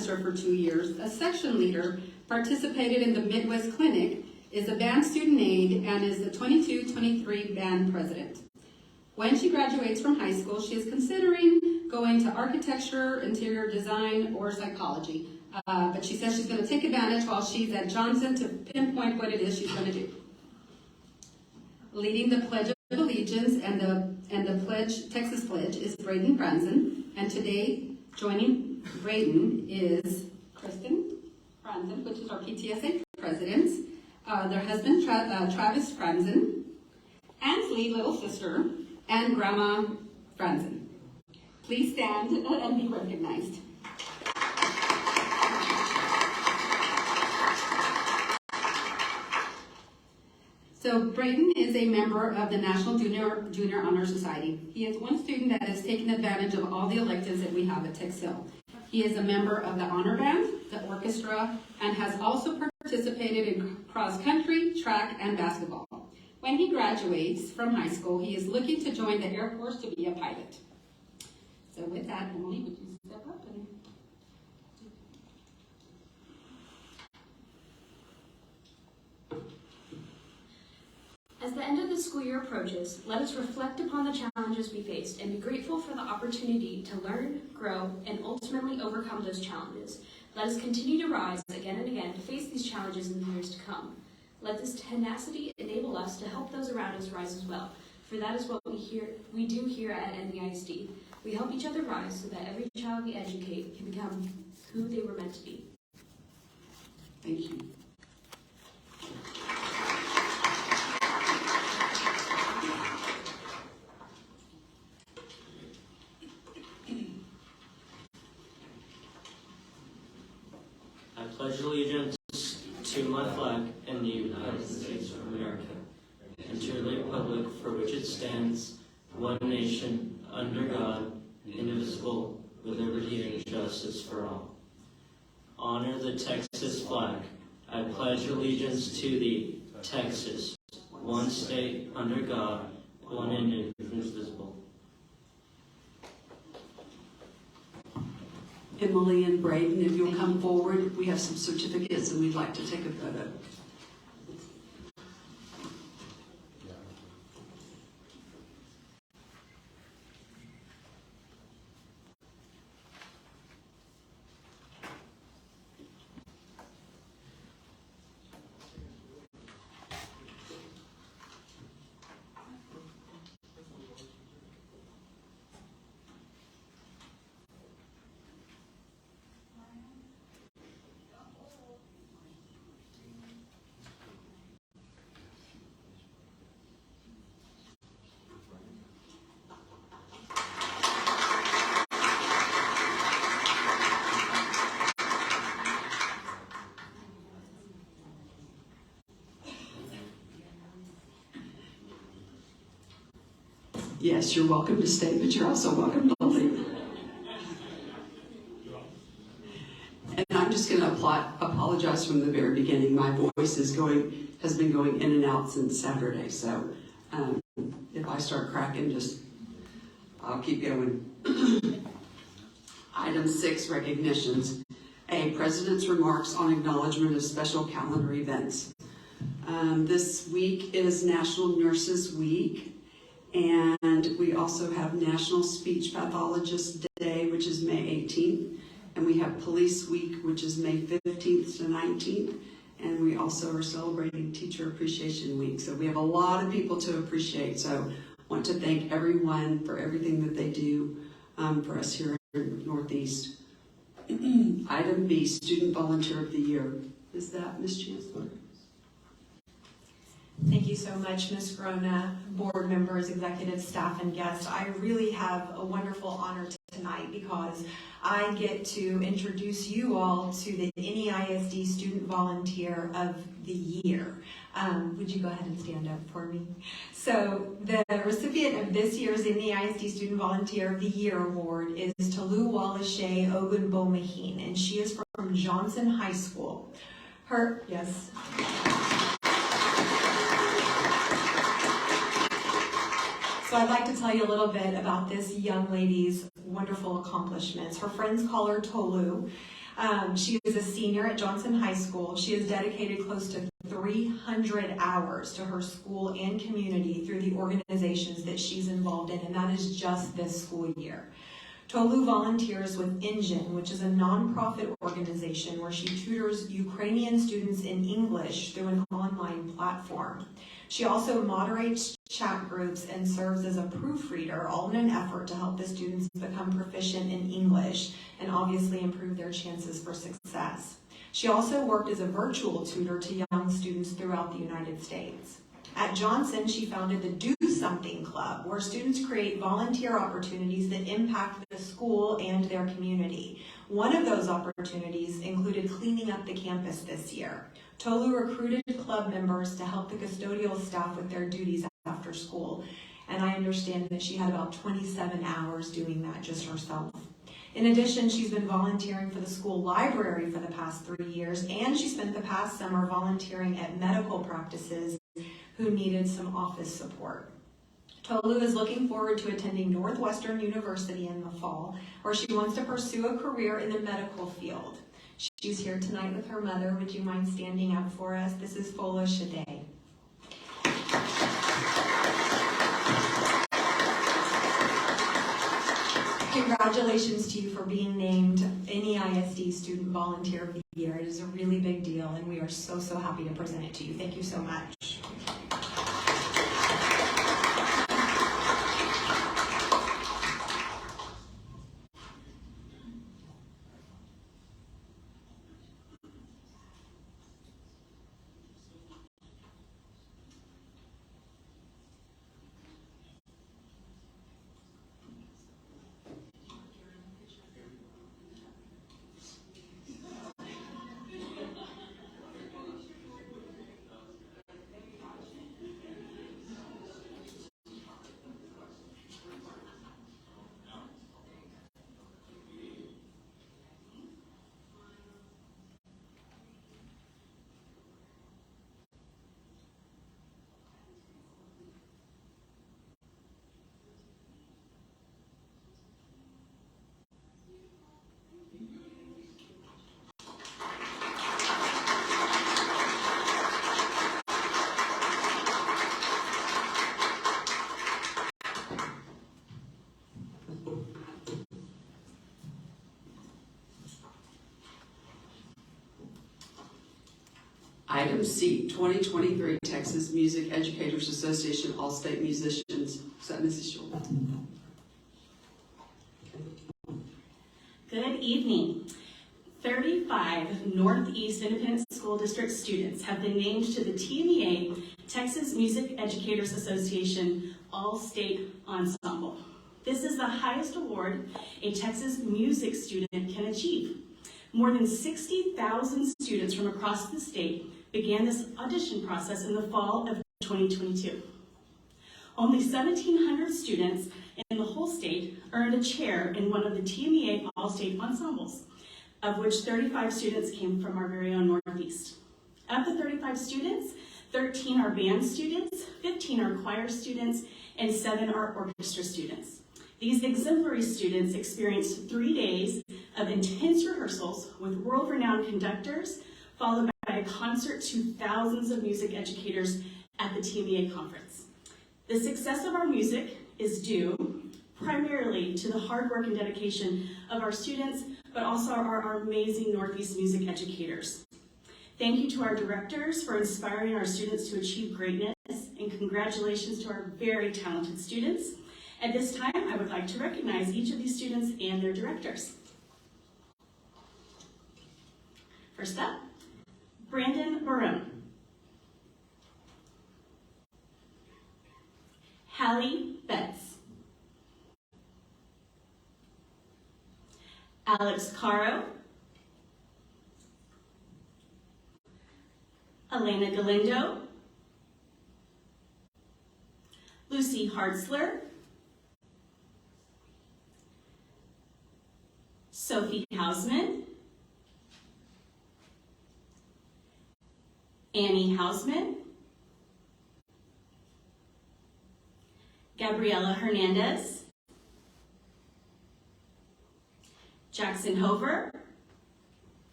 officer for 2 years, a section leader, participated in the Midwest Clinic, is a band student aide, and is the 22-23 band president. When she graduates from high school, she is considering going to architecture, interior design, or psychology. But she says she's going to take advantage while she's at Johnson to pinpoint what it is she's going to do. Leading the Pledge of Allegiance and the pledge, Texas Pledge, is Braden Franzen, and today joining Braden is Kristen Franzen, which is our PTSA president, their husband Travis Franzen, Anne's little sister, and Grandma Franzen. Please stand and be recognized. So Braden is a member of the National Junior Honor Society. He is one student that has taken advantage of all the electives that we have at Tex Hill. He is a member of the honor band, the orchestra, and has also participated in cross country, track, and basketball. When he graduates from high school, he is looking to join the Air Force to be a pilot. So with that, Emily, would you step up and... As the end of the school year approaches, let us reflect upon the challenges we faced and be grateful for the opportunity to learn, grow, and ultimately overcome those challenges. Let us continue to rise again and again to face these challenges in the years to come. Let this tenacity enable us to help those around us rise as well, for that is what we do here at NEISD. We help each other rise so that every child we educate can become who they were meant to be. Thank you. I pledge allegiance to my flag and the United States of America, and to the republic for which it stands, one nation, under God, indivisible, with liberty and justice for all. Honor the Texas flag. I pledge allegiance to thee, Texas, one state, under God, one and indivisible. Emily and Braden, if you'll come forward, we have some certificates and we'd like to take a photo. Yes, you're welcome to stay, but you're also welcome to leave. And I'm just going to apologize from the very beginning. My voice has been going in and out since Saturday, so if I start cracking, I'll keep going. Item 6, recognitions. A, President's remarks on acknowledgement of special calendar events. This week is National Nurses Week. And we also have National Speech Pathologist Day, which is May 18th. And we have Police Week, which is May 15th to 19th. And we also are celebrating Teacher Appreciation Week. So we have a lot of people to appreciate. So I want to thank everyone for everything that they do for us here in Northeast. Item B, Student Volunteer of the Year. Is that Ms. Chancellor? Thank you so much, Ms. Grona, board members, executive staff, and guests. I really have a wonderful honor tonight because I get to introduce you all to the NEISD Student Volunteer of the Year. Would you go ahead and stand up for me? So the recipient of this year's NEISD Student Volunteer of the Year award is Tolu Walashe Ogunbomahin, and she is from Johnson High School. Yes. So I'd like to tell you a little bit about this young lady's wonderful accomplishments. Her friends call her Tolu. She is a senior at Johnson High School. She has dedicated close to 300 hours to her school and community through the organizations that she's involved in, and that is just this school year. Tolu volunteers with Engine, which is a nonprofit organization where she tutors Ukrainian students in English through an online platform. She also moderates chat groups and serves as a proofreader, all in an effort to help the students become proficient in English and obviously improve their chances for success. She also worked as a virtual tutor to young students throughout the United States. At Johnson, she founded the Do Something Club, where students create volunteer opportunities that impact the school and their community. One of those opportunities included cleaning up the campus this year. Tolu recruited club members to help the custodial staff with their duties after school, and I understand that she had about 27 hours doing that just herself. In addition, she's been volunteering for the school library for the past 3 years, and she spent the past summer volunteering at medical practices who needed some office support. Tolu is looking forward to attending Northwestern University in the fall, where she wants to pursue a career in the medical field. She's here tonight with her mother. Would you mind standing up for us? This is Fola Shade. Congratulations to you for being named NEISD Student Volunteer of the Year. It is a really big deal, and we are so happy to present it to you. Thank you so much. Item C, 2023 Texas Music Educators Association All-State Musicians. Is that Mrs. Shore? Good evening. 35 Northeast Independent School District students have been named to the TMEA Texas Music Educators Association All-State Ensemble. This is the highest award a Texas music student can achieve. More than 60,000 students from across the state began this audition process in the fall of 2022. Only 1,700 students in the whole state earned a chair in one of the TMEA All-State Ensembles, of which 35 students came from our very own Northeast. Of the 35 students, 13 are band students, 15 are choir students, and 7 are orchestra students. These exemplary students experienced 3 days of intense rehearsals with world-renowned conductors, followed by a concert to thousands of music educators at the TMEA conference. The success of our music is due primarily to the hard work and dedication of our students, but also our amazing Northeast music educators. Thank you to our directors for inspiring our students to achieve greatness, and congratulations to our very talented students. At this time, I would like to recognize each of these students and their directors. First up, Brandon Barone. Hallie Betts. Alex Caro. Elena Galindo. Lucy Hartzler. Sophie Hausman. Annie Hausman. Gabriela Hernandez. Jackson Hover.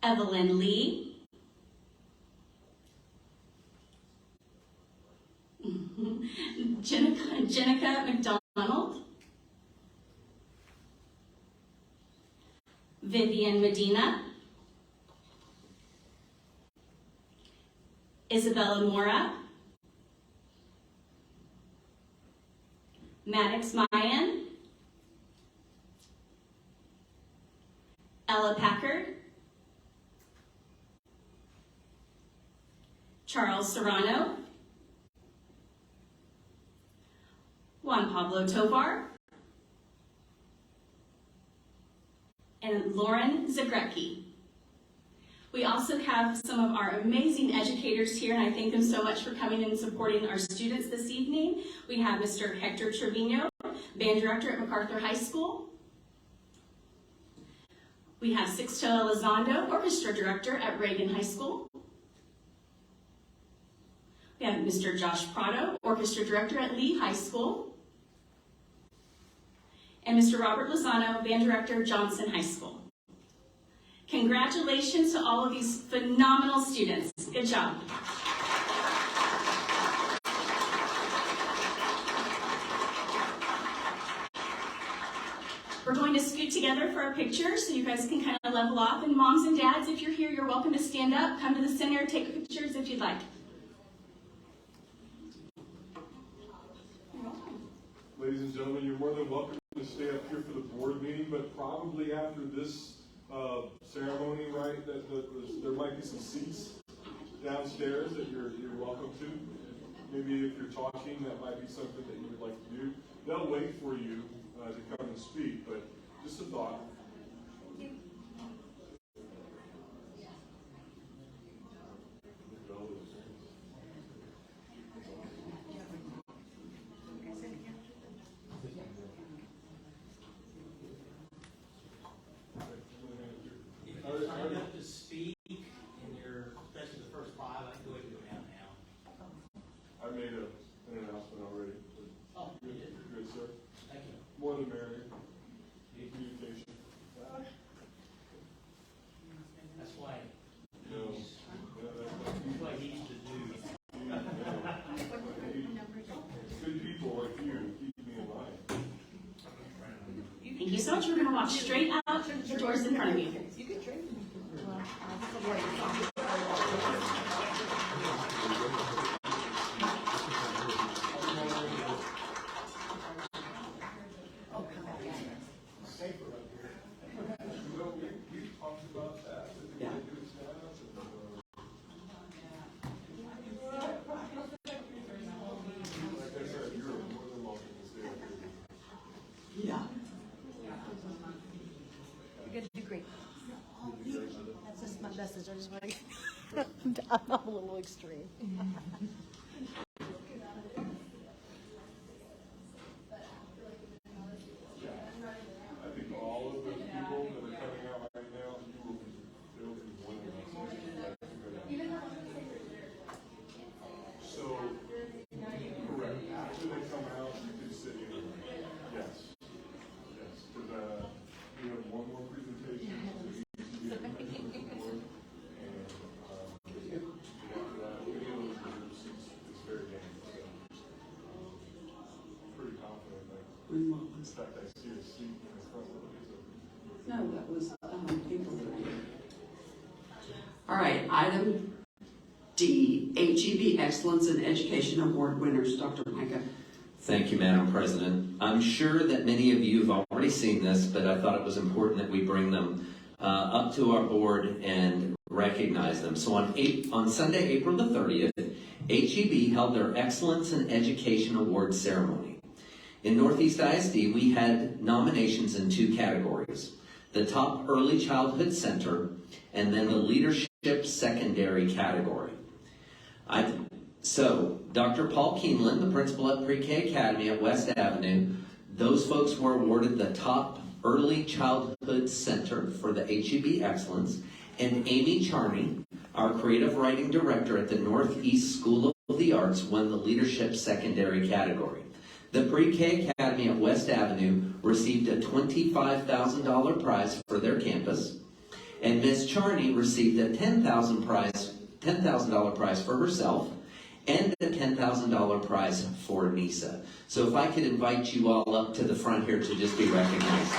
Evelyn Lee, Jenica McDonald, Vivian Medina, Isabella Mora, Maddox Mayan, Ella Packard, Charles Serrano, Juan Pablo Tovar, and Lauren Zagrecki. We also have some of our amazing educators here, and I thank them so much for coming and supporting our students this evening. We have Mr. Hector Trevino, Band Director at MacArthur High School. We have Sixto Elizondo, Orchestra Director at Reagan High School. We have Mr. Josh Prado, Orchestra Director at Lee High School. And Mr. Robert Lozano, Band Director, Johnson High School. Congratulations to all of these phenomenal students. Good job. We're going to scoot together for a picture so you guys can kind of level off. And moms and dads, if you're here, you're welcome to stand up, come to the center, take pictures if you'd like. Ladies and gentlemen, you're more than welcome to stay up here for the board meeting, but probably after this ceremony, right, there might be some seats downstairs that you're welcome to. Maybe if you're talking, that might be something that you would like to do. They'll wait for you to come and speak, but just a thought. More than merrier. Communication. That's why. No. That's what he used to do. Good people like you keep me in line. Thank you so much. We're going to walk straight out the doors in front of you. Yeah. You're going to do great. That's just my message. I just want to. I'm a little extreme. I think all of the people that are coming out right now, they'll be winning us. So, correct. After they come out, you can sit in. Yes. Yes. Because we have one more presentation. So you can get to the board. And after that, any of those groups is fair game. So, pretty confident that. In fact, I see a seat in the front of it. No, that was April 30th. All right, item D, HEB Excellence in Education Award winners. Dr. Micah. Thank you, Madam President. I'm sure that many of you have already seen this, but I thought it was important that we bring them up to our board and recognize them. So on Sunday, April the 30th, HEB held their Excellence in Education Award ceremony. In Northeast ISD, we had nominations in two categories: the Top Early Childhood Center and then the Leadership Secondary category. So, Dr. Paul Keeneland, the principal at Pre-K Academy at West Avenue, those folks were awarded the Top Early Childhood Center for the HEB Excellence, and Amy Charney, our creative writing director at the Northeast School of the Arts, won the Leadership Secondary category. The Pre-K Academy at West Avenue received a $25,000 prize for their campus, And Ms. Charney received a $10,000 prize for herself and a $10,000 prize for NISA. So if I could invite you all up to the front here to just be recognized.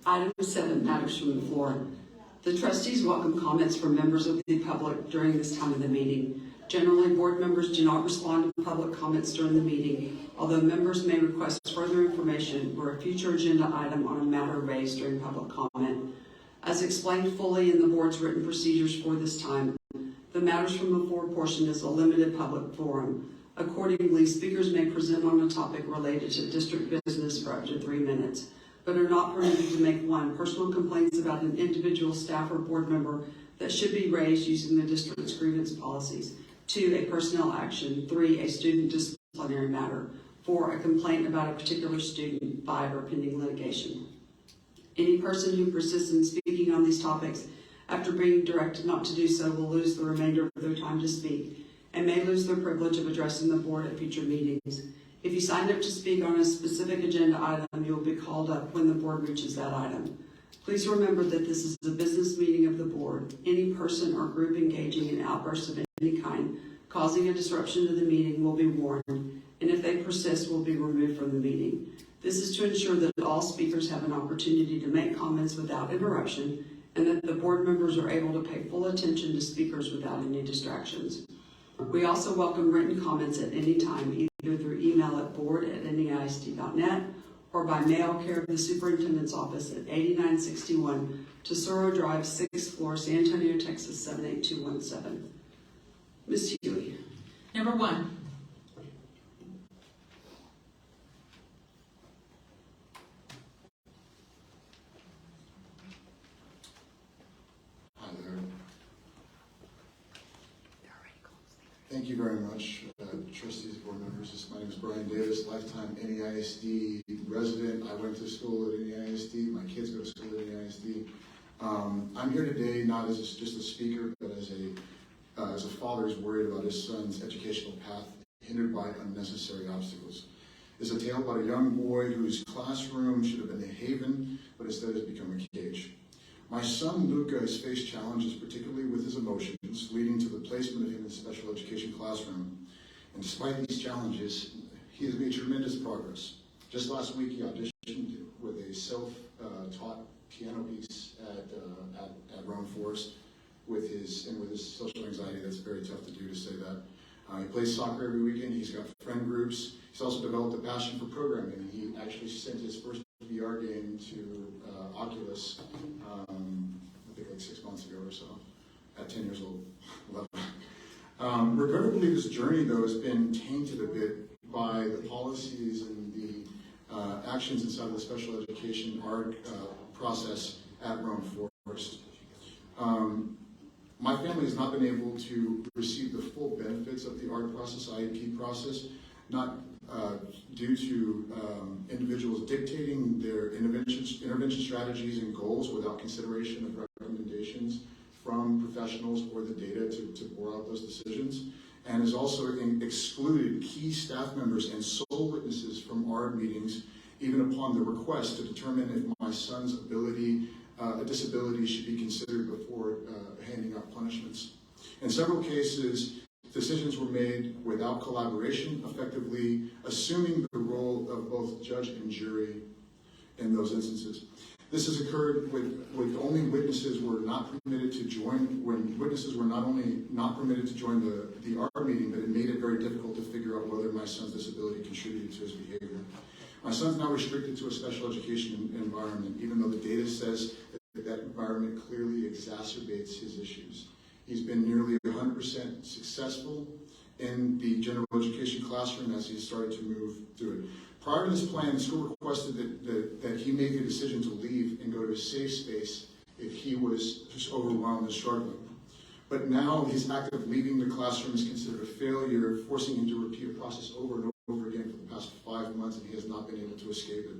Item 7, matters from the floor. The trustees welcome comments from members of the public during this time of the meeting. Generally, board members do not respond to public comments during the meeting, although members may request further information or a future agenda item on a matter raised during public comment. As explained fully in the board's written procedures for this time, the matters from the floor portion is a limited public forum. Accordingly, speakers may present on a topic related to district business for up to 3 minutes, but are not permitted to make 1, personal complaints about an individual staff or board member that should be raised using the district's grievance policies, 2, a personnel action, 3, a student disciplinary matter, 4, a complaint about a particular student, 5, or pending litigation. Any person who persists in speaking on these topics after being directed not to do so will lose the remainder of their time to speak and may lose their privilege of addressing the board at future meetings. If you signed up to speak on a specific agenda item, you will be called up when the board reaches that item. Please remember that this is a business meeting of the board. Any person or group engaging in outbursts of any kind, causing a disruption to the meeting, will be warned, and if they persist, will be removed from the meeting. This is to ensure that all speakers have an opportunity to make comments without interruption, and that the board members are able to pay full attention to speakers without any distractions. We also welcome written comments at any time, either through email at board@neisd.net or by mail care of the superintendent's office at 8961 Tesoro Drive, 6th floor, San Antonio, Texas 78217. Ms. Huey. Number 1. Hi there. Thank you very much, trustees, board members. My name is Brian Davis, lifetime NEISD resident. I went to school at NEISD. My kids go to school at NEISD. I'm here today not as just a speaker, but as a father who's worried about his son's educational path hindered by unnecessary obstacles. It's a tale about a young boy whose classroom should have been a haven, but instead has become a cage. My son Luca has faced challenges, particularly with his emotions, leading to the placement of him in a special education classroom. And despite these challenges, he has made tremendous progress. Just last week, he auditioned with a self-taught piano piece at Roan Forest with his social anxiety. That's very tough to do, to say that. He plays soccer every weekend. He's got friend groups. He's also developed a passion for programming. He actually sent his first VR game to Oculus, I think like 6 months ago or so, at 10 years old. Regrettably, this journey, though, has been tainted a bit by the policies and the actions inside of the special education art process at Roan Forest. My family has not been able to receive the full benefits of the art process, IEP process, not due to individuals dictating their intervention strategies and goals without consideration of recommendations recommendations from professionals or the data to bore out those decisions, and has also excluded key staff members and sole witnesses from ARD meetings, even upon the request to determine if my son's disability should be considered before handing out punishments. In several cases, decisions were made without collaboration, effectively assuming the role of both judge and jury in those instances. This has occurred with only witnesses were not permitted to join, when witnesses were not only not permitted to join the ARD meeting, but it made it very difficult to figure out whether my son's disability contributed to his behavior. My son's now restricted to a special education environment, even though the data says that environment clearly exacerbates his issues. He's been nearly 100% successful in the general education classroom as he started to move through it. Prior to this plan, the school requested that he make a decision to leave and go to a safe space if he was just overwhelmed and struggling. But now his act of leaving the classroom is considered a failure, forcing him to repeat a process over and over again for the past 5 months, and he has not been able to escape it.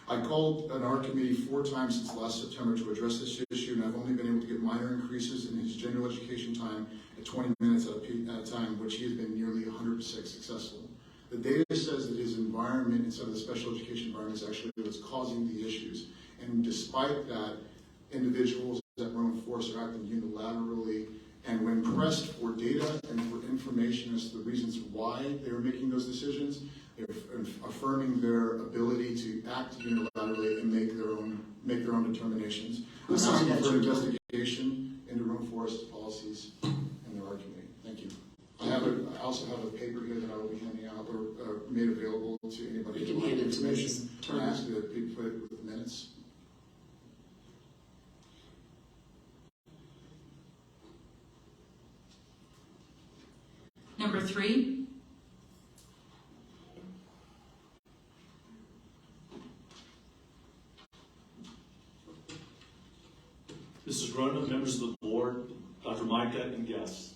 I called an ARD committee 4 times since last September to address this issue, and I've only been able to get minor increases in his general education time at 20 minutes at a time, which he has been nearly 100% successful. The data says that his environment inside of the special education environment is actually what's causing the issues. And despite that, individuals at Roman Force are acting unilaterally, and when pressed for data and for information as to the reasons why they're making those decisions, they're affirming their ability to act unilaterally and make their own determinations. I'm asking for investigation into Roman Forest policies and their ARD committee. Thank you. I also have a paper here that I will be handing out or made available to anybody. You can hand it to Ms. Turner. I ask that it be put with the minutes. Number 3. Mrs. Rona, members of the board, Dr. Micah, and guests.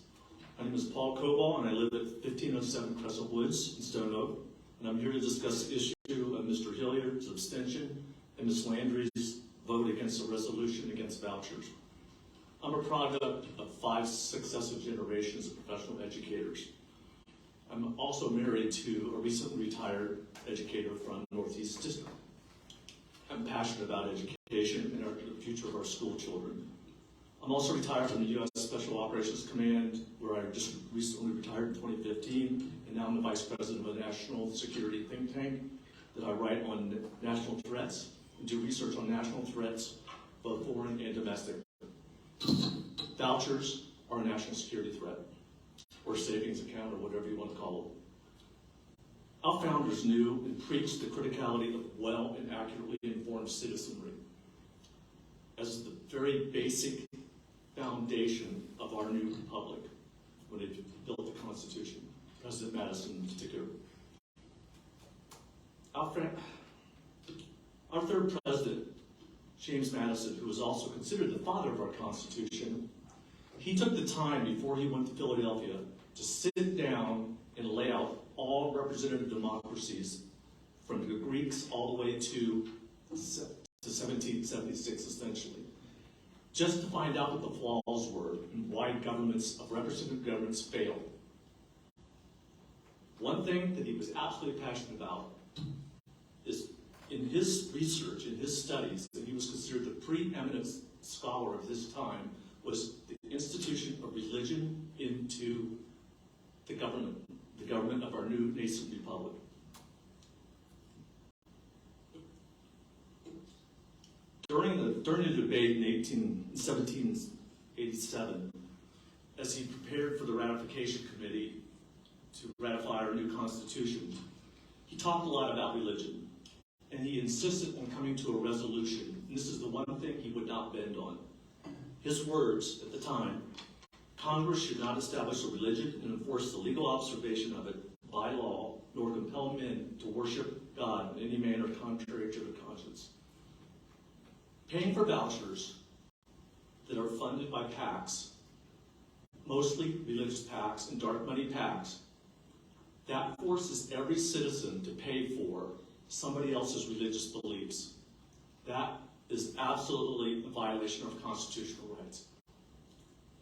My name is Paul Cobal, and I live at 1507 Crescent Woods in Stone Oak, and I'm here to discuss the issue of Mr. Hilliard's abstention and Ms. Landry's vote against the resolution against vouchers. I'm a product of 5 successive generations of professional educators. I'm also married to a recently retired educator from Northeast District. I'm passionate about education and the future of our school children. I'm also retired from the U.S. Special Operations Command, where I just recently retired in 2015, and now I'm the Vice President of a national security think tank that I write on national threats and do research on national threats, both foreign and domestic. Vouchers are a national security threat, or savings account, or whatever you want to call it. Our founders knew and preached the criticality of well and accurately informed citizenry as the very basic foundation of our new republic when they built the Constitution, President Madison in particular. Our third president, James Madison, who was also considered the father of our Constitution, he took the time before he went to Philadelphia to sit down and lay out all representative democracies from the Greeks all the way to 1776, essentially, just to find out what the flaws were and why representative governments failed. One thing that he was absolutely passionate about is in his research, in his studies, that he was considered the preeminent scholar of his time, was the institution of religion into the government of our new nascent republic. During the debate in 1787, as he prepared for the ratification committee to ratify our new Constitution, he talked a lot about religion, and he insisted on coming to a resolution. And this is the one thing he would not bend on. His words at the time: Congress should not establish a religion and enforce the legal observation of it by law, nor compel men to worship God in any manner contrary to their conscience. Paying for vouchers that are funded by PACs, mostly religious PACs and dark money PACs, that forces every citizen to pay for somebody else's religious beliefs. That is absolutely a violation of constitutional rights.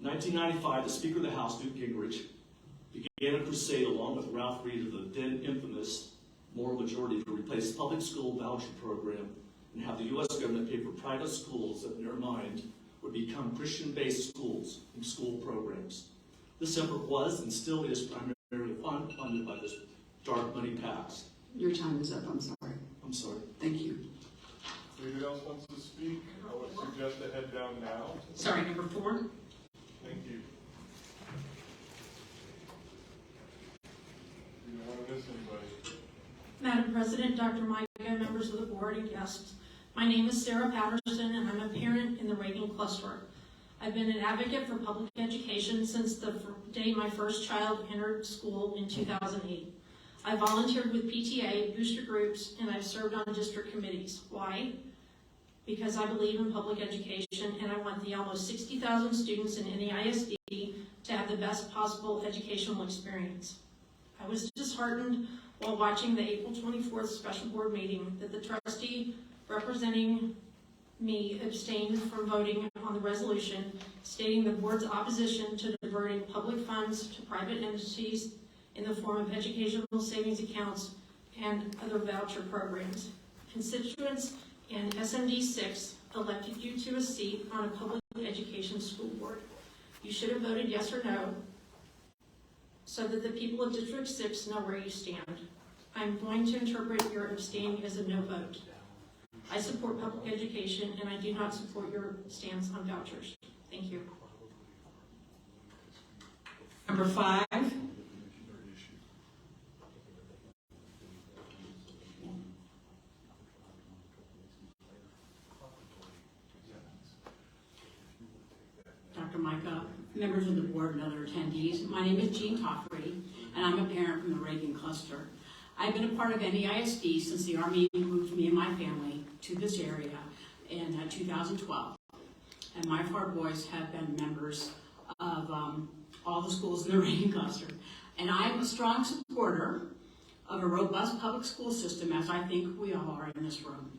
In 1995, the Speaker of the House, Newt Gingrich, began a crusade along with Ralph Reed of the then infamous moral majority to replace the public school voucher program and have the U.S. government pay for private schools that in their mind would become Christian-based schools and school programs. This effort was and still is primarily funded by this dark money past. Your time is up, I'm sorry. I'm sorry. Thank you. If anyone else wants to speak, I would suggest to head down now. Sorry, number 4. Thank you. You don't want to miss anybody. Madam President, Dr. Micah, members of the board and guests, my name is Sarah Patterson and I'm a parent in the Reagan cluster. I've been an advocate for public education since the day my first child entered school in 2008. I volunteered with PTA, booster groups, and I've served on district committees. Why? Because I believe in public education and I want the almost 60,000 students in NEISD to have the best possible educational experience. I was disheartened while watching the April 24th special board meeting that the trustee representing me abstained from voting on the resolution stating the board's opposition to diverting public funds to private entities in the form of educational savings accounts and other voucher programs. Constituents in SMD 6 elected you to a seat on a public education school board. You should have voted yes or no so that the people of District 6 know where you stand. I'm going to interpret your abstaining as a no vote. I support public education and I do not support your stance on vouchers. Thank you. Number 5. Dr. Micah, members of the board and other attendees, my name is Jean Toffrey, and I'm a parent from the Reagan cluster. I've been a part of NEISD since the Army moved me and my family to this area in 2012. And my 4 boys have been members of all the schools in the Reagan cluster. And I'm a strong supporter of a robust public school system, as I think we all are in this room.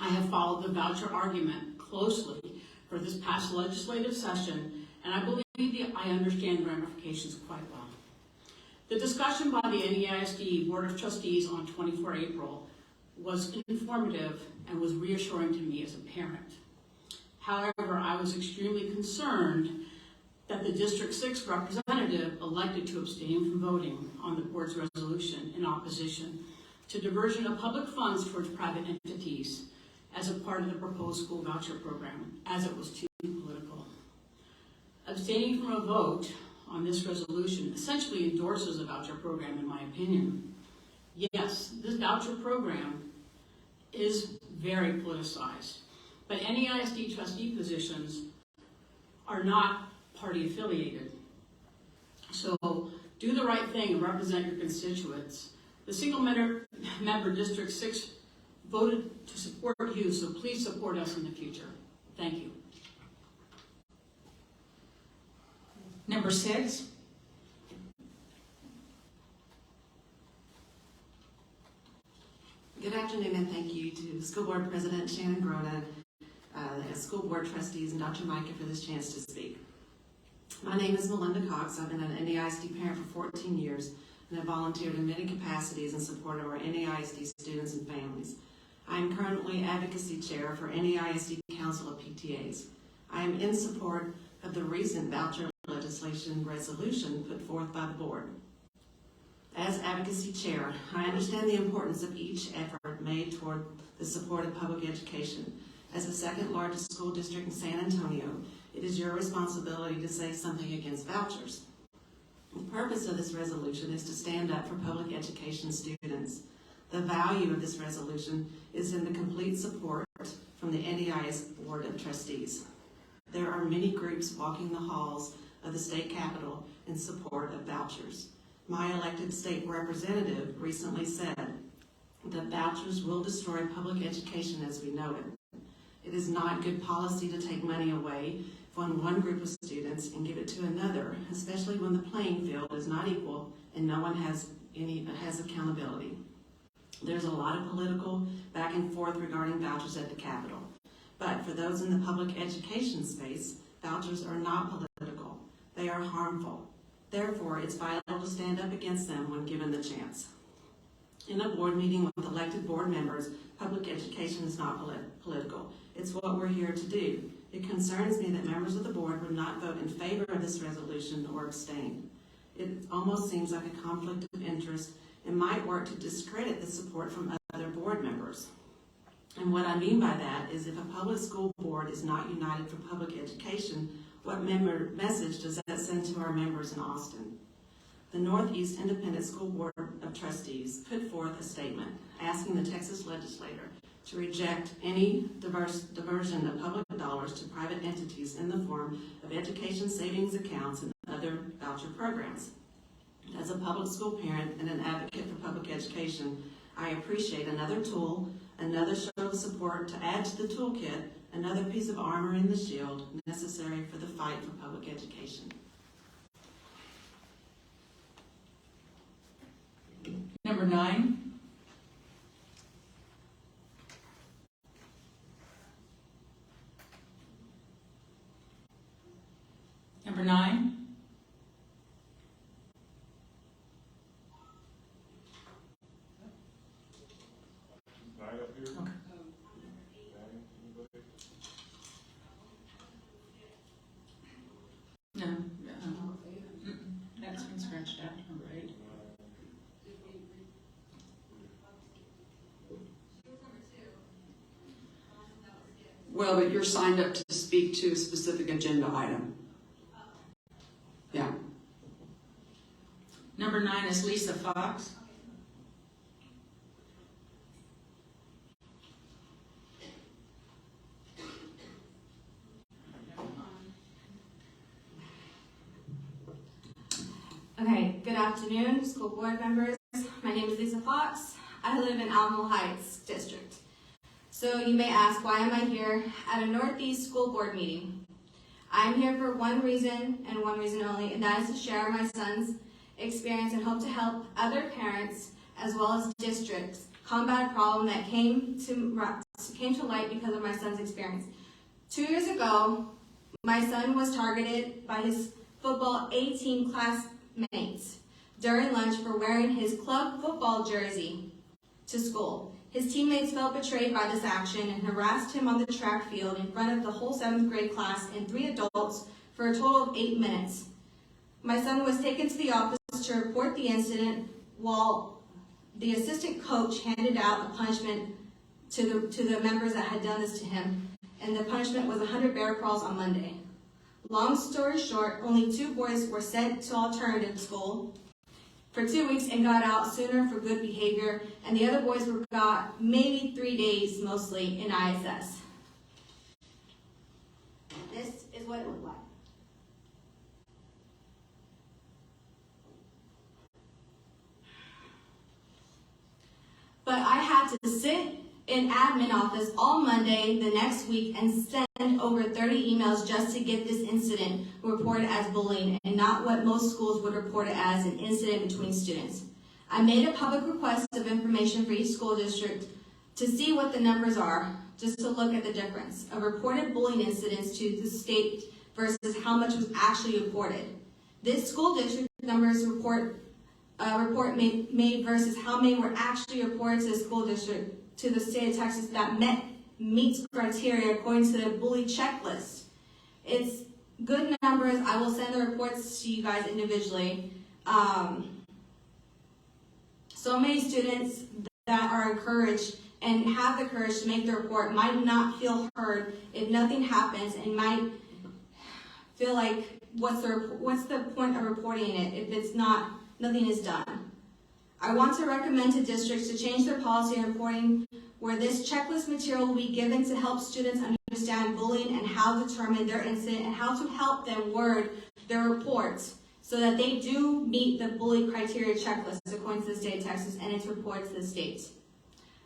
I have followed the voucher argument closely for this past legislative session, and I believe I understand the ramifications quite well. The discussion by the NEISD Board of Trustees on 24 April was informative and was reassuring to me as a parent. However, I was extremely concerned that the District 6 representative elected to abstain from voting on the board's resolution in opposition to diversion of public funds towards private entities as a part of the proposed school voucher program, as it was too political. Abstaining from a vote on this resolution essentially endorses the voucher program, in my opinion. Yes, this voucher program is very politicized, but NEISD trustee positions are not party affiliated. So do the right thing and represent your constituents. The single member District 6 voted to support you, so please support us in the future. Thank you. Number 6. Good afternoon, and thank you to School Board President Shannon Grona, the school board trustees, and Dr. Micah for this chance to speak. My name is Melinda Cox. I've been an NEISD parent for 14 years, and have volunteered in many capacities in support of our NEISD students and families. I am currently advocacy chair for NEISD Council of PTAs. I am in support of the recent voucher legislation resolution put forth by the board. As advocacy chair, I understand the importance of each effort made toward the support of public education. As the second largest school district in San Antonio, it is your responsibility to say something against vouchers. The purpose of this resolution is to stand up for public education students. The value of this resolution is in the complete support from the NEIS Board of Trustees. There are many groups walking the halls of the state capitol in support of vouchers. My elected state representative recently said that vouchers will destroy public education as we know it. It is not good policy to take money away from one group of students and give it to another, especially when the playing field is not equal and no one has accountability. There's a lot of political back and forth regarding vouchers at the Capitol. But for those in the public education space, Vouchers are not political. They are harmful. Therefore, it's vital to stand up against them when given the chance. In a board meeting with elected board members, public education is not political. It's what we're here to do. It concerns me that members of the board would not vote in favor of this resolution or abstain. It almost seems like a conflict of interest and might work to discredit the support from other board members. And what I mean by that is if a public school board is not united for public education, what message does that send to our members in Austin? The Northeast Independent School Board of Trustees put forth a statement asking the Texas legislature to reject any diversion of public dollars to private entities in the form of education savings accounts and other voucher programs. As a public school parent and an advocate for public education, I appreciate another tool, another show of support to add to the toolkit, another piece of armor in the shield necessary for the fight for public education. Number 9. Number 9. Nine up here? Okay. Nine, anybody? No. That's been scratched out. Number 8. Well, but you're signed up to speak to a specific agenda item. Yeah. Number 9 is Lisa Fox. Okay, good afternoon, school board members. My name is Lisa Fox. I live in Alamo Heights District. So you may ask, why am I here at a Northeast school board meeting? I'm here for one reason and one reason only, and that is to share my son's experience and hope to help other parents as well as districts combat a problem that came to light because of my son's experience. 2 years ago, my son was targeted by his football A-team classmates during lunch for wearing his club football jersey to school. His teammates felt betrayed by this action and harassed him on the track field in front of the whole 7th grade class and 3 adults for a total of 8 minutes. My son was taken to the office to report the incident while the assistant coach handed out a punishment to the members that had done this to him, and the punishment was 100 bear crawls on Monday. Long story short, only 2 boys were sent to alternative school for 2 weeks and got out sooner for good behavior, and the other boys were got maybe 3 days mostly in ISS. This is what it looked like. But I had to sit in admin office all Monday the next week and send over 30 emails just to get this incident reported as bullying and not what most schools would report it as an incident between students. I made a public request of information for each school district to see what the numbers are, just to look at the difference of reported bullying incidents to the state versus how much was actually reported. This school district numbers report made versus how many were actually reported to the school district to the state of Texas that meets criteria according to the bully checklist. It's good numbers. I will send the reports to you guys individually. So many students that are encouraged and have the courage to make the report might not feel heard if nothing happens and might feel like what's the point of reporting it if it's nothing is done. I want to recommend to districts to change their policy on reporting where this checklist material will be given to help students understand bullying and how to determine their incident and how to help them word their reports so that they do meet the bully criteria checklist according to the state of Texas and its report to the state.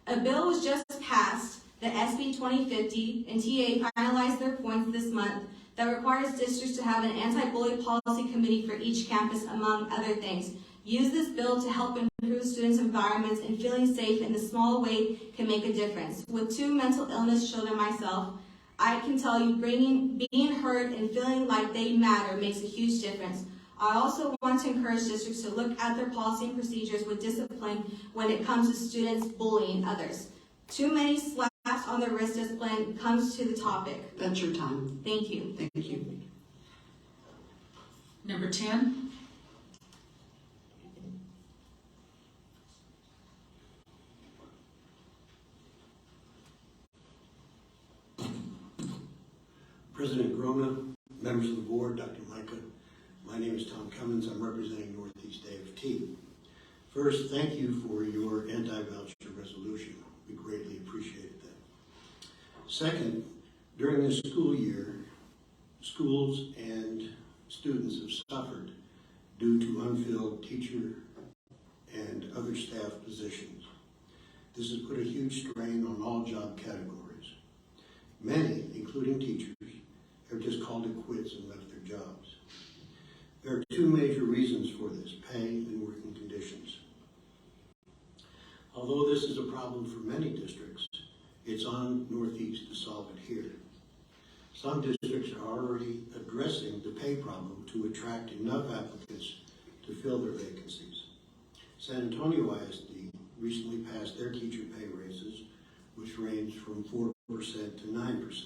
A bill was just passed, the SB 2050, and TA finalized their points this month that requires districts to have an anti-bully policy committee for each campus, among other things. Use this bill to help improve students' environments, and feeling safe in a small way can make a difference. With 2 mental illness children myself, I can tell you being heard and feeling like they matter makes a huge difference. I also want to encourage districts to look at their policy and procedures with discipline when it comes to students bullying others. Too many slaps on the wrist discipline comes to the topic. That's your time. Thank you. Thank you. Number 10. President Grona, members of the board, Dr. Micah, my name is Tom Cummins. I'm representing Northeast AFT. First, thank you for your anti-voucher resolution. We greatly appreciated that. Second, during this school year, schools and students have suffered due to unfilled teacher and other staff positions. This has put a huge strain on all job categories. Many, including teachers, have just called it quits and left their jobs. There are two major reasons for this: pay and working conditions. Although this is a problem for many districts, it's on Northeast to solve it here. Some districts are already addressing the pay problem to attract enough applicants to fill their vacancies. San Antonio ISD recently passed their teacher pay raises, which range from 4% to 9%.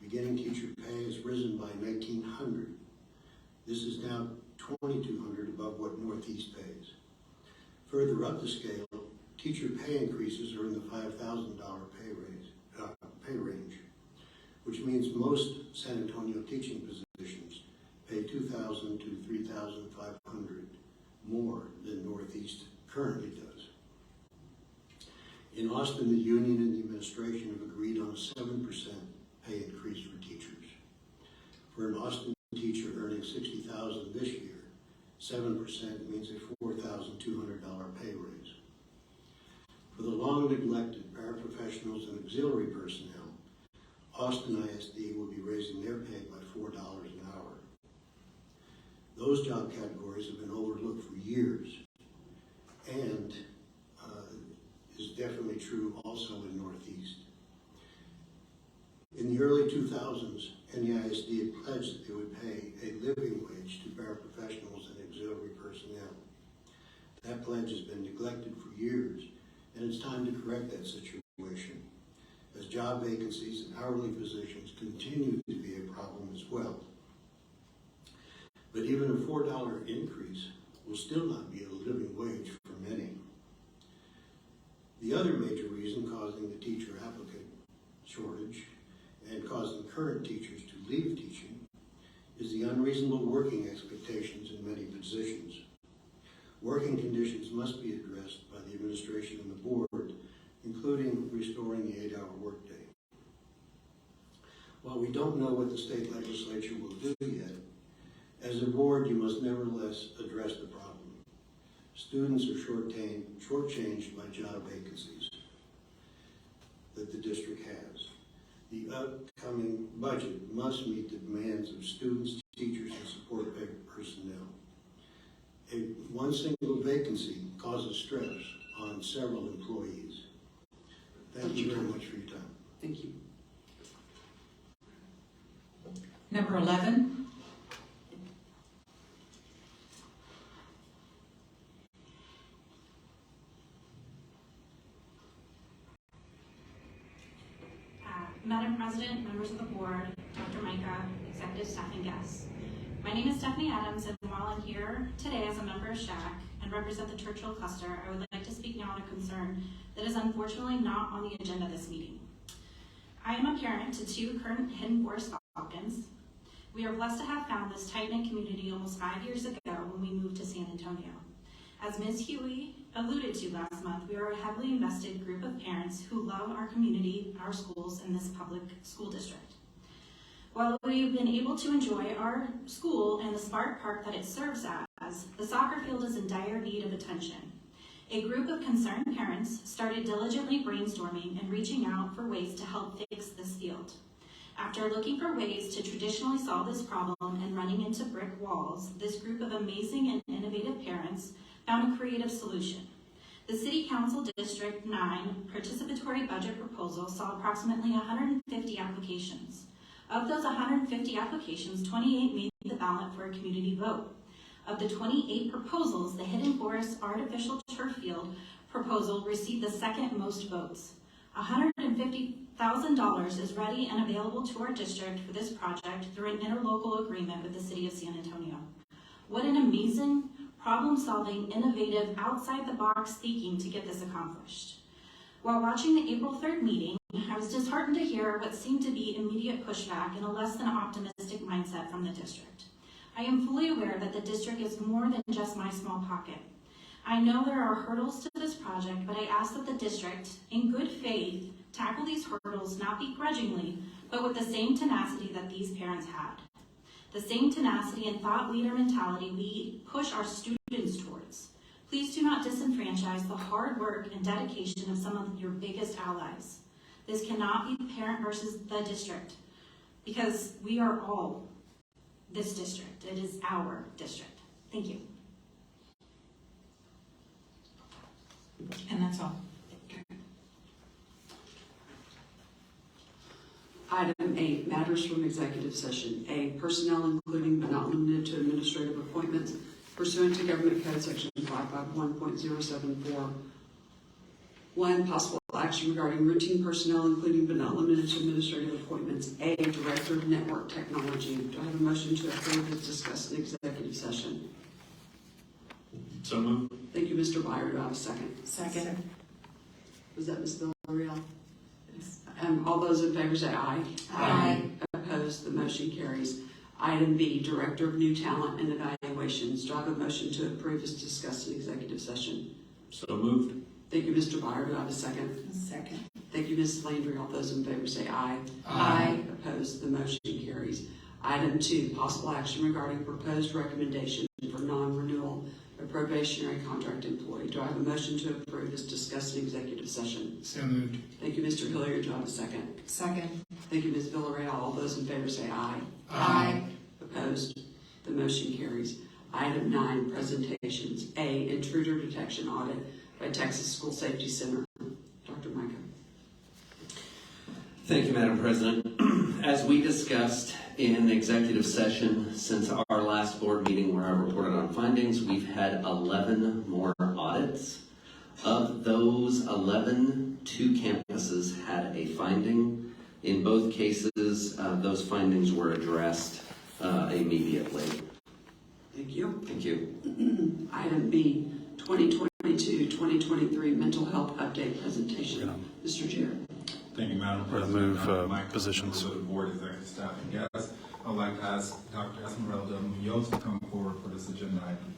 Beginning teacher pay has risen by $1,900. This is now $2,200 above what Northeast pays. Further up the scale, teacher pay increases are in the $5,000 pay range, which means most San Antonio teaching positions pay $2,000 to $3,500 more than Northeast currently does. In Austin, the union and the administration have agreed on a 7% pay increase for teachers. For an Austin teacher earning $60,000 this year, 7% means a $4,200 pay raise. For the long neglected paraprofessionals and auxiliary personnel, Austin ISD will be raising their pay by $4 an hour. Those job categories have been overlooked for years, and is definitely true also in Northeast. In the early 2000s, NEISD had pledged that they would pay a living wage to paraprofessionals and auxiliary personnel. That pledge has been neglected for years, and it's time to correct that situation, as job vacancies and hourly positions continue to be a problem as well. But even a $4 increase will still not be a living wage for many. The other major reason causing the teacher applicant shortage and causing current teachers to leave teaching is the unreasonable working expectations in many positions. Working conditions must be addressed by the administration and the board, including restoring the 8-hour workday. While we don't know what the state legislature will do yet, as a board, you must nevertheless address the problem. Students are shortchanged by job vacancies that the district has. The upcoming budget must meet the demands of students, teachers, and support personnel. One single vacancy causes stress on several employees. Thank you very much for your time. Thank you. Number 11. Madam President, members of the board, Dr. Micah, executive staff, and guests. My name is Stephanie Adams, and while I'm here today as a member of SHAC and represent the Churchill cluster, I would like to speak now on a concern that is unfortunately not on the agenda this meeting. I am a parent to 2 current Hidden Forest Falcons. We are blessed to have found this tight-knit community almost 5 years ago when we moved to San Antonio. As Ms. Huey alluded to last month, we are a heavily invested group of parents who love our community, our schools, and this public school district. While we've been able to enjoy our school and the Spark Park that it serves as, the soccer field is in dire need of attention. A group of concerned parents started diligently brainstorming and reaching out for ways to help fix this field. After looking for ways to traditionally solve this problem and running into brick walls, this group of amazing and innovative parents found a creative solution. The City Council District 9 participatory budget proposal saw approximately 150 applications. Of those 150 applications, 28 made the ballot for a community vote. Of the 28 proposals, the Hidden Forest Artificial Turf Field proposal received the second most votes. $150,000 is ready and available to our district for this project through an interlocal agreement with the City of San Antonio. What an amazing, problem-solving, innovative, outside-the-box thinking to get this accomplished. While watching the April 3rd meeting, I was disheartened to hear what seemed to be immediate pushback and a less than optimistic mindset from the district. I am fully aware that the district is more than just my small pocket. I know there are hurdles to this project, but I ask that the district, in good faith, tackle these hurdles not begrudgingly, but with the same tenacity that these parents had. The same tenacity and thought leader mentality we push our students towards. Please do not disenfranchise the hard work and dedication of some of your biggest allies. This cannot be the parent versus the district, because we are all this district. It is our district. Thank you. And that's all. Item 8, matters from executive session. A, personnel including but not limited to administrative appointments pursuant to Government Code Section 551.074. 1, possible action regarding routine personnel including but not limited to administrative appointments. A, Director of Network Technology. Do I have a motion to approve as discussed in executive session? So moved. Thank you, Mr. Byer. Do I have a second? Second. Was that Ms. Villarreal? All those in favor say aye. Aye. Opposed? The motion carries. Item B, Director of New Talent and Evaluations. Do I have a motion to approve as discussed in executive session? So moved. Thank you, Mr. Byer. Do I have a second? Second. Thank you, Ms. Landry. All those in favor say aye. Aye. Opposed? The motion carries. Item 2, possible action regarding proposed recommendation for non-renewal of probationary contract employee. Do I have a motion to approve as discussed in executive session? So moved. Thank you, Mr. Hilliard. Do I have a second? Second. Thank you, Ms. Villarreal. All those in favor say aye. Aye. Opposed? The motion carries. Item 9, presentations. A, intruder detection audit by Texas School Safety Center. Dr. Micah. Thank you, Madam President. As we discussed in executive session since our last board meeting where I reported on findings, we've had 11 more audits. Of those 11, 2 campuses had a finding. In both cases, those findings were addressed immediately. Thank you. Thank you. Item B, 2022-2023 mental health update presentation. Mr. Jarrett. Thank you, Madam President. Move positions. For the board, executive staff, and guests, I'd like to ask Dr. Esmeralda Munoz to come forward for this agenda item.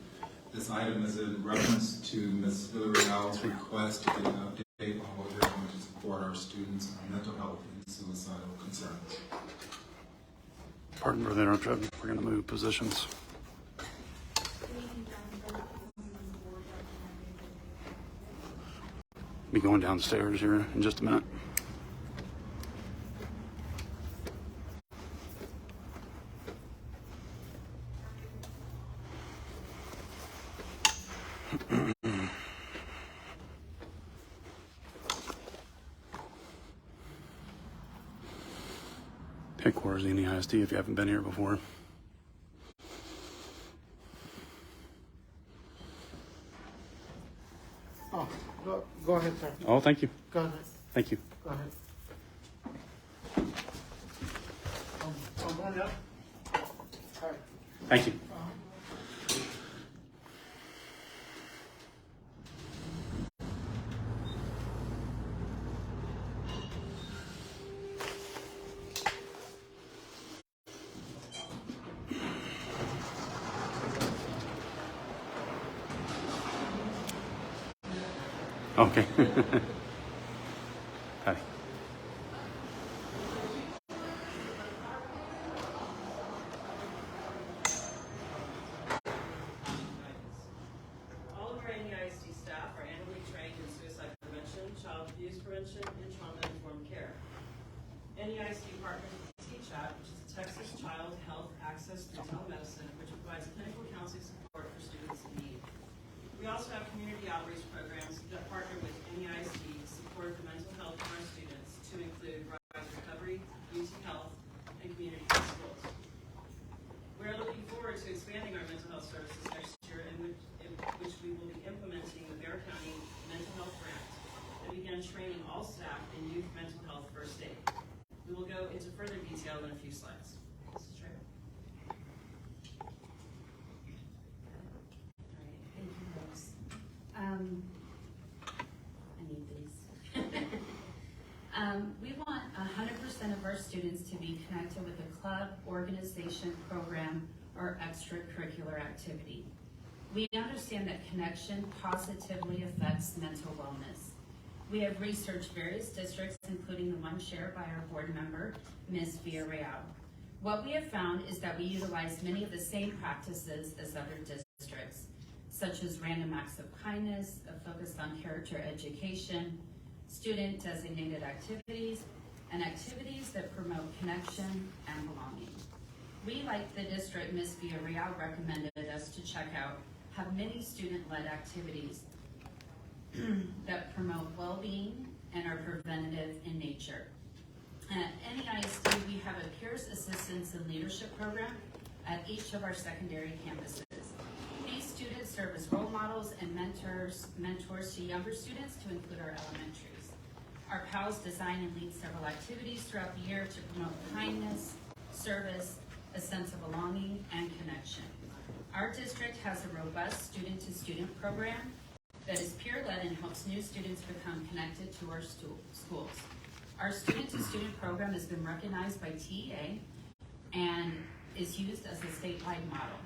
This item is in reference to Ms. Villarreal's request to get an update on what we're doing to support our students on mental health and suicidal concerns. Pardon for the interruption. We're going to move positions. Be going downstairs here in just a minute. Headquarters of the NEISD if you haven't been here before. Oh, go ahead, sir. Oh, thank you. Go ahead. Thank you. Go ahead. I'm going up. All right. Thank you. Okay. Hi. All of our NEISD staff are annually trained in suicide prevention, child abuse prevention, and trauma-informed care. NEISD partners with TCHAT, which is the Texas Child Health Access through Telemedicine, which provides clinical counseling support for students in need. We also have community outreach programs expanding our mental health services next year, in which we will be implementing the Bear County Mental Health Grant that began training all staff in youth mental health first aid. We will go into further detail in a few slides. Mrs. Schreiber. Thank you, Rose. I need these. We want 100% of our students to be connected with a club, organization, program, or extracurricular activity. We understand that connection positively affects mental wellness. We have researched various districts, including the one shared by our board member, Ms. Villarreal. What we have found is that we utilize many of the same practices as other districts, such as random acts of kindness, a focus on character education, student-designated activities, and activities that promote connection and belonging. We, like the district Ms. Villarreal recommended us to check out, have many student-led activities that promote well-being and are preventative in nature. At NEISD, we have a peers assistance and leadership program at each of our secondary campuses. These students serve as role models and mentors to younger students, to include our elementaries. Our PALs design and lead several activities throughout the year to promote kindness, service, a sense of belonging, and connection. Our district has a robust student-to-student program that is peer-led and helps new students become connected to our schools. Our student-to-student program has been recognized by TEA and is used as a statewide model.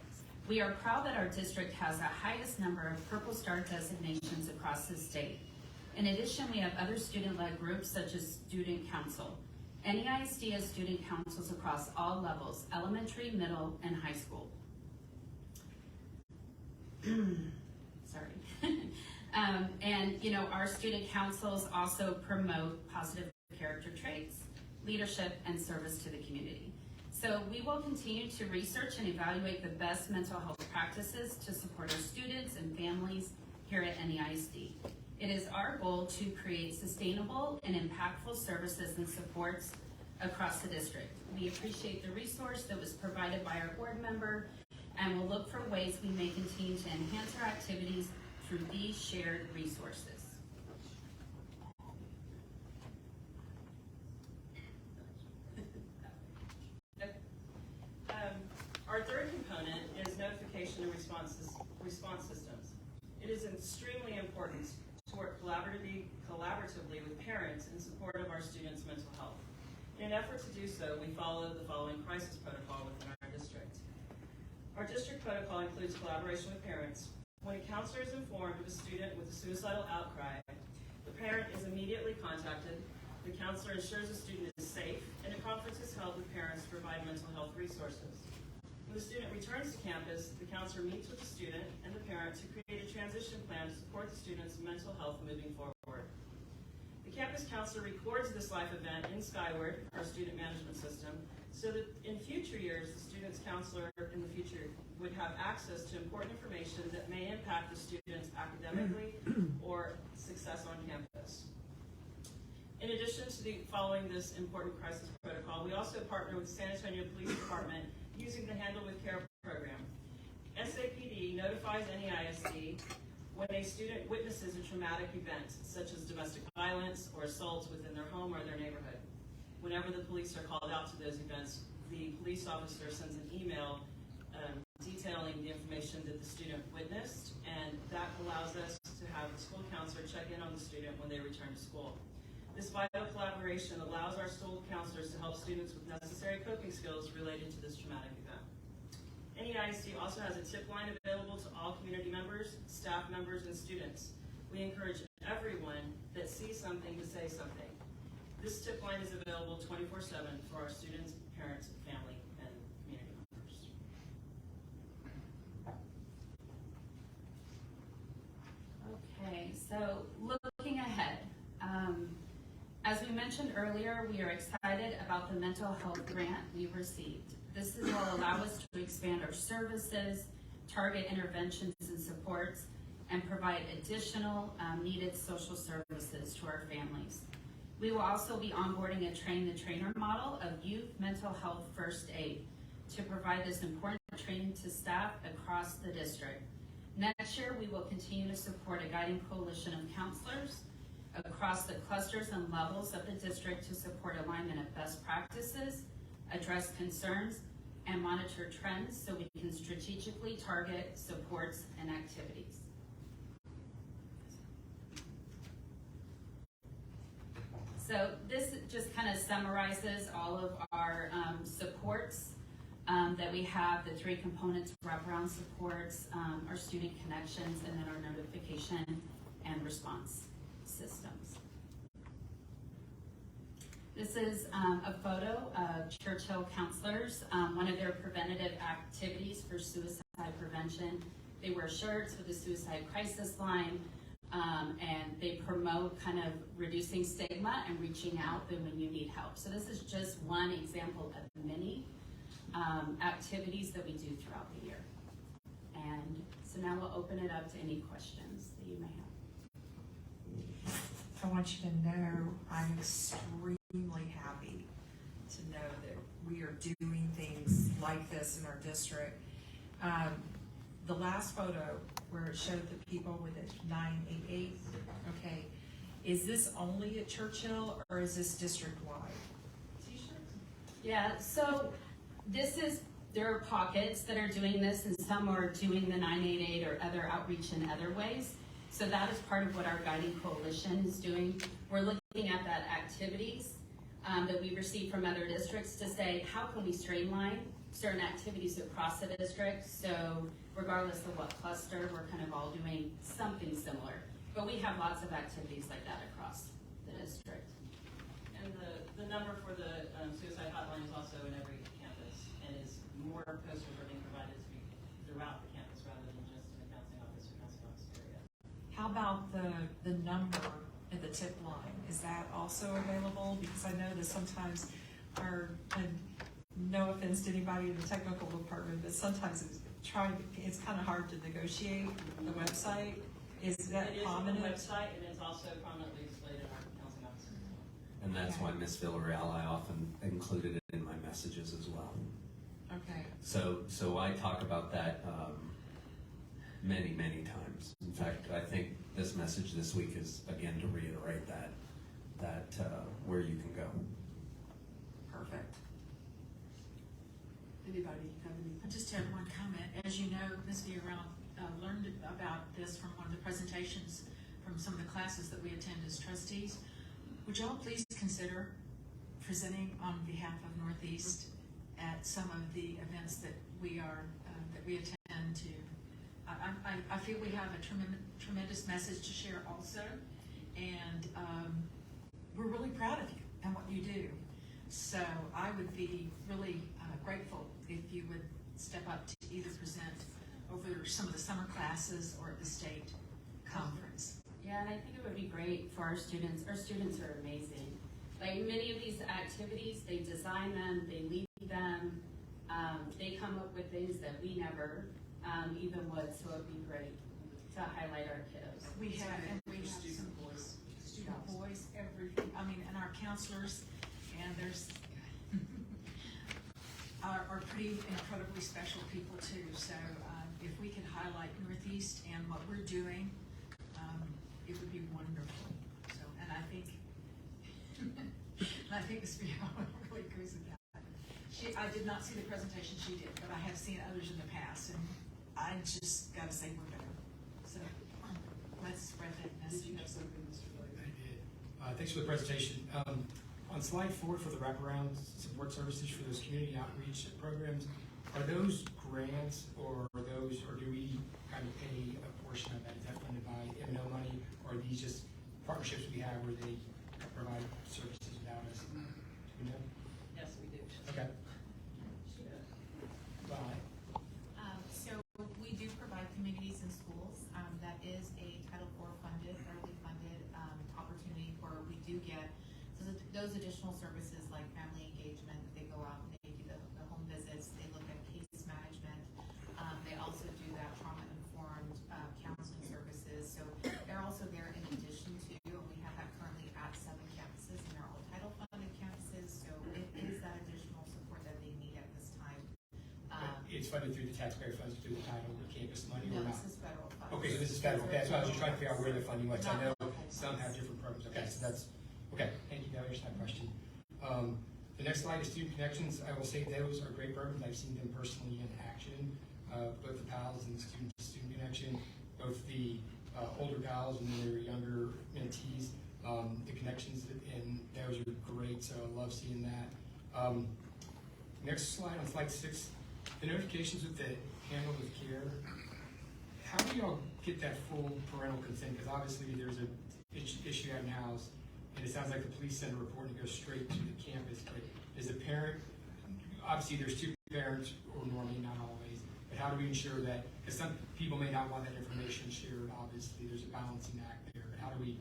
We are proud that our district has the highest number of Purple Star designations across the state. In addition, we have other student-led groups such as Student Council. NEISD has student councils across all levels, elementary, middle, and high school. Sorry. And our student councils also promote positive character traits, leadership, and service to the community. So we will continue to research and evaluate the best mental health practices to support our students and families here at NEISD. It is our goal to create sustainable and impactful services and supports across the district. We appreciate the resource that was provided by our board member, and we'll look for ways we may continue to enhance our activities through these shared resources. Our third component is notification and response systems. It is extremely important to work collaboratively with parents in support of our students' mental health. In an effort to do so, we follow the following crisis protocol within our district. Our district protocol includes collaboration with parents. When a counselor is informed of a student with a suicidal outcry, the parent is immediately contacted. The counselor ensures the student is safe, and a conference is held with parents to provide mental health resources. When the student returns to campus, the counselor meets with the student and the parent to create a transition plan to support the student's mental health moving forward. The campus counselor records this life event in Skyward, our student management system, so that in future years, the student's counselor in the future would have access to important information that may impact the students academically or success on campus. In addition to following this important crisis protocol, we also partner with San Antonio Police Department using the Handle with Care program. SAPD notifies NEISD when a student witnesses a traumatic event, such as domestic violence or assaults within their home or their neighborhood. Whenever the police are called out to those events, the police officer sends an email detailing the information that the student witnessed, and that allows us to have the school counselor check in on the student when they return to school. This vital collaboration allows our school counselors to help students with necessary coping skills related to this traumatic event. NEISD also has a tip line available to all community members, staff members, and students. We encourage everyone that sees something to say something. This tip line is available 24/7 for our students, parents, family, and community members. Okay, so looking ahead, as we mentioned earlier, we are excited about the mental health grant we received. This will allow us to expand our services, target interventions and supports, and provide additional needed social services to our families. We will also be onboarding a train-the-trainer model of youth mental health first aid to provide this important training to staff across the district. Next year, we will continue to support a guiding coalition of counselors across the clusters and levels of the district to support alignment of best practices, address concerns, and monitor trends so we can strategically target supports and activities. So this just kind of summarizes all of our supports that we have, the 3 components: wraparound supports, our student connections, and then our notification and response systems. This is a photo of Churchill counselors, one of their preventative activities for suicide prevention. They wear shirts with a suicide crisis line, and they promote kind of reducing stigma and reaching out when you need help. So this is just one example of many activities that we do throughout the year. And so now we'll open it up to any questions that you may have. I want you to know I'm extremely happy to know that we are doing things like this in our district. The last photo where it showed the people with a 988, okay, is this only at Churchill or is this district-wide? Yeah, so there are pockets that are doing this, and some are doing the 988 or other outreach in other ways. So that is part of what our guiding coalition is doing. We're looking at that activities that we receive from other districts to say, how can we streamline certain activities across the district? So regardless of what cluster, we're kind of all doing something similar. But we have lots of activities like that across the district. And the number for the suicide hotline is also in every campus, and is more posters are being provided throughout the campus rather than just in the counseling office or counseling office area. How about the number and the tip line? Is that also available? Because I know that sometimes and no offense to anybody in the technical department, but sometimes it's kind of hard to negotiate the website. Is that common? It is on the website, and it's also prominently displayed in our counseling office. And that's why Ms. Villarreal, I often included it in my messages as well. Okay. So I talk about that many, many times. In fact, I think this message this week is, again, to reiterate that where you can go. Perfect. Anybody have any? I just have one comment. As you know, Ms. Villarreal learned about this from one of the presentations from some of the classes that we attend as trustees. Would y'all please consider presenting on behalf of Northeast at some of the events that we attend to? I feel we have a tremendous message to share also, and we're really proud of you and what you do. So I would be really grateful if you would step up to either present over some of the summer classes or at the state conference. Yeah, and I think it would be great for our students. Our students are amazing. Like many of these activities, they design them, they lead them, they come up with things that we never even would, so it would be great to highlight our kiddos. We have some boys, student boys, and our counselors, and there's are pretty incredibly special people too. So if we could highlight Northeast and what we're doing, it would be wonderful. So, and I think Ms. Villarreal really agrees with that. I did not see the presentation she did, but I have seen others in the past, and I just got to say we're better. So let's spread that message. I did. Thanks for the presentation. On slide 4 for the wraparound support services for those community outreach programs, are those grants or do we kind of pay a portion of that? Is that funded by M&O money, or are these just partnerships we have where they provide services without us? Do we know? Yes, we do. Okay. Bye. So we do provide communities and schools. That is a Title IV funded, federally funded opportunity where we do get those additional services like family engagement. They go out and they do the home visits. They look at case management. They also do that trauma-informed counseling services. So they're also there in addition to, and we have that currently at 7 campuses, and they're all Title funded campuses. So it is that additional support it's funded through the taxpayer funds, through the title of the campus money or No, not? this is federal funds. Okay, so this is federal. Okay, that's why I was just trying to figure out where the funding was. I know some have different programs. Okay, so that's, okay, thank you. That was my question. The next slide is Student Connections. I will say those are great programs. I've seen them personally in action, both the PALs and the Student Connection, both the older PALs and their younger mentees. The connections and those are great, so I love seeing that. Next slide, on slide 6, the notifications with the handle with care. How do y'all get that full parental consent? Because obviously there's a issue out in house, and it sounds like the police send a report and it goes straight to the campus. But is the parent, obviously there's 2 parents, or normally not always, but how do we ensure that, because some people may not want that information shared, obviously there's a balancing act there, but how do we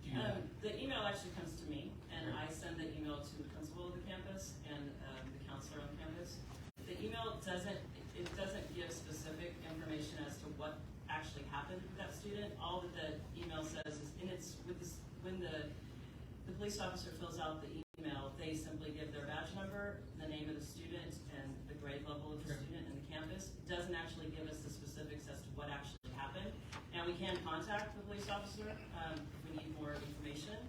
do that? The email actually comes to me, and I send the email to the principal of the campus and the counselor on campus. The email doesn't give specific information as to what actually happened with that student. All that the email says is, when the police officer fills out the email, they simply give their badge number, the name of the student, and the grade level of the student and the campus. It doesn't actually give us the specifics as to what actually happened. Now, we can contact the police officer if we need more information,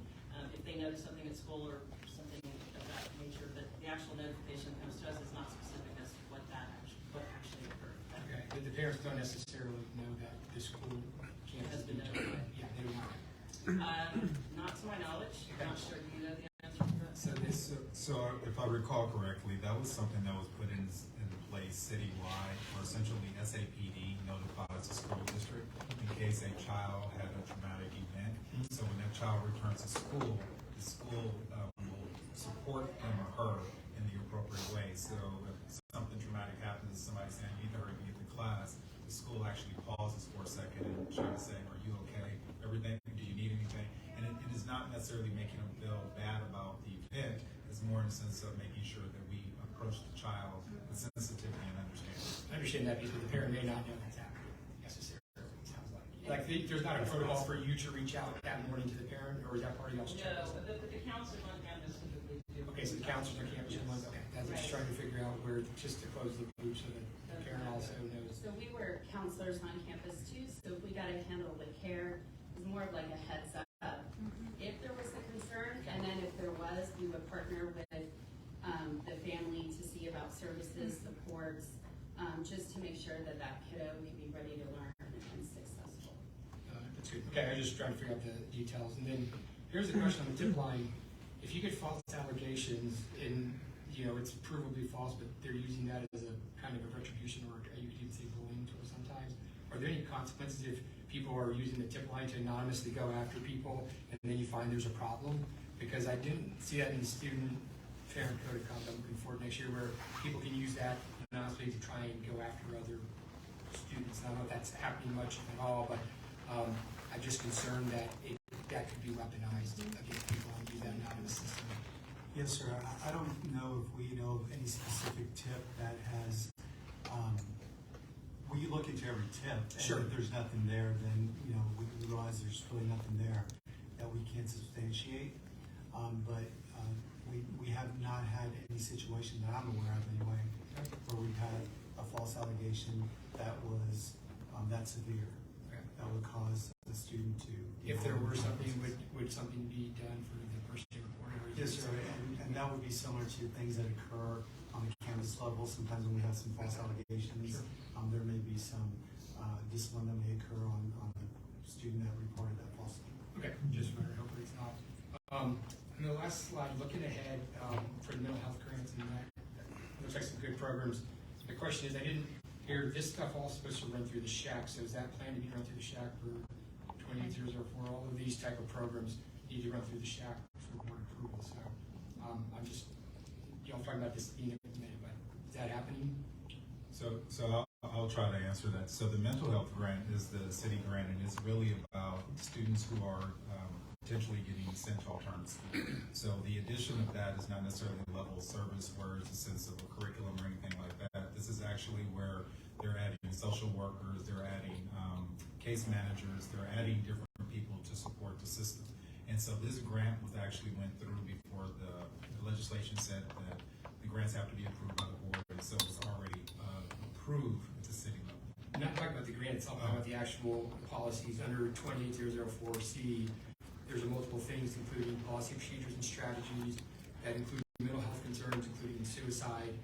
if they notice something at school or something of that nature, but the actual notification that comes to us is not specific as to what actually occurred. Okay, but the parents don't necessarily know that the school campus has been notified. Yeah, they don't know. Not to my knowledge. I'm not sure. Do you know the answer to that? So if I recall correctly, that was something that was put in place citywide, or essentially SAPD notifies the school district in case a child had a traumatic event. So when that child returns to school, the school will support him or her in the appropriate way. So if something traumatic happens, somebody saying you need to hurry to get to class, the school actually pauses for a second and try to say, are you okay? Everything? Do you need anything? And it is not necessarily making them feel bad about the event. It's more in the sense of making sure that we approach the child with sensitivity and understanding. I understand that because the parent may not know that's happening necessarily. It sounds like there's not a protocol for you to reach out that morning to the parent, or is that part of y'all's No, but the counselors on campus typically do. Okay, so the counselors on campus are the ones. Okay, that's just trying to figure out where, just to close the loop, so that the parent also knows. So we were counselors on campus too, so we got to handle the care. It was more of like a heads up. If there was a concern, and then if there was, we would partner with the family to see about services, supports, just to make sure that that kiddo can be ready to learn and successful. That's good. Okay, I was just trying to figure out the details. And then here's a question on the tip line. If you get false allegations and, it's provably false, but they're using that as a kind of a retribution, or you could even say bullying to it sometimes, are there any consequences if people are using the tip line to anonymously go after people and then you find there's a problem? Because I didn't see that in the student parent code of conduct moving forward next year, where people can use that anonymously to try and go after other students. I don't know if that's happening much at all, but I'm just concerned that that could be weaponized against people and use that anonymous system. Yes, sir. I don't know if we know of any specific tip that has, we look into every tip. Sure. And if there's nothing there, then, we realize there's really nothing there that we can substantiate. But we have not had any situation that I'm aware of anyway, where we've had a false allegation that was that severe, that would cause the student to. If there were something, would something be done for the person who reported? Yes, sir, and that would be similar to things that occur on the campus level. Sometimes when we have some false allegations, there may be some discipline that may occur on the student that reported that falsely. Okay, just wondering, hopefully it's not. On the last slide, looking ahead for the mental health grants, and that looks like some good programs. The question is, I didn't hear this stuff all supposed to run through the SHAC, so is that planned to be run through the SHAC for 2004? All of these type of programs need to run through the SHAC for board approval. So I'm just, y'all talking about this being implemented, but is that happening? So I'll try to answer that. So the mental health grant is the city grant, and it's really about students who are potentially getting sent to alternate school. So the addition of that is not necessarily a level of service where it's a sense of a curriculum or anything like that. This is actually where they're adding social workers, they're adding case managers, they're adding different people to support the system. And so this grant was actually went through before the legislation said that the grants have to be approved by the board, and so it's already approve at the city level. I'm not talking about the grant itself, I'm talking about the actual policies under 28004C. There's multiple things, including policy procedures and strategies that include mental health concerns, including suicide,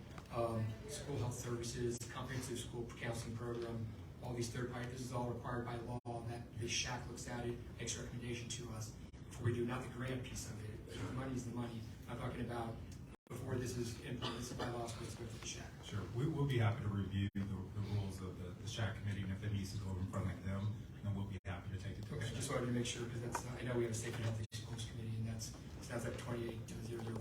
school health services, comprehensive school counseling program, all these third parties. This is all required by law that the SHAC looks at it, makes a recommendation to us before we do, not the grant piece of it. The money is the money. I'm talking about before this is implemented, this is by law supposed to go to the SHAC. Sure, we'll be happy to review the rules of the SHAC committee, and if it needs to go in front of them, then we'll be happy to take it to the Okay, SHAC. just wanted to make sure, because that's, I know we have a Safe and Healthy Schools Committee, and that's, sounds like 28004.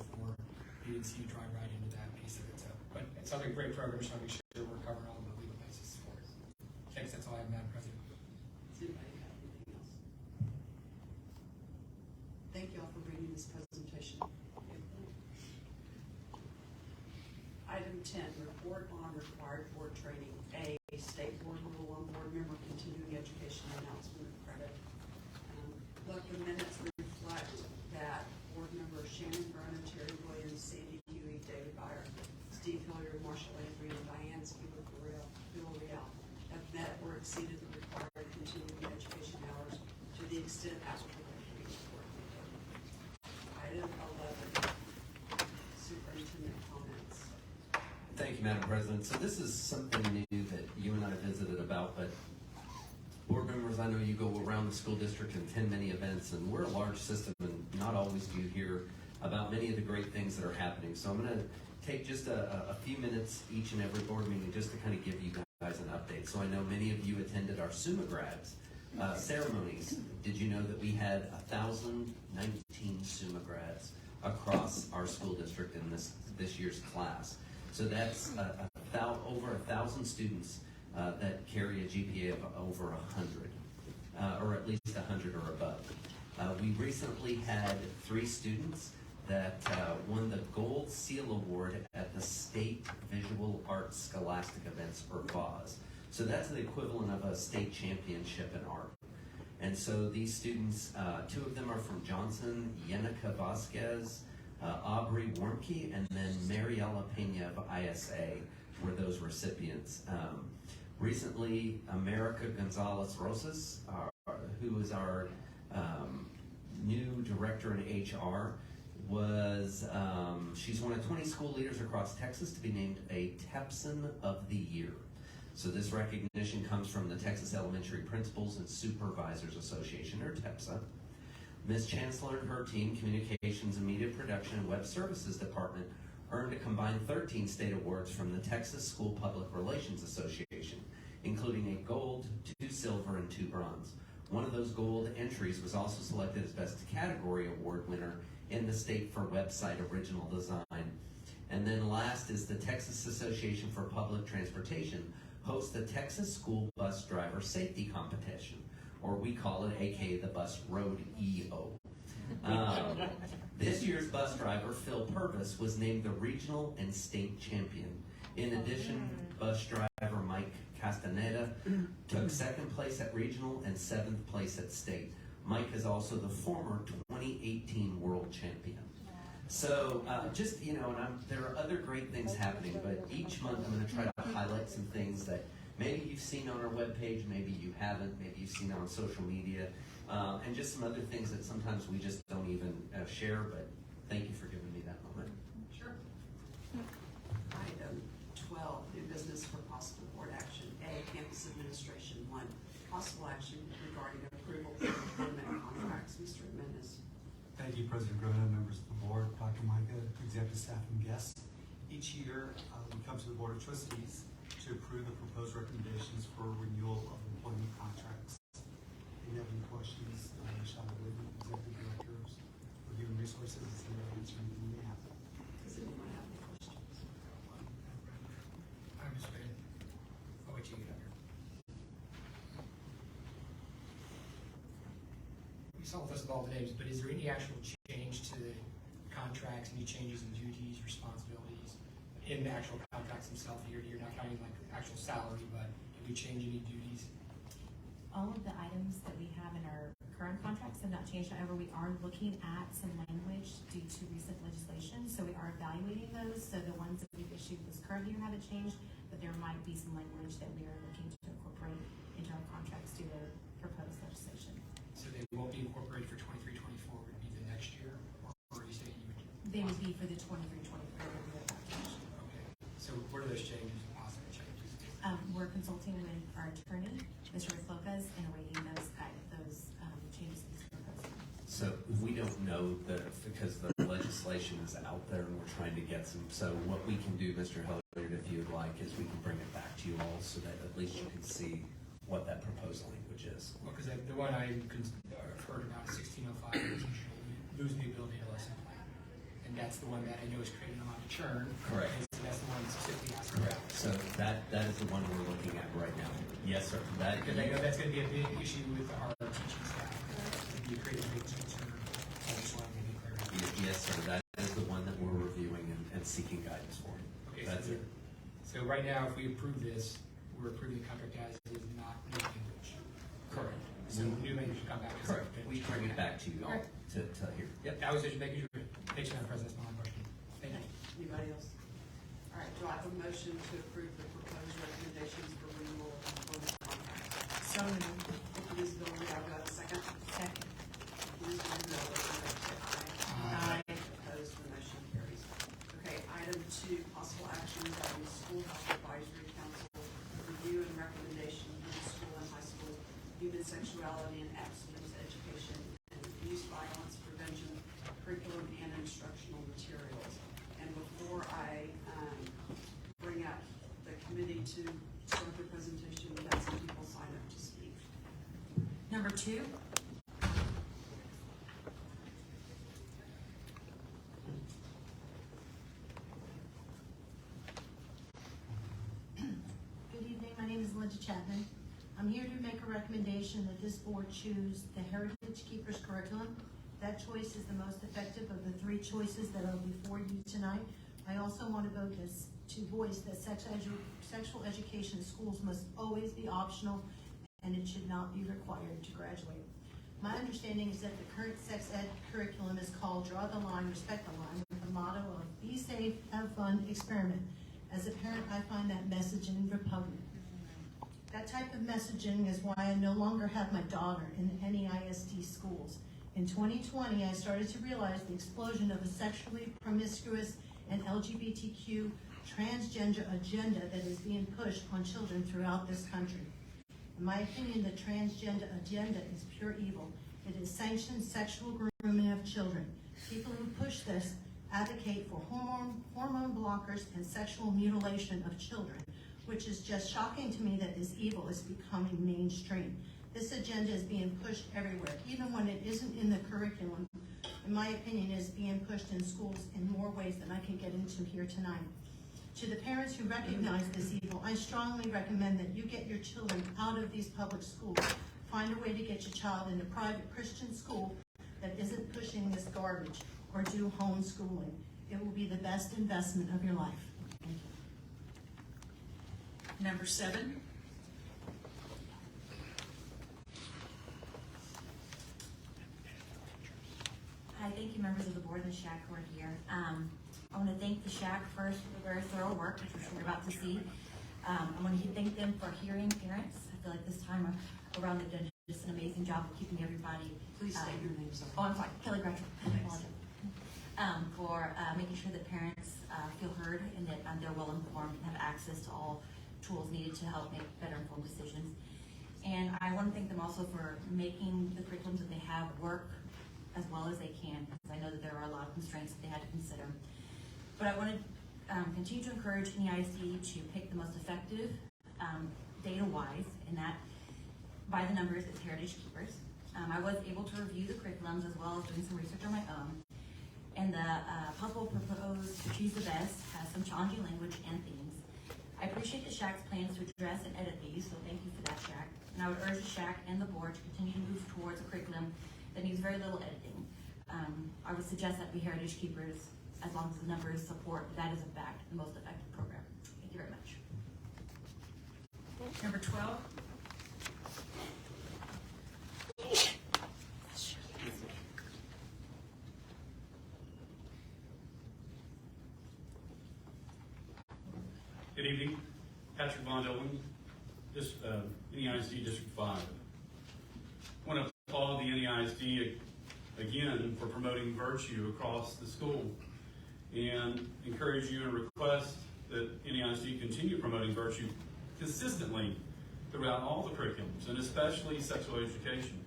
You didn't see you drive right into that piece of it, so. But it sounds like a great program, just want to make sure we're covering all the legal basis for it. Thanks, that's all I have, Madam President. Does anybody have anything else? Thank you all for bringing this presentation. Item 10, report on required board training. A, state board rule on board member continuing education announcement of credit. Let the minutes reflect that board members Shannon Vernon, Terry Williams, Sandy Huey, David Byer, Steve Hilliard, Marshall Landry, and Diane Villarreal have met or exceeded the required continuing education hours to the extent applicable for each board member. Item 11, superintendent comments. Thank you, Madam President. So this is something new that you and I visited about, but board members, I know you go around the school district and attend many events, and we're a large system, and not always do you hear about many of the great things that are happening. So I'm going to take just a few minutes each and every board meeting just to kind of give you guys an update. So I know many of you attended our Summa Grads ceremonies. Did you know that we had 1,019 Summa Grads across our school district in this year's class? So that's over 1,000 students that carry a GPA of over 100, or at least 100 or above. We recently had 3 students that won the Gold Seal Award at the State Visual Arts Scholastic Events, or VAWS. So that's the equivalent of a state championship in art. And so these students, 2 of them are from Johnson, Yenica Vasquez, Aubrey Warmke, and then Mariela Pena of ISA were those recipients. Recently, America Gonzalez Rosas, who is our new director in HR, she's one of 20 school leaders across Texas to be named a Texan of the Year. So this recognition comes from the Texas Elementary Principals and Supervisors Association, or TEPSA. Ms. Chancellor and her team, Communications and Media Production and Web Services Department, earned a combined 13 state awards from the Texas School Public Relations Association, including a gold, 2 silver, and 2 bronze. One of those gold entries was also selected as Best Category Award winner in the state for website original design. And then last is the Texas Association for Public Transportation hosts the Texas School Bus Driver Safety Competition, or we call it aka the Bus Road EO. This year's bus driver, Phil Purvis, was named the regional and state champion. In addition, bus driver Mike Castaneda took 2nd place at regional and 7th place at state. Mike is also the former 2018 world champion. So just, and there are other great things happening, but each month I'm going to try to highlight some things that maybe you've seen on our webpage, maybe you haven't, maybe you've seen on social media, and just some other things that sometimes we just don't even share, but thank you for giving me that moment. Sure. Item 12, new business for possible board action. A, campus administration. 1, possible action regarding approval of employment contracts. Mr. Mendes. Thank you, President Grona, members of the board, Dr. Micah, executive staff, and guests. Each year, we come to the Board of Trustees to approve the proposed recommendations for renewal of employment contracts. If you have any questions, Shana Whitney, Executive Director of Human Resources, is here to answer anything you may have. Does anyone have any questions? I'm just waiting. I'll wait till you get up here. You saw with us with all the names, but is there any actual change to the contracts, any changes in duties, responsibilities in the actual contracts themselves? You're not counting like actual salary, but did we change any duties? All of the items that we have in our current contracts have not changed. However, we are looking at some language due to recent legislation, so we are evaluating those. So the ones that we've issued this current year haven't changed. but there might be some language that we are looking to incorporate into our contracts due to proposed legislation. So they won't be incorporated for 23-24, would be the next year, or are you saying you would? They would be for the 23-24 review application. Okay, so what are those changes, possible changes? We're consulting with our attorney, Mr. Rick Lopez, and awaiting those changes he's proposing. So we don't know that because the legislation is out there and we're trying to get some. So what we can do, Mr. Hilliard, if you'd like, is we can bring it back to you all so that at least you can see what that proposed language is. Well, because the one I've heard about is 1605, is lose the ability to listen plan. And that's the one that I know is creating a lot of churn. Correct. And so that's the one specifically asking about. So that is the one we're looking at right now. Yes, sir. Because I know that's going to be a big issue with our teaching staff. You create a big concern. I just wanted to be clear. Yes, sir. That is the one that we're reviewing and seeking guidance for. Okay, That's it. So right now, if we approve this, we're approving the contract as is, not new language. Correct. So new language will come back. Correct. We bring it back to you all to hear. Yep, that was just making sure. Thanks, Madam President. That's my only question. Thank you. Anybody else? All right, do I have a motion to approve the proposed recommendations for renewal of this contract? So moved. Ms. Miller, I've got a second. Second. Ms. Miller, aye. Opposed, the motion carries. Okay, item 2, possible action regarding School Health Advisory Council review and recommendation for the school and high school human sexuality and abstinence education and abuse violence prevention curriculum and instructional materials. And before I bring up the committee to start the presentation, we've got some people sign up to speak. Number 2. Good evening, my name is Linda Chapman. I'm here to make a recommendation that this board choose the Heritage Keepers curriculum. That choice is the most effective of the 3 choices that are before you tonight. I also want to voice that sexual education in schools must always be optional and it should not be required to graduate. My understanding is that the current sex ed curriculum is called Draw the Line, Respect the Line, with the motto of be safe, have fun, experiment. As a parent, I find that messaging repugnant. That type of messaging is why I no longer have my daughter in the NEISD schools. In 2020, I started to realize the explosion of a sexually promiscuous and LGBTQ transgender agenda that is being pushed on children throughout this country. In my opinion, the transgender agenda is pure evil. It is sanctioned sexual grooming of children. People who push this advocate for hormone blockers and sexual mutilation of children, which is just shocking to me that this evil is becoming mainstream. This agenda is being pushed everywhere, even when it isn't in the curriculum. In my opinion, it is being pushed in schools in more ways than I can get into here tonight. To the parents who recognize this evil, I strongly recommend that you get your children out of these public schools. Find a way to get your child in a private Christian school that isn't pushing this garbage, or do homeschooling. It will be the best investment of your life. Thank you. Number 7. Hi, thank you, members of the board and the SHAC who are here. I want to thank the SHAC first for the very thorough work, which we're about to see. I want to thank them for hearing parents. I feel like this time around they've done just an amazing job of keeping everybody. Please state your name, sorry. Oh, I'm sorry, Kelly Gretchen. I apologize. For making sure that parents feel heard and that they're well informed and have access to all tools needed to help make better informed decisions. And I want to thank them also for making the curriculums that they have work as well as they can, because I know that there are a lot of constraints that they had to consider. But I want to continue to encourage NEISD to pick the most effective data-wise, and that by the numbers is Heritage Keepers. I was able to review the curriculums as well as doing some research on my own. And the possible proposed Choose the Best has some challenging language and themes. I appreciate the SHAC's plans to address and edit these, so thank you for that, SHAC. And I would urge the SHAC and the board to continue to move towards a curriculum that needs very little editing. I would suggest that be Heritage Keepers, as long as the numbers support that is in fact the most effective program. Thank you very much. Number 12. Good evening. Patrick Von Dillon, NEISD District 5. I want to applaud the NEISD again for promoting virtue across the school and encourage you and request that NEISD continue promoting virtue consistently throughout all the curriculums, and especially sexual education.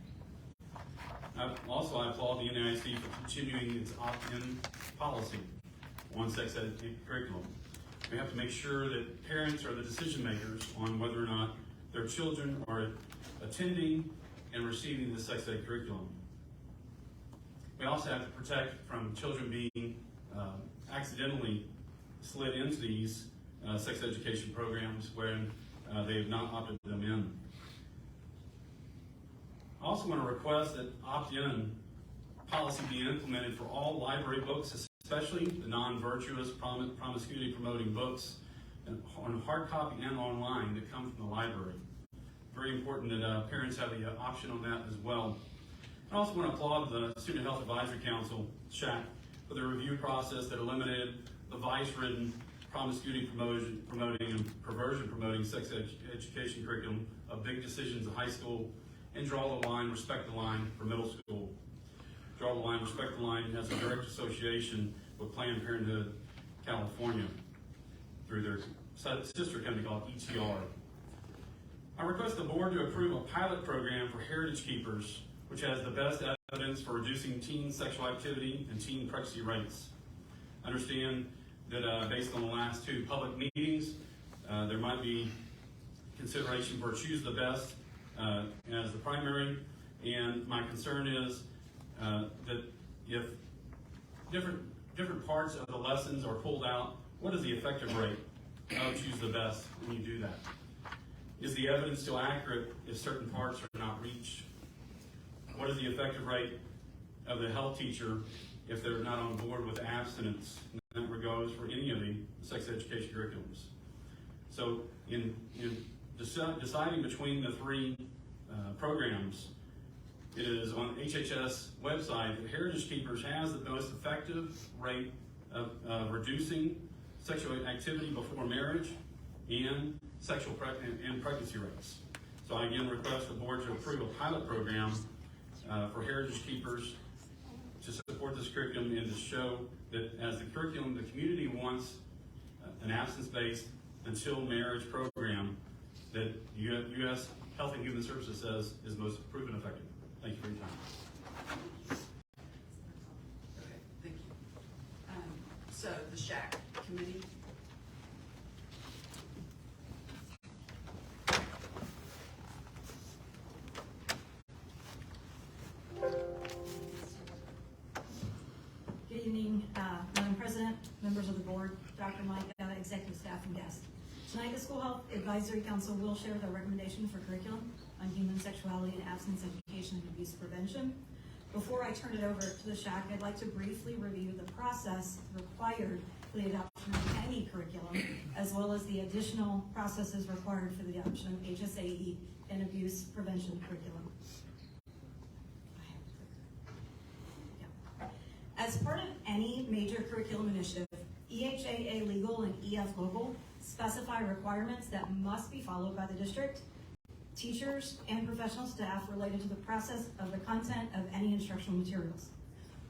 I applaud the NEISD for continuing its opt-in policy on sex ed curriculum. We have to make sure that parents are the decision makers on whether or not their children are attending and receiving the sex ed curriculum. We also have to protect from children being accidentally slid into these sex education programs when they have not opted them in. I also want to request that opt-in policy be implemented for all library books, especially the non-virtuous, promiscuity promoting books on hard copy and online that come from the library. Very important that parents have the option on that as well. I also want to applaud the Student Health Advisory Council, SHAC, for the review process that eliminated the vice-ridden promiscuity promoting and perversion promoting sex education curriculum of big decisions in high school, and draw the line, respect the line for middle school. Draw the line, respect the line has a direct association with Planned Parenthood California through their sister company called ETR. I request the board to approve a pilot program for Heritage Keepers, which has the best evidence for reducing teen sexual activity and teen pregnancy rates. I understand that based on the last two public meetings, there might be consideration for Choose the Best as the primary, and my concern is that if different parts of the lessons are pulled out, what is the effective rate of Choose the Best when you do that? Is the evidence still accurate if certain parts are not reached? What is the effective rate of the health teacher if they're not on board with abstinence? And that goes for any of the sex education curriculums. So in deciding between the three programs, it is on HHS website that Heritage Keepers has the most effective rate of reducing sexual activity before marriage and and pregnancy rates. So I again request the board to approve a pilot program for Heritage Keepers to support this curriculum and to show that as the curriculum, the community wants an abstinence-based until marriage program that U.S. Health and Human Services says is most proven effective. Thank you for your time. Okay, thank you. So the SHAC committee. Good evening, Madam President, members of the board, Dr. Micah, executive staff, and guests. Tonight, the School Health Advisory Council will share their recommendation for curriculum on human sexuality and abstinence education and abuse prevention. Before I turn it over to the SHAC, I'd like to briefly review the process required for the adoption of any curriculum, as well as the additional processes required for the adoption of HSAE and abuse prevention curriculum. As part of any major curriculum initiative, EHAA Legal and EF Local specify requirements that must be followed by the district, teachers, and professional staff related to the process of the content of any instructional materials.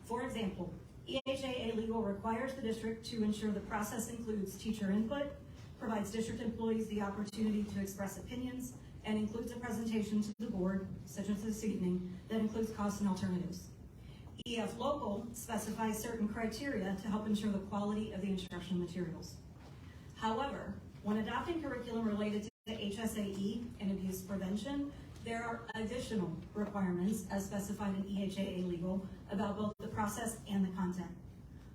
For example, EHAA Legal requires the district to ensure the process includes teacher input, provides district employees the opportunity to express opinions, and includes a presentation to the board, such as this evening, that includes costs and alternatives. EF Local specifies certain criteria to help ensure the quality of the instructional materials. However, when adopting curriculum related to HSAE and abuse prevention, there are additional requirements as specified in EHAA Legal about both the process and the content.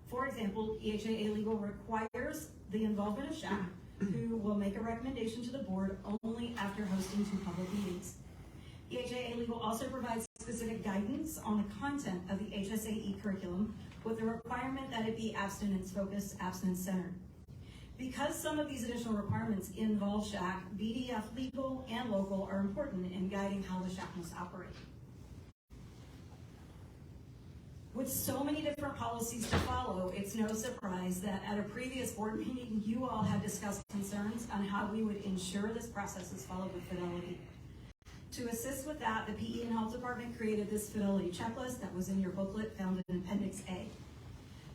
For example, EHAA Legal requires the involvement of SHAC, who will make a recommendation to the board only after hosting 2 public meetings. EHAA Legal also provides specific guidance on the content of the HSAE curriculum with the requirement that it be abstinence-focused, abstinence-centered. Because some of these additional requirements involve SHAC, BDF Legal and Local are important in guiding how the SHAC must operate. With so many different policies to follow, it's no surprise that at a previous board meeting, you all had discussed concerns on how we would ensure this process is followed with fidelity. To assist with that, the PE and Health Department created this fidelity checklist that was in your booklet found in Appendix A.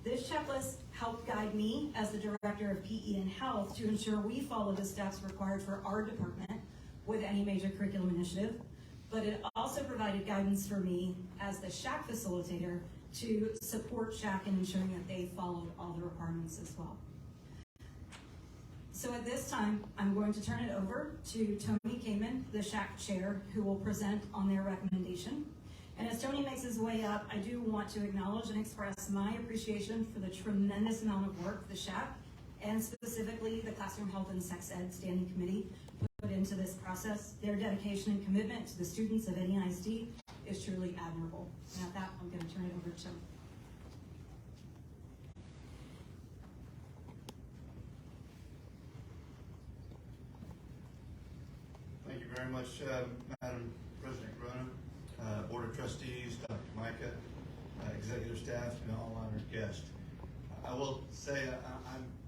This checklist helped guide me as the Director of PE and Health to ensure we follow the steps required for our department with any major curriculum initiative, but it also provided guidance for me as the SHAC facilitator to support SHAC in ensuring that they followed all the requirements as well. So at this time, I'm going to turn it over to Tony Kamen, the SHAC chair, who will present on their recommendation. And as Tony makes his way up, I do want to acknowledge and express my appreciation for the tremendous amount of work the SHAC, and specifically the Classroom Health and Sex Ed Standing Committee, put into this process. Their dedication and commitment to the students of NEISD is truly admirable. And at that, I'm going to turn it over to Tony. Thank you very much, Madam President Grona, Board of Trustees, Dr. Micah, executive staff, and all honored guests. I will say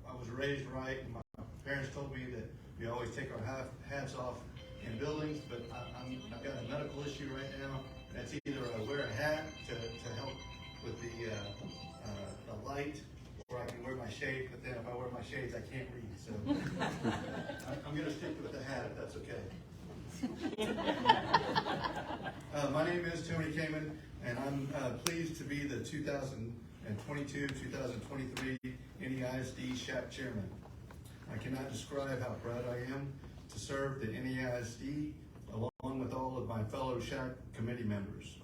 I was raised right, and my parents told me that we always take our hats off in buildings, but I've got a medical issue right now. That's either I wear a hat to help with the light, or I can wear my shades, but then if I wear my shades, I can't read. So I'm going to stick with the hat if that's okay. My name is Tony Kamen, and I'm pleased to be the 2022-2023 NEISD SHAC Chairman. I cannot describe how proud I am to serve the NEISD along with all of my fellow SHAC committee members.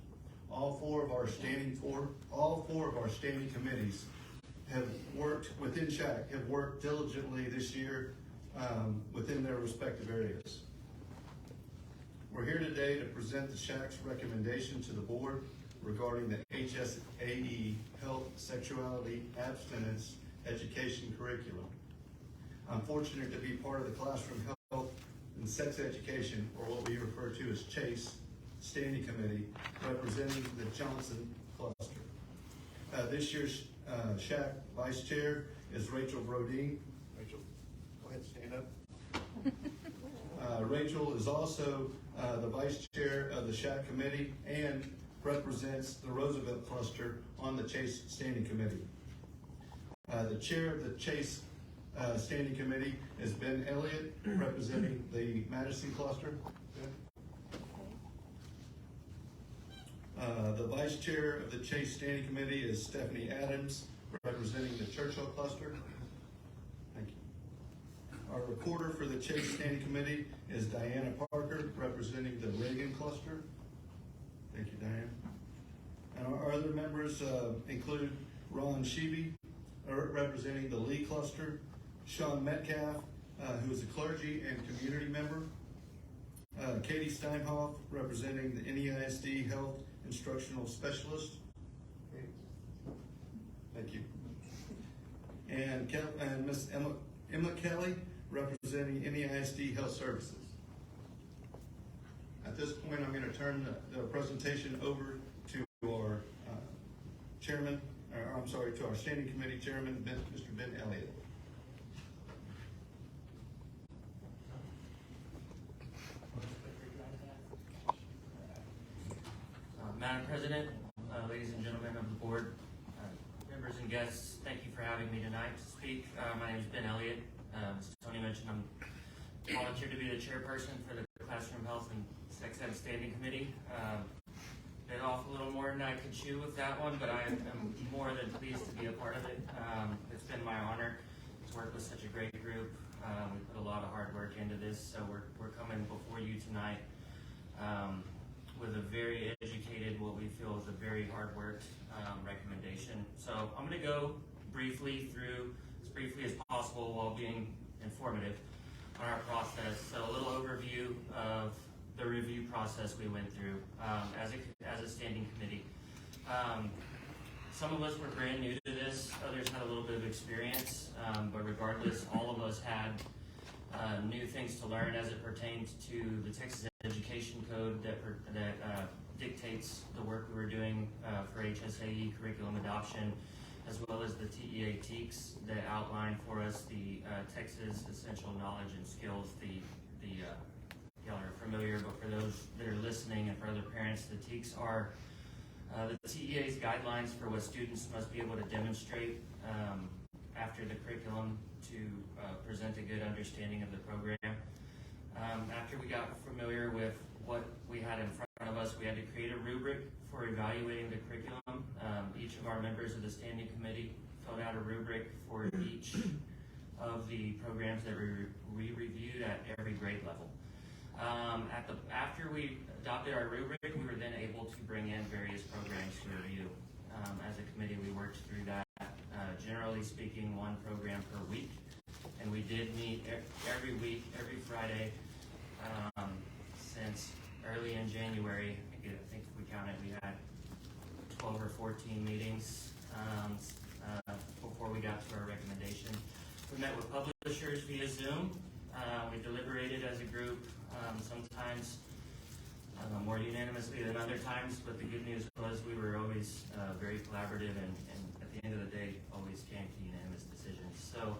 All four of our standing committees have worked within SHAC, have worked diligently this year within their respective areas. We're here today to present the SHAC's recommendation to the board regarding the HSAE Health, Sexuality, Abstinence Education Curriculum. I'm fortunate to be part of the Classroom Health and Sex Education, or what we refer to as CHASE, Standing Committee, representing the Johnson Cluster. This year's SHAC Vice Chair is Rachel Brodeen. Rachel, go ahead and stand up. Rachel is also the Vice Chair of the SHAC Committee and represents the Roosevelt Cluster on the CHASE Standing Committee. The Chair of the CHASE Standing Committee is Ben Elliott, representing the Madison Cluster. The Vice Chair of the CHASE Standing Committee is Stephanie Adams, representing the Churchill Cluster. Thank you. Our recorder for the CHASE Standing Committee is Diana Parker, representing the Reagan Cluster. Thank you, Diane. And our other members include Ron Sheeby, representing the Lee Cluster, Sean Metcalf, who is a clergy and community member, Katie Steinhoff, representing the NEISD Health Instructional Specialist. Thank you. And Miss Emma Kelly, representing NEISD Health Services. At this point, I'm going to turn the presentation over to our chairman, to our standing committee chairman, Mr. Ben Elliott. Madam President, ladies and gentlemen of the board, members and guests, thank you for having me tonight to speak. My name is Ben Elliott. As Tony mentioned, I'm volunteered to be the chairperson for the Classroom Health and Sex Ed Standing Committee. Bit off a little more than I could chew with that one, but I am more than pleased to be a part of it. It's been my honor to work with such a great group. We put a lot of hard work into this, so we're coming before you tonight with a very educated, what we feel is a very hard worked recommendation. So I'm going to go briefly through, as briefly as possible while being informative on our process. So a little overview of the review process we went through as a standing committee. Some of us were brand new to this, others had a little bit of experience, but regardless, all of us had new things to learn as it pertains to the Texas education Education Code that dictates the work we were doing for HSAE curriculum adoption, as well as the TEA TEACs that outline for us the Texas Essential Knowledge and Skills. Y'all are familiar, but for those that are listening and for other parents, the TEACs are the TEA's guidelines for what students must be able to demonstrate after the curriculum to present a good understanding of the program. After we got familiar with what we had in front of us, we had to create a rubric for evaluating the curriculum. Each of our members of the standing committee filled out a rubric for each of the programs that we reviewed at every grade level. After we adopted our rubric, we were then able to bring in various programs to review. As a committee, we worked through that, generally speaking, one program per week. And we did meet every week, every Friday, since early in January. I think if we counted, we had 12 or 14 meetings before we got to our recommendation. We met with publishers via Zoom. We deliberated as a group, sometimes more unanimously than other times, but the good news was we were always very collaborative and at the end of the day always came to unanimous decisions. So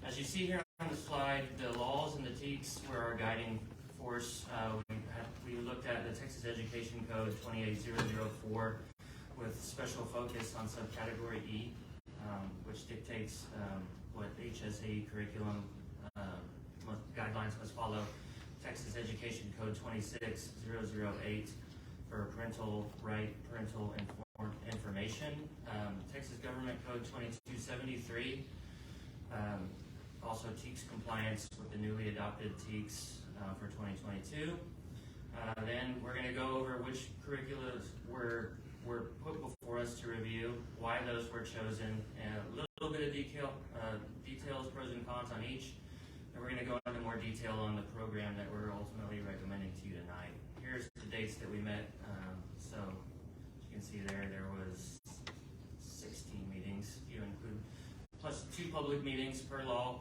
as you see here on the slide, the laws and the TEACs were our guiding force. We looked at the Texas Education Code 28004 with special focus on subcategory E, which dictates what HSAE curriculum guidelines must follow. Texas Education Code 26008 for parental informed information. Texas Government Code 2273, also TEACs compliance with the newly adopted TEACs for 2022. Then we're going to go over which curricula were put before us to review, why those were chosen, and a little bit of details, pros and cons on each. And we're going to go into more detail on the program that we're ultimately recommending to you tonight. Here's the dates that we met. So as you can see there was 16 meetings, if you include, plus 2 public meetings per law.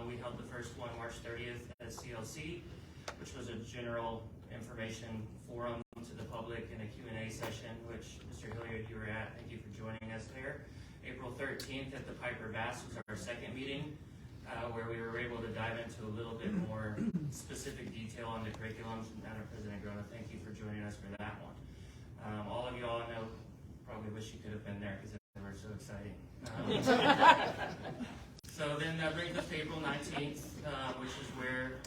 We held the first one March 30th at CLC, which was a general information forum to the public and a Q&A session, which Mr. Hilliard, you were at. Thank you for joining us there. April 13th at the Piper Bass was our second meeting, where we were able to dive into a little bit more specific detail on the curriculums. Madam President Grona, thank you for joining us for that one. All of you all I know probably wish you could have been there because they were so exciting. So then that brings us to April 19th, which is where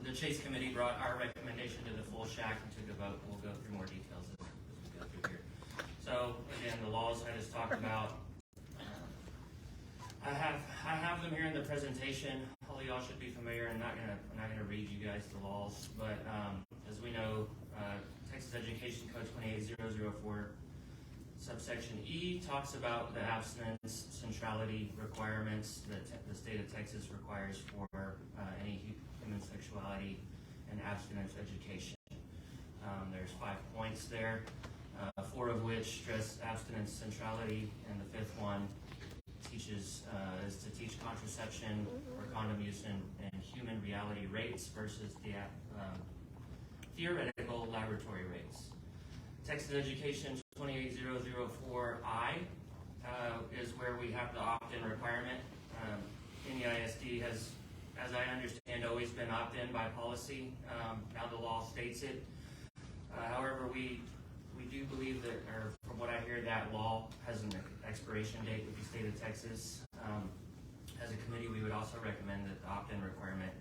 the Chase Committee brought our recommendation to the full SHAC and took a vote. We'll go through more details as we go through here. So again, the laws I just talked about. I have them here in the presentation. All y'all should be familiar. I'm not gonna read you guys the laws, but as we know, Texas Education Code 28004, subsection E talks about the abstinence centrality requirements that the state of Texas requires for any human sexuality and abstinence education. There's 5 points there, 4 of which stress abstinence centrality, and the 5th one is to teach contraception or condom use in human reality rates versus the theoretical laboratory rates. Texas Education 28004I is where we have the opt-in requirement. NEISD has, as I understand, always been opt-in by policy. Now the law states it. However, we do believe that, or from what I hear, that law has an expiration date with the state of Texas. As a committee, we would also recommend that the opt-in requirement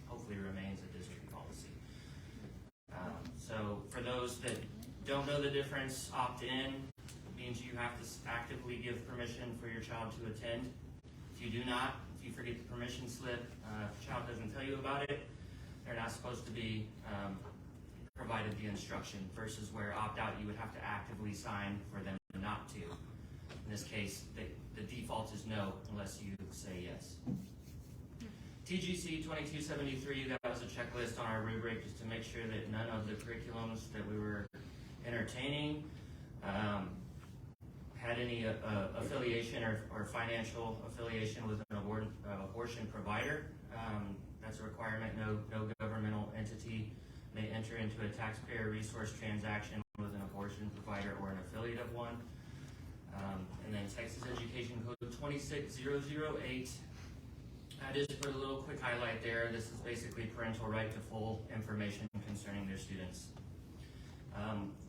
hopefully remains a district policy. So for those that don't know the difference, opt-in means you have to actively give permission for your child to attend. If you do not, if you forget the permission slip, if the child doesn't tell you about it, they're not supposed to be provided the instruction, versus where opt-out you would have to actively sign for them not to. In this case, the default is no unless you say yes. TGC 2273, that was a checklist on our rubric just to make sure that none of the curriculums that we were entertaining had any affiliation or financial affiliation with an abortion provider. That's a requirement. No governmental entity, may enter into a taxpayer resource transaction with an abortion provider or an affiliate of one. And then Texas Education Code 26008. I just put a little quick highlight there. This is basically parental right to full information concerning their students.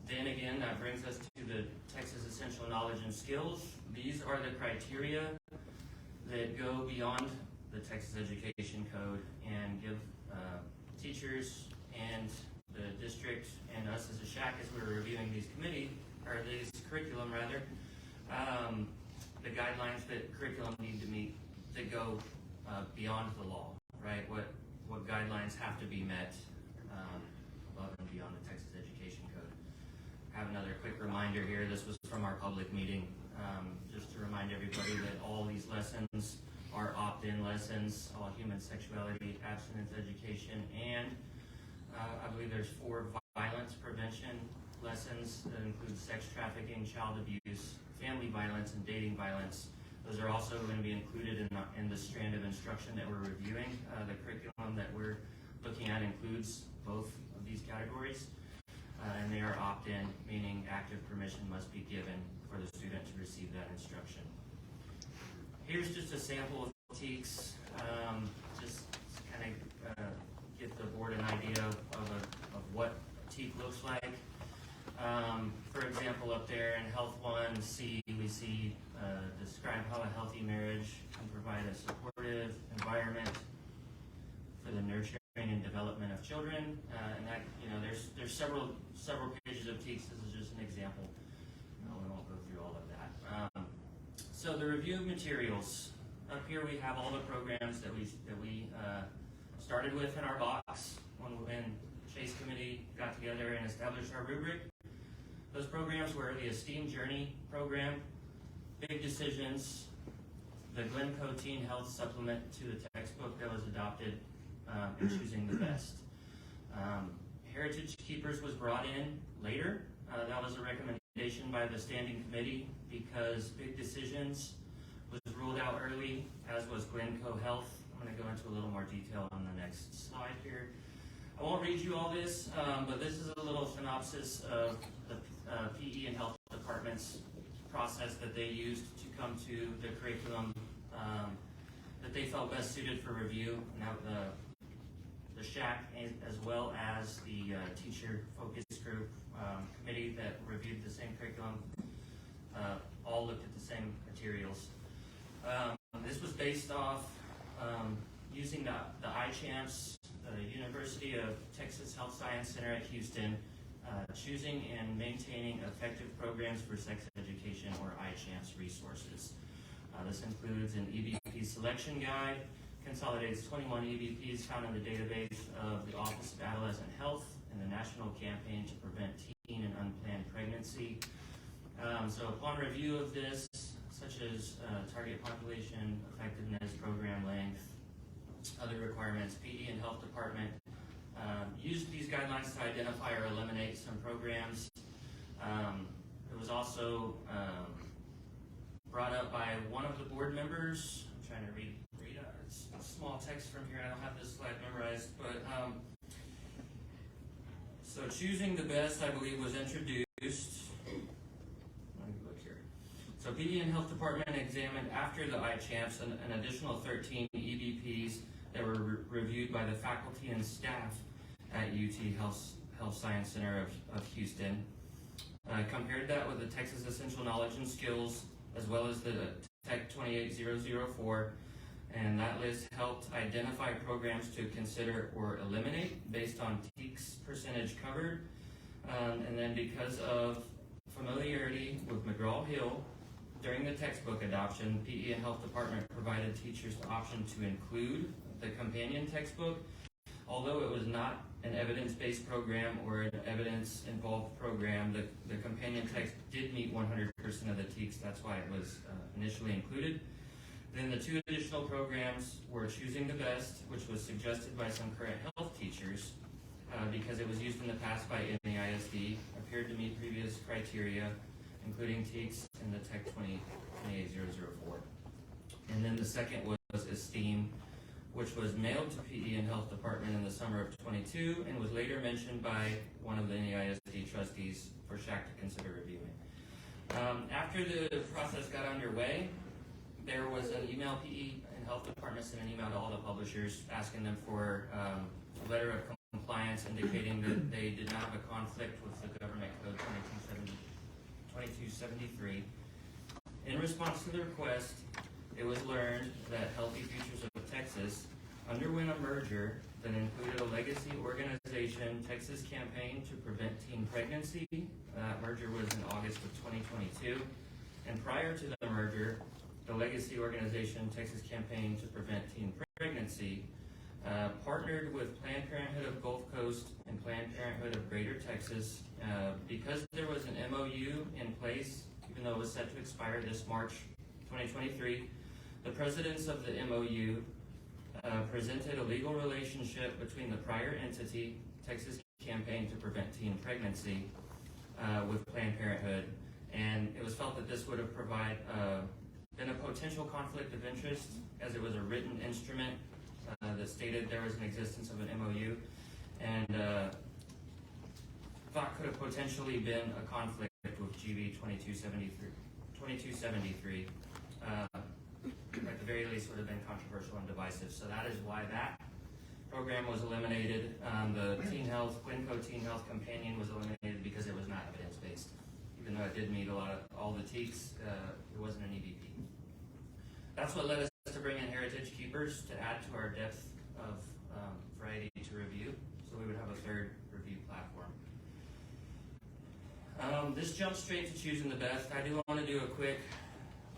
Then again, that brings us to the Texas Essential Knowledge and Skills. These are the criteria that go beyond the Texas Education Code and give teachers and the district and us as a SHAC, as we were reviewing these curriculum rather, the guidelines that curriculum need to meet that go beyond the law, right? What guidelines have to be met above and beyond the Texas Education Code. I have another quick reminder here. This was from our public meeting, just to remind everybody that all these lessons are opt-in lessons, all human sexuality, abstinence education, and I believe there's 4 violence prevention lessons that include sex trafficking, child abuse, family violence, and dating violence. Those are also going to be included in the strand of instruction that we're reviewing. The curriculum that we're looking at includes both of these categories, and they are opt-in, meaning active permission must be given for the student to receive that instruction. Here's just a sample of TEKS, just to kind of get the board an idea of what TEK looks like. For example, up there in Health 1C, we see describe how a healthy marriage can provide a supportive environment for the nurturing and development of children. And that, there's several pages of TEKS. This is just an example. We won't go through all of that. So the review of materials. Up here we have all the programs that we started with in our box when Chase Committee got together and established our rubric. Those programs were the Esteemed Journey program, Big Decisions, the Glencoe Teen Health Supplement to the textbook that was adopted, and Choosing the Best. Heritage Keepers was brought in later. That was a recommendation by the standing committee because Big Decisions was ruled out early, as was Glencoe Health. I'm going to go into a little more detail on the next slide here. I won't read you all this, but this is a little synopsis of the PE and health department's process that they used to come to the curriculum that they felt best suited for review. Now the SHAC, as well as the teacher focus group committee that reviewed the same curriculum, all looked at the same materials. This was based off using the iChamps, the University of Texas Health Science Center at Houston, choosing and maintaining effective programs for sex education, or iChamps resources. This includes an EBP selection guide, consolidates 21 EBPs found in the database of the Office of Adolescent Health and the National Campaign to Prevent Teen and Unplanned Pregnancy. So upon review of this, such as target population, effectiveness, program length, other requirements, PE and health department used these guidelines to identify or eliminate some programs. It was also brought up by one of the board members. I'm trying to read it's small text from here. I don't have this slide memorized, but so Choosing the Best, I believe, was introduced. Let me look here. So PD and Health Department examined after the iChamps an additional 13 EBPs that were reviewed by the faculty and staff at UT Health Science Center of Houston. Compared that with the Texas Essential Knowledge and Skills, as well as the Tech 28004, and that list helped identify programs to consider or eliminate based on TEKS percentage covered. And then because of familiarity with McGraw-Hill, during the textbook adoption, PE and Health Department provided teachers the option to include the companion textbook, although it was not an evidence-based program or an evidence-involved program. The companion text did meet 100% of the TEKS. That's why it was initially included. Then the 2 additional programs were Choosing the Best, which was suggested by some current health teachers because it was used in the past by NEISD, appeared to meet previous criteria, including TEKS and the Tech 28004. And then the second was Esteem, which was mailed to PE and Health Department in the summer of 22 and was later mentioned by one of the NEISD trustees for SHAC to consider reviewing. After the process got underway, there was an email, PE and Health Department sent an email to all the publishers asking them for a letter of compliance indicating that they did not have a conflict with the Government Code 2273. In response to the request, it was learned that Healthy Futures of Texas underwent a merger that included a legacy organization, Texas Campaign to Prevent Teen Pregnancy. That merger was in August of 2022. And prior to the merger, the legacy organization, Texas Campaign to Prevent Teen Pregnancy, partnered with Planned Parenthood of Gulf Coast and Planned Parenthood of Greater Texas. Because there was an MOU in place, even though it was set to expire this March 2023, the presidents of the MOU presented a legal relationship between the prior entity, Texas Campaign to Prevent Teen Pregnancy, with Planned Parenthood, and it was felt that this would have been a potential conflict of interest, as it was a written instrument that stated there was an existence of an MOU, and thought could have potentially been a conflict with GB 2273. At the very least, would have been controversial and divisive. So that is why that program was eliminated. The Glencoe Teen Health Companion was eliminated because it was not evidence-based. Even though it did meet all the TEKS, it wasn't an EVP. That's what led us to bring in Heritage Keepers to add to our depth of variety to review, so we would have a third review platform. This jumps straight to choosing the best. I do want to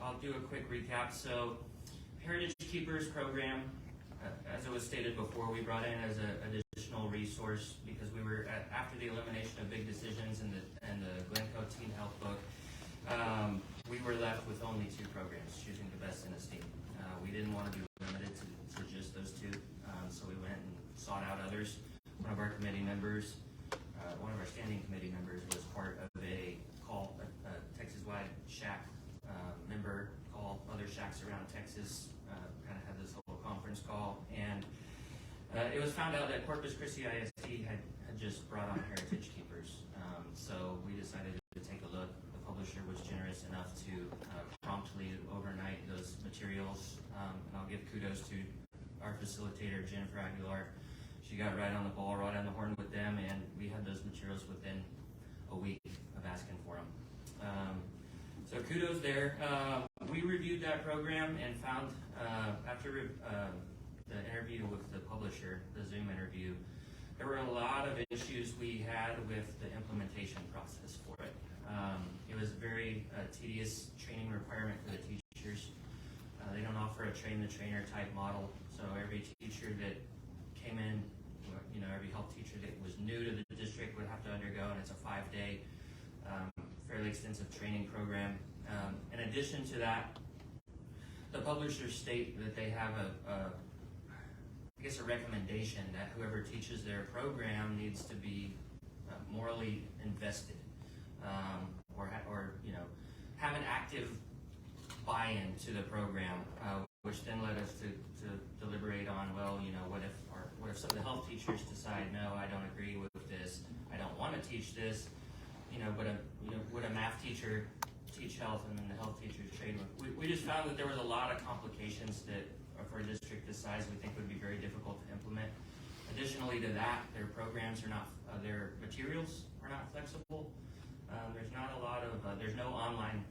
I'll do a quick recap. So, Heritage Keepers program, as it was stated before, we brought in as an additional resource because we were after the elimination of Big Decisions and the Glencoe Teen Health book. We were left with only 2 programs, choosing the best in esteem. We didn't want to be limited to just those 2, so we went and sought out others. One of our committee members, one of our standing committee members, was part of a Texas-wide SHAC member call other SHACs around Texas, kind of had this whole conference call, and it was found out that Corpus Christi ISD had just brought on Heritage Keepers. So we decided to take a look. The publisher was generous enough to promptly overnight those materials, and I'll give kudos to our facilitator, Jennifer Aguilar. She got right on the ball, right on the horn with them, and we had those materials within a week of asking for them. So kudos there. We reviewed that program and found, after the interview with the publisher, the Zoom interview, there were a lot of issues we had with the implementation process for it. It was a very tedious training requirement for the teachers. They don't offer a train-the-trainer type model, so every teacher that came in, every health teacher that was new to the district would have to undergo, and it's a 5-day fairly extensive training program. In addition to that, the publishers state that they have a recommendation that whoever teaches their program needs to be morally invested, or have an active buy-in to the program, which then led us to deliberate on, what if some of the health teachers decide, no, I don't agree with this, I don't want to teach this, would a math teacher teach health and then the health teachers trade with? We just found that there was a lot of complications that for a district this size we think would be very difficult to implement. Additionally to that, their programs are not, their materials are not flexible. There's not a lot of, there's no online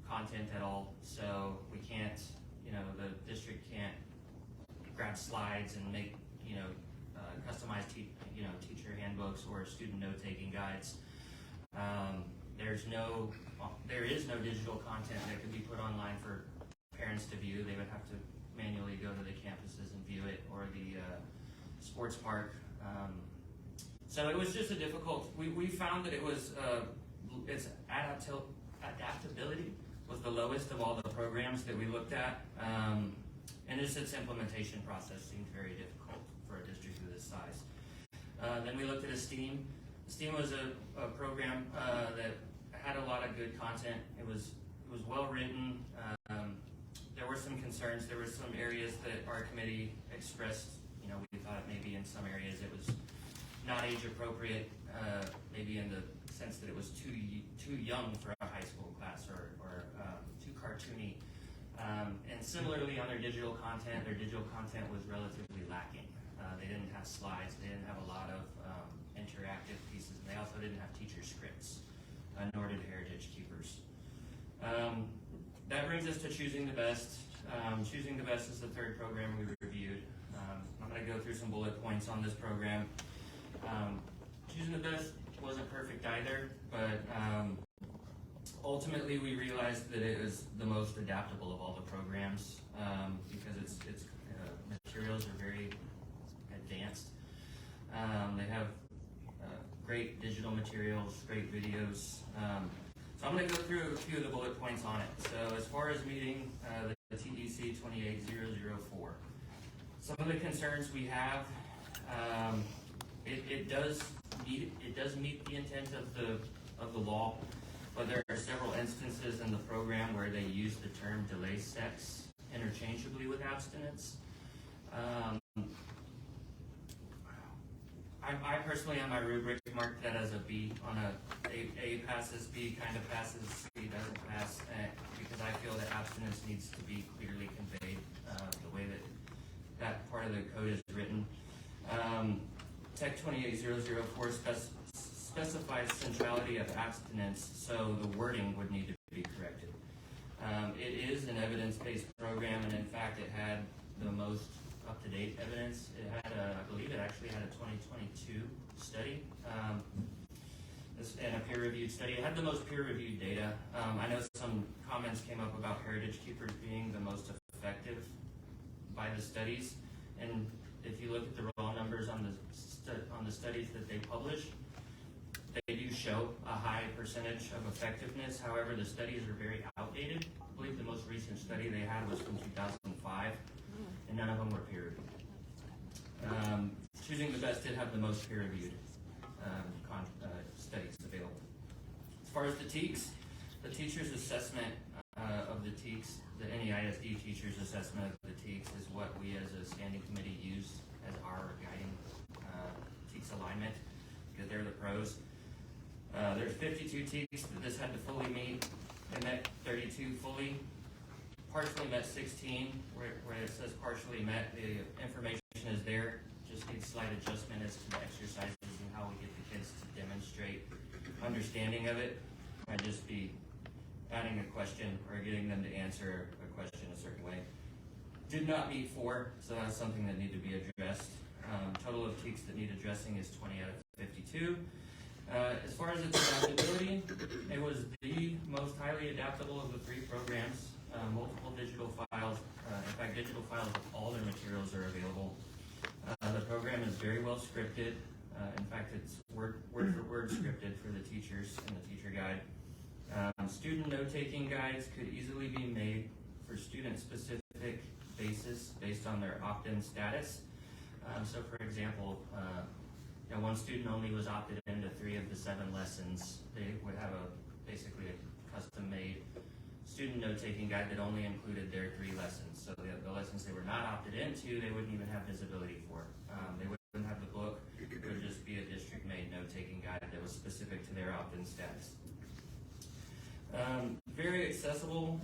content at all, so we can't, the district can't grab slides and make, customized teacher handbooks or student note-taking guides. There is no digital content that could be put online for parents to view. They would have to manually go to the campuses and view it, or the sports park. So it was just a difficult, we found that it was, its adaptability was the lowest of all the programs that we looked at. And just its implementation process seemed very difficult for a district of this size. Then we looked at Esteem. Esteem was a program that had a lot of good content. It was well written. There were some concerns. There were some areas that our committee expressed, we thought maybe in some areas it was not age appropriate, maybe in the sense that it was too young for a high school class or too cartoony. And similarly on their digital content was relatively lacking. They didn't have slides, they didn't have a lot of interactive pieces, and they also didn't have teacher scripts, nor did Heritage Keepers. That brings us to Choosing the Best. Choosing the Best is the third program we reviewed. I'm going to go through some bullet points on this program. Choosing the Best wasn't perfect either, but ultimately we realized that it was the most adaptable of all the programs because its materials are very advanced. They have great digital materials, great videos. So I'm going to go through a few of the bullet points on it. So as far as meeting the TEC 28004, some of the concerns we have, it does meet the intent of the law, but there are several instances in the program where they use the term delay sex interchangeably with abstinence. I personally on my rubric marked that as a B on A passes, B kind of passes, C doesn't pass, because I feel that abstinence needs to be clearly conveyed the way that part of the code is written. Tech 28004 specifies centrality of abstinence, so the wording would need to be corrected. It is an evidence-based program, and in fact it had the most up-to-date evidence. It had I believe it actually had a 2022 study, and a peer-reviewed study. It had the most peer-reviewed data. I know some comments came up about Heritage Keepers being the most effective by the studies, and if you look at the raw numbers on the studies that they publish, they do show a high percentage of effectiveness. However, the studies are very outdated. I believe the most recent study they had was from 2005, and none of them were peer-reviewed. Choosing the Best did have the most peer-reviewed studies available. As far as the TEKS, the teacher's assessment of the TEKS, the NEISD teacher's assessment of the TEKS is what we as a standing committee use as our guiding TEKS alignment, because they're the pros. There's 52 TEKS that this had to fully meet. They met 32 fully. Partially met 16, where it says partially met. The information is there, just needs slight adjustment as to the exercises and how we get the kids to demonstrate understanding of it. Might just be adding a question or getting them to answer a question a certain way. Did not meet 4, so that's something that needed to be addressed. Total of TEKS that need addressing is 20 out of 52. As far as its adaptability, it was the most highly adaptable of the 3 programs. Multiple digital files, in fact digital files of all their materials are available. The program is very well scripted. In fact, it's word for word scripted for the teachers in the teacher guide. Student note-taking guides could easily be made for student-specific basis based on their opt-in status. So for example, one student only was opted into 3 of the 7 lessons. They would have basically a custom-made student note-taking guide that only included their 3 lessons. So the lessons they were not opted into, they wouldn't even have visibility for. They wouldn't have the book. It would just be a district-made note-taking guide that was specific to their opt-in status. Very accessible.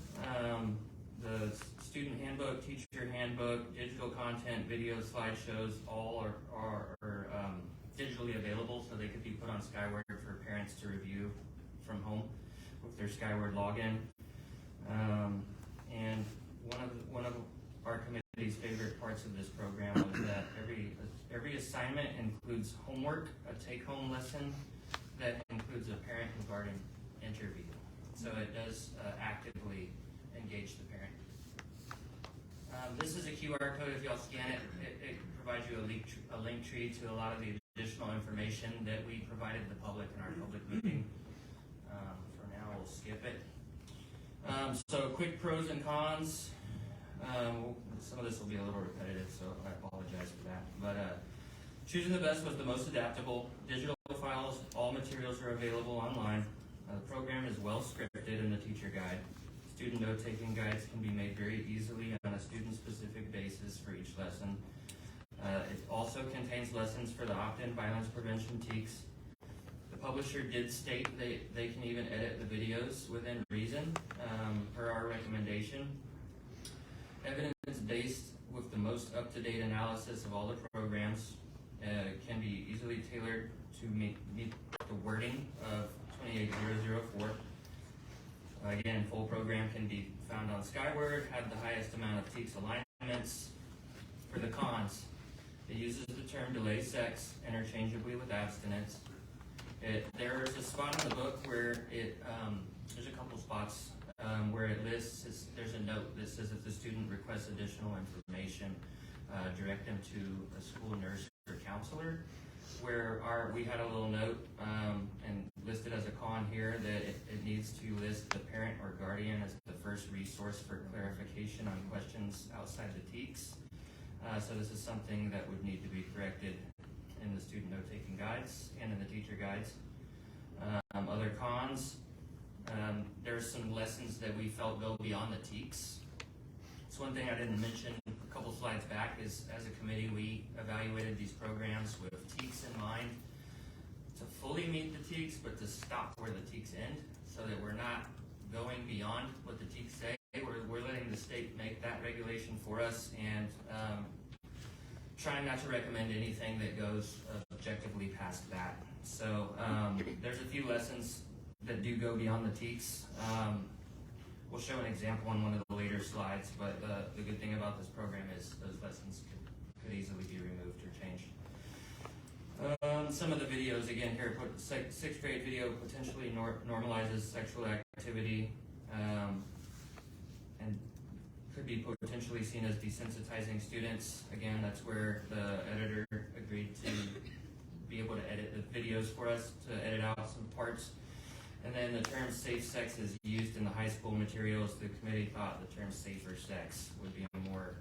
The student handbook, teacher handbook, digital content, video slideshows, all are digitally available, so they could be put on Skyward for parents to review from home with their Skyward login. And one of our committee's favorite parts of this program was that every assignment includes homework, a take-home lesson that includes a parent and guardian interview. So it does actively engage the parent. This is a QR code. If y'all scan it, it provides you a link tree to a lot of the additional information that we provided the public in our public meeting. For now, we'll skip it. So quick pros and cons. Some of this will be a little repetitive, so I apologize for that. But Choosing the Best was the most adaptable. Digital files, all materials are available online. The program is well scripted in the teacher guide. Student note-taking guides can be made very easily on a student-specific basis for each lesson. It also contains lessons for the opt-in violence prevention TEKS. The publisher did state they can even edit the videos within reason, per our recommendation. Evidence-based with the most up-to-date analysis of all the programs can be easily tailored to meet the wording of 28004. Again, full program can be found on Skyward, had the highest amount of TEKS alignments. For the cons, it uses the term delay sex interchangeably with abstinence. There is a spot in the book where there's a couple spots where it lists, there's a note that says if the student requests additional information, direct them to a school nurse or counselor. Where we had a little note and listed as a con here that it needs to list the parent or guardian as the first resource for clarification on questions outside the TEKS. So this is something that would need to be corrected in the student note-taking guides and in the teacher guides. Other cons, there's some lessons that we felt go beyond the TEKS. It's one thing I didn't mention a couple slides back is as a committee we evaluated these programs with TEKS in mind to fully meet the TEKS but to stop where the TEKS end so that we're not going beyond what the TEKS say. We're letting the state make that regulation for us and trying not to recommend anything that goes objectively past that. So there's a few lessons that do go beyond the TEKS. We'll show an example on one of the later slides, but the good thing about this program is those lessons could easily be removed or changed. Some of the videos, again here, sixth grade video potentially normalizes sexual activity and could be potentially seen as desensitizing students. Again, that's where the editor agreed to be able to edit the videos for us, to edit out some parts. And then the term safe sex is used in the high school materials. The committee thought the term safer sex would be a more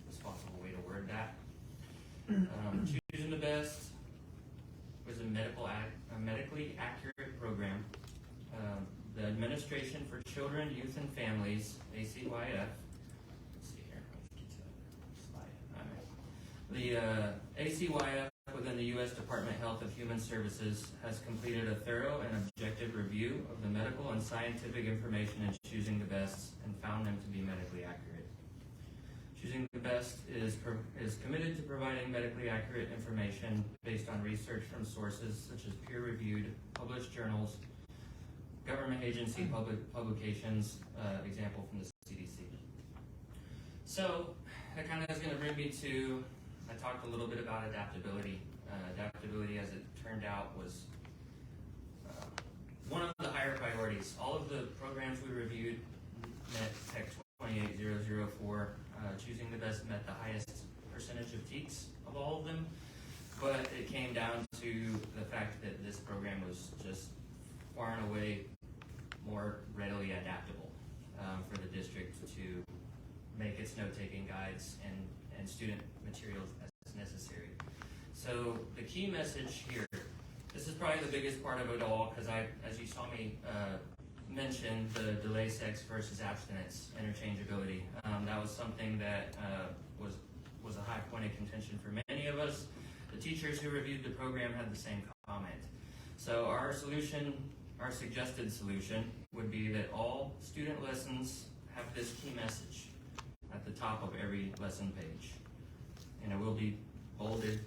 responsible way to word that. Choosing the Best was a medically accurate program. The Administration for Children, Youth, and Families, ACYF. Let's see here. Let's get to the slide. All right. The ACYF within the U.S. Department of Health and Human Services has completed a thorough and objective review of the medical and scientific information in Choosing the Best and found them to be medically accurate. Choosing the Best is committed to providing medically accurate information based on research from sources such as peer-reviewed, published journals, government agency publications, example from the CDC. So that kind of is going to bring me to, I talked a little bit about adaptability. Adaptability, as it turned out, was one of the higher priorities. All of the programs we reviewed met Tech 28004. Choosing the Best met the highest percentage of TEKS of all of them, but it came down to the fact that this program was just far and away more readily adaptable for the district to make its note-taking guides and student materials as necessary. So the key message here, this is probably the biggest part of it all, because as you saw me mention the delay sex versus abstinence interchangeability. That was something that was a high point of contention for many of us. The teachers who reviewed the program had the same comment. So our solution, our suggested solution, would be that all student lessons have this key message at the top of every lesson page. And it will be bolded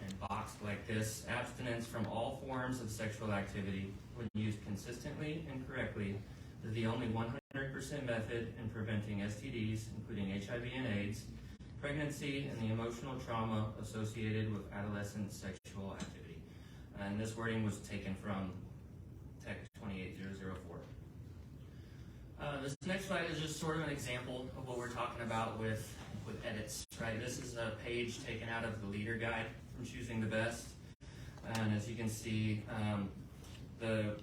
and boxed like this: abstinence from all forms of sexual activity when used consistently and correctly is the only 100% method in preventing STDs, including HIV and AIDS, pregnancy, and the emotional trauma associated with adolescent sexual activity. And this wording was taken from Tech 28004. This next slide is just sort of an example of what we're talking about with edits, right? This is a page taken out of the leader guide from Choosing the Best. And as you can see, the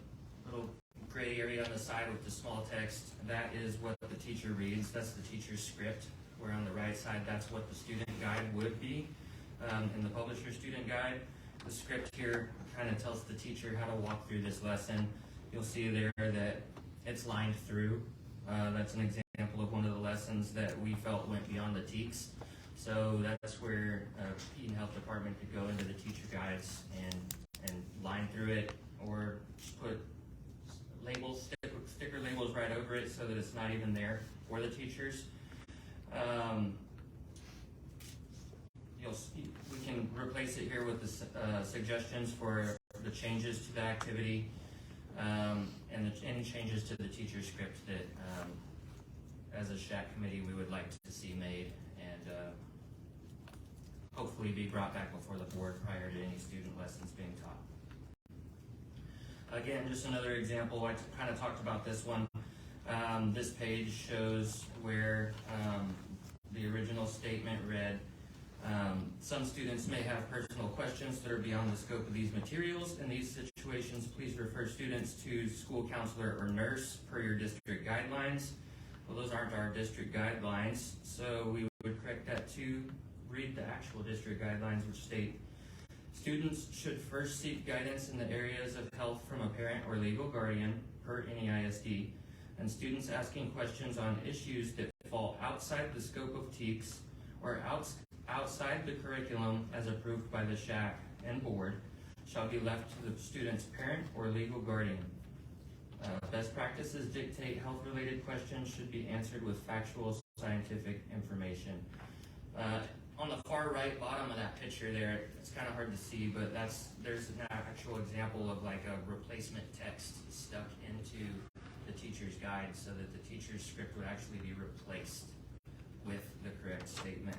little gray area on the side with the small text, that is what the teacher reads. That's the teacher's script. Where on the right side, that's what the student guide would be. In the publisher student guide, the script here kind of tells the teacher how to walk through this lesson. You'll see there that it's lined through That's an example of one of the lessons that we felt went beyond the TEKS. So that's where P and Health Department could go into the teacher guides and line through it, or put labels, sticker labels right over it so that it's not even there for the teachers. We can replace it here with the suggestions for the changes to the activity, and any changes to the teacher script that, as a SHAC committee, we would like to see made, and hopefully be brought back before the board prior to any student lessons being taught. Again, just another example. I kind of talked about this one. This page shows where the original statement read, some students may have personal questions that are beyond the scope of these materials. In these situations, please refer students to school counselor or nurse per your district guidelines. Well, those aren't our district guidelines, so we would correct that to read the actual district guidelines, which state, students should first seek guidance in the areas of health from a parent or legal guardian per NEISD, and students asking questions on issues that fall outside the scope of TEKS or outside the curriculum as approved by the SHAC and board shall be left to the student's parent or legal guardian. Best practices dictate health-related questions should be answered with factual scientific information. On the far right bottom of that picture there, it's kind of hard to see, but there's an actual example of like a replacement text stuck into the teacher's guide so that the teacher's script would actually be replaced with the correct statement.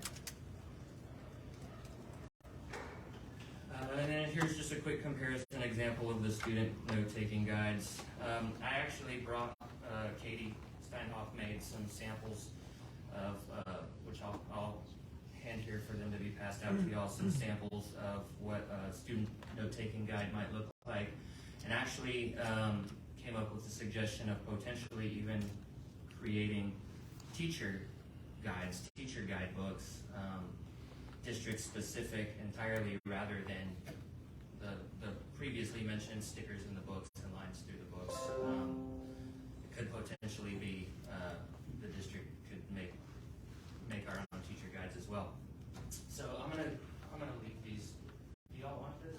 And then here's just a quick comparison example of the student note-taking guides. I actually brought, Katie Steinhoff made some samples of, which I'll hand here for them to be passed out to y'all, some samples of what a student note-taking guide might look like, and actually came up with the suggestion of potentially even creating teacher guides, teacher guidebooks, district-specific entirely, rather than the previously mentioned stickers in the books and lines through the books. It could potentially be the district could make our own teacher guides as well. So I'm gonna leave these. Do y'all want this?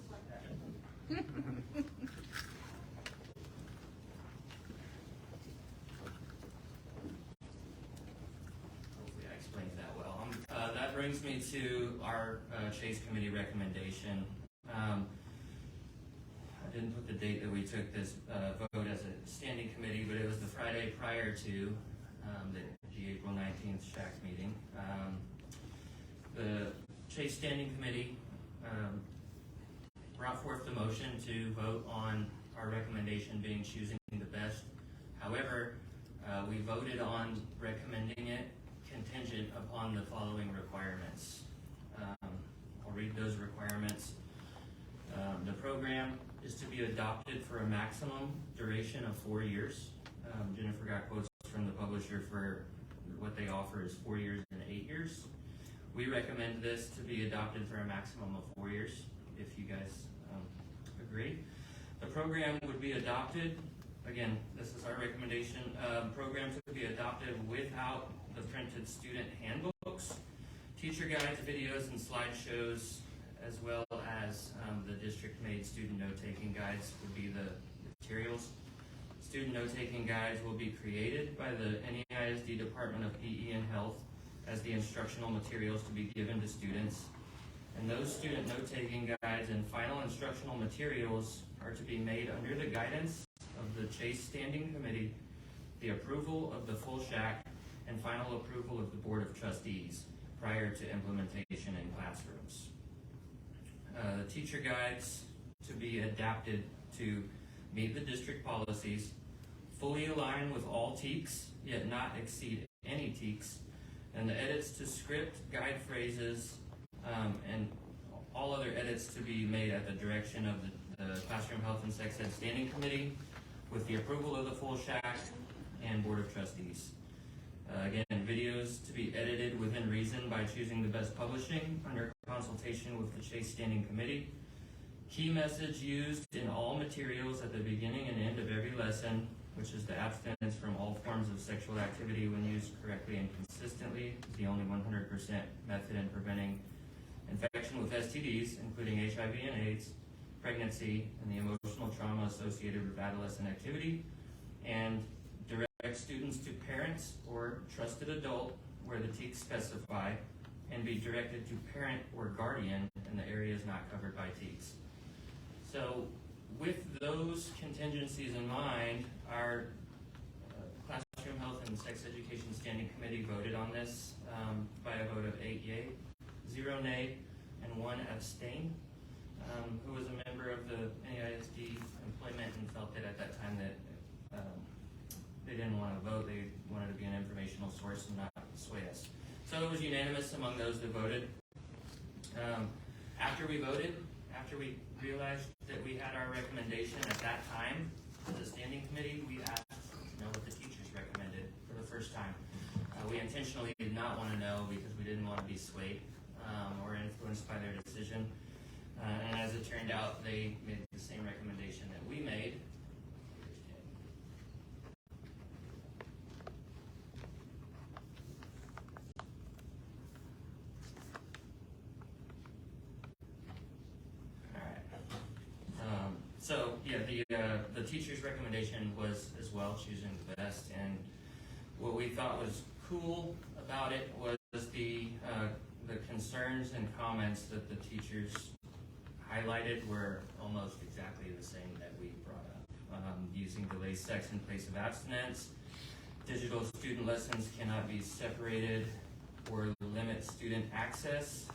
Hopefully I explained that well. That brings me to our Chase Committee recommendation. I didn't put the date that we took this vote as a standing committee, but it was the Friday prior to the April 19th SHAC meeting. The Chase Standing Committee brought forth the motion to vote on our recommendation being choosing the best. However, we voted on recommending it contingent upon the following requirements. I'll read those requirements. The program is to be adopted for a maximum duration of 4 years. Jennifer got quotes from the publisher for what they offer is 4 years and 8 years. We recommend this to be adopted for a maximum of 4 years, if you guys agree. The program would be adopted, again, this is our recommendation, programs would be adopted without the printed student handbooks, teacher guides, videos, and slideshows, as well as the district-made student note-taking guides would be the materials. Student note-taking guides will be created by the NEISD Department of PE and Health as the instructional materials to be given to students. And those student note-taking guides and final instructional materials are to be made under the guidance of the Chase Standing Committee, the approval of the full SHAC, and final approval of the Board of Trustees prior to implementation in classrooms. The teacher guides to be adapted to meet the district policies, fully align with all TEKS, yet not exceed any TEKS, and the edits to script, guide phrases, and all other edits to be made at the direction of the Classroom Health and Sex Ed Standing Committee with the approval of the full SHAC and Board of Trustees. Again, videos to be edited within reason by choosing the best publishing under consultation with the Chase Standing Committee. Key message used in all materials at the beginning and end of every lesson which is the abstinence from all forms of sexual activity when used correctly and consistently, is the only 100% method in preventing infection with STDs, including HIV and AIDS, pregnancy, and the emotional trauma associated with adolescent activity, and direct students to parents or trusted adult where the TEKs specify, and be directed to parent or guardian in the areas not covered by TEKs. So with those contingencies in mind, our Classroom Health and Sex Education Standing Committee voted on this by a vote of 8 yay, 0 nay, and 1 abstain, who was a member of the NEISD employment and felt that at that time that they didn't want to vote, they wanted to be an informational source and not sway us. So it was unanimous among those that voted. After we voted, after we realized that we had our recommendation at that time, as a standing committee, we asked to know what the teachers recommended for the first time. We intentionally did not want to know because we didn't want to be swayed or influenced by their decision. And as it turned out, they made the same recommendation that we made. So yeah, the teacher's recommendation was as well choosing the best, and what we thought was cool about it was the concerns and comments that the teachers highlighted were almost exactly the same that we brought up. Using delayed sex in place of abstinence, digital student lessons cannot be separated or limit student access.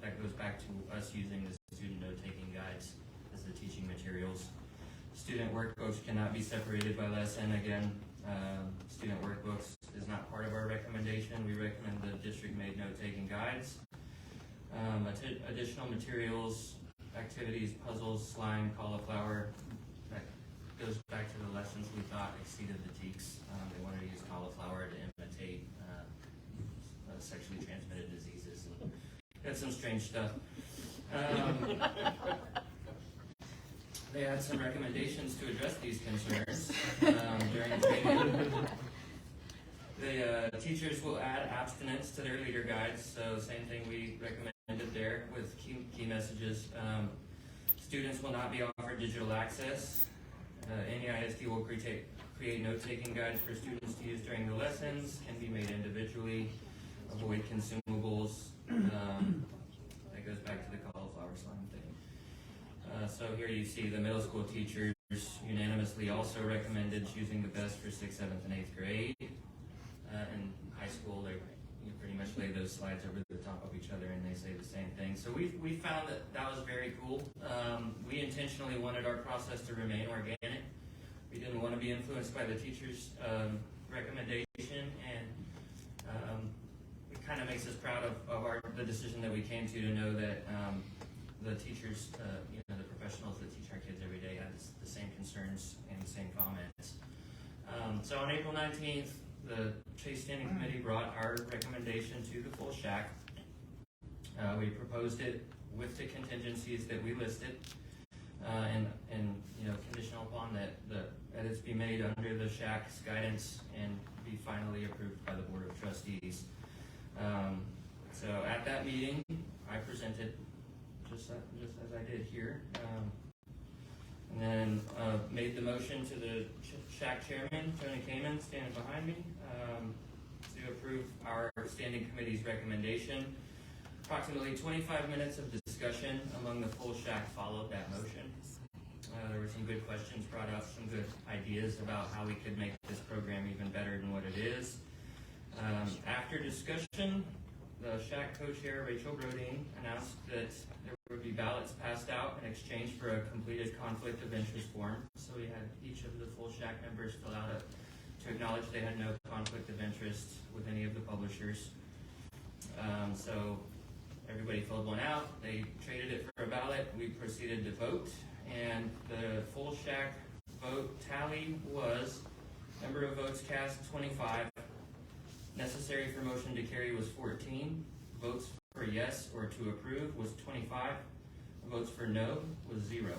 That goes back to us using the student note-taking guides as the teaching materials. Student workbooks cannot be separated by lesson. Again, student workbooks is not part of our recommendation. We recommend the district-made note-taking guides. Additional materials, activities, puzzles, slime, cauliflower, that goes back to the lessons we thought exceeded the TEKs. They wanted to use cauliflower to imitate sexually transmitted diseases. And that's some strange stuff. They had some recommendations to address these concerns during training. The teachers will add abstinence to their leader guides, so same thing we recommended there with key messages. Students will not be offered digital access. NEISD will create note-taking guides for students to use during the lessons, can be made individually, avoid consumables. That goes back to the cauliflower slime thing. So here you see the middle school teachers unanimously also recommended choosing the best for 6th, 7th, and 8th grade. In high school, they pretty much lay those slides over the top of each other and they say the same thing. So we found that was very cool. We intentionally wanted our process to remain organic. We didn't want to be influenced by the teachers' recommendation, and it kind of makes us proud of the decision that we came to know that the teachers, the professionals that teach our kids every day had the same concerns and the same comments. So on April 19th, the Chase Standing Committee brought our recommendation to the full SHAC. We proposed it with the contingencies that we listed, and conditional upon that the edits be made under the SHAC's guidance and be finally approved by the Board of Trustees. So at that meeting, I presented just as I did here, and then made the motion to the SHAC chairman, Tony Kamen, standing behind me, to approve our standing committee's recommendation. Approximately 25 minutes of discussion among the full SHAC followed that motion. There were some good questions brought up, some good ideas about how we could make this program even better than what it is. After discussion, the SHAC co-chair, Rachel Brodeen, announced that there would be ballots passed out in exchange for a completed conflict of interest form. So we had each of the full SHAC members fill out to acknowledge they had no conflict of interest with any of the publishers. So everybody filled one out. They traded it for a ballot. We proceeded to vote, and the full SHAC vote tally was number of votes cast 25. Necessary for motion to carry was 14. Votes for yes or to approve was 25. Votes for no was 0.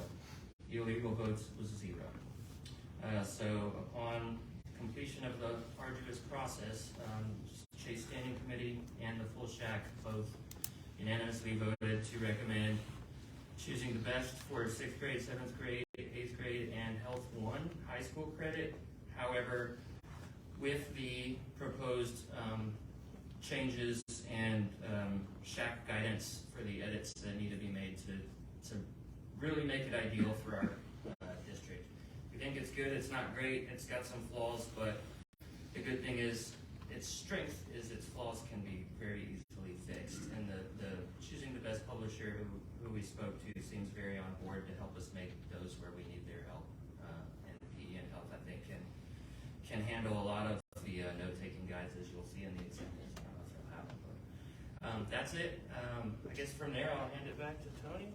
Illegal votes was 0. So upon completion of the arduous process, Chase Standing Committee and the full SHAC both unanimously voted to recommend choosing the best for 6th grade, 7th grade, 8th grade, and Health 1 high school credit. However, with the proposed changes and SHAC guidance for the edits that need to be made to really make it ideal for our district. We think it's good, it's not great, it's got some flaws, but the good thing is its strength is its flaws can be very easily fixed. And the choosing the best publisher who we spoke to seems very on board to help us make those where we need their help. And PE and Health, I think, can handle a lot of the note-taking guides, as you'll see in the examples. I don't know if they'll have them, but that's it. I guess from there I'll hand it back to Tony.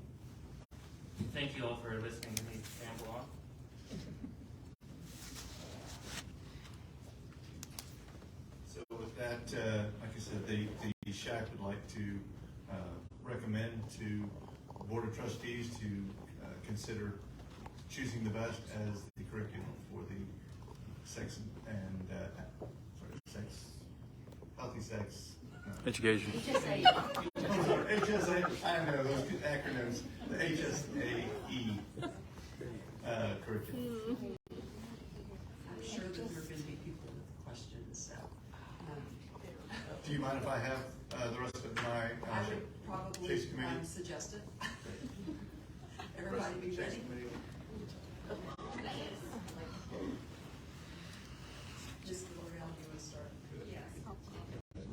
Thank you all for listening to me ramble on. So with that, like I said, the SHAC would like to recommend to the Board of Trustees to consider choosing the best as the curriculum for the sex and healthy sex. Education. HSA, I know those acronyms, the HSAE curriculum. I'm sure that there are going to be people with questions, so. Do you mind if I have the rest of my I would probably Chase Committee? suggest it. Everybody be ready. Just go around, you want to start? Yes.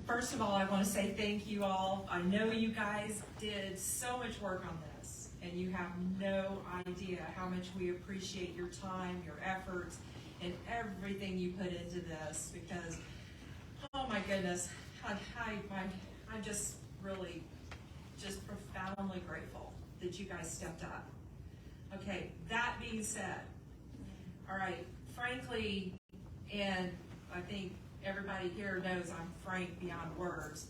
First of all, I want to say thank you all. I know you guys did so much work on this, and you have no idea how much we appreciate your time, your efforts, and everything you put into this, because, oh my goodness, I'm just really just profoundly grateful that you guys stepped up. Okay, that being said, all right, frankly, and I think everybody here knows I'm frank beyond words,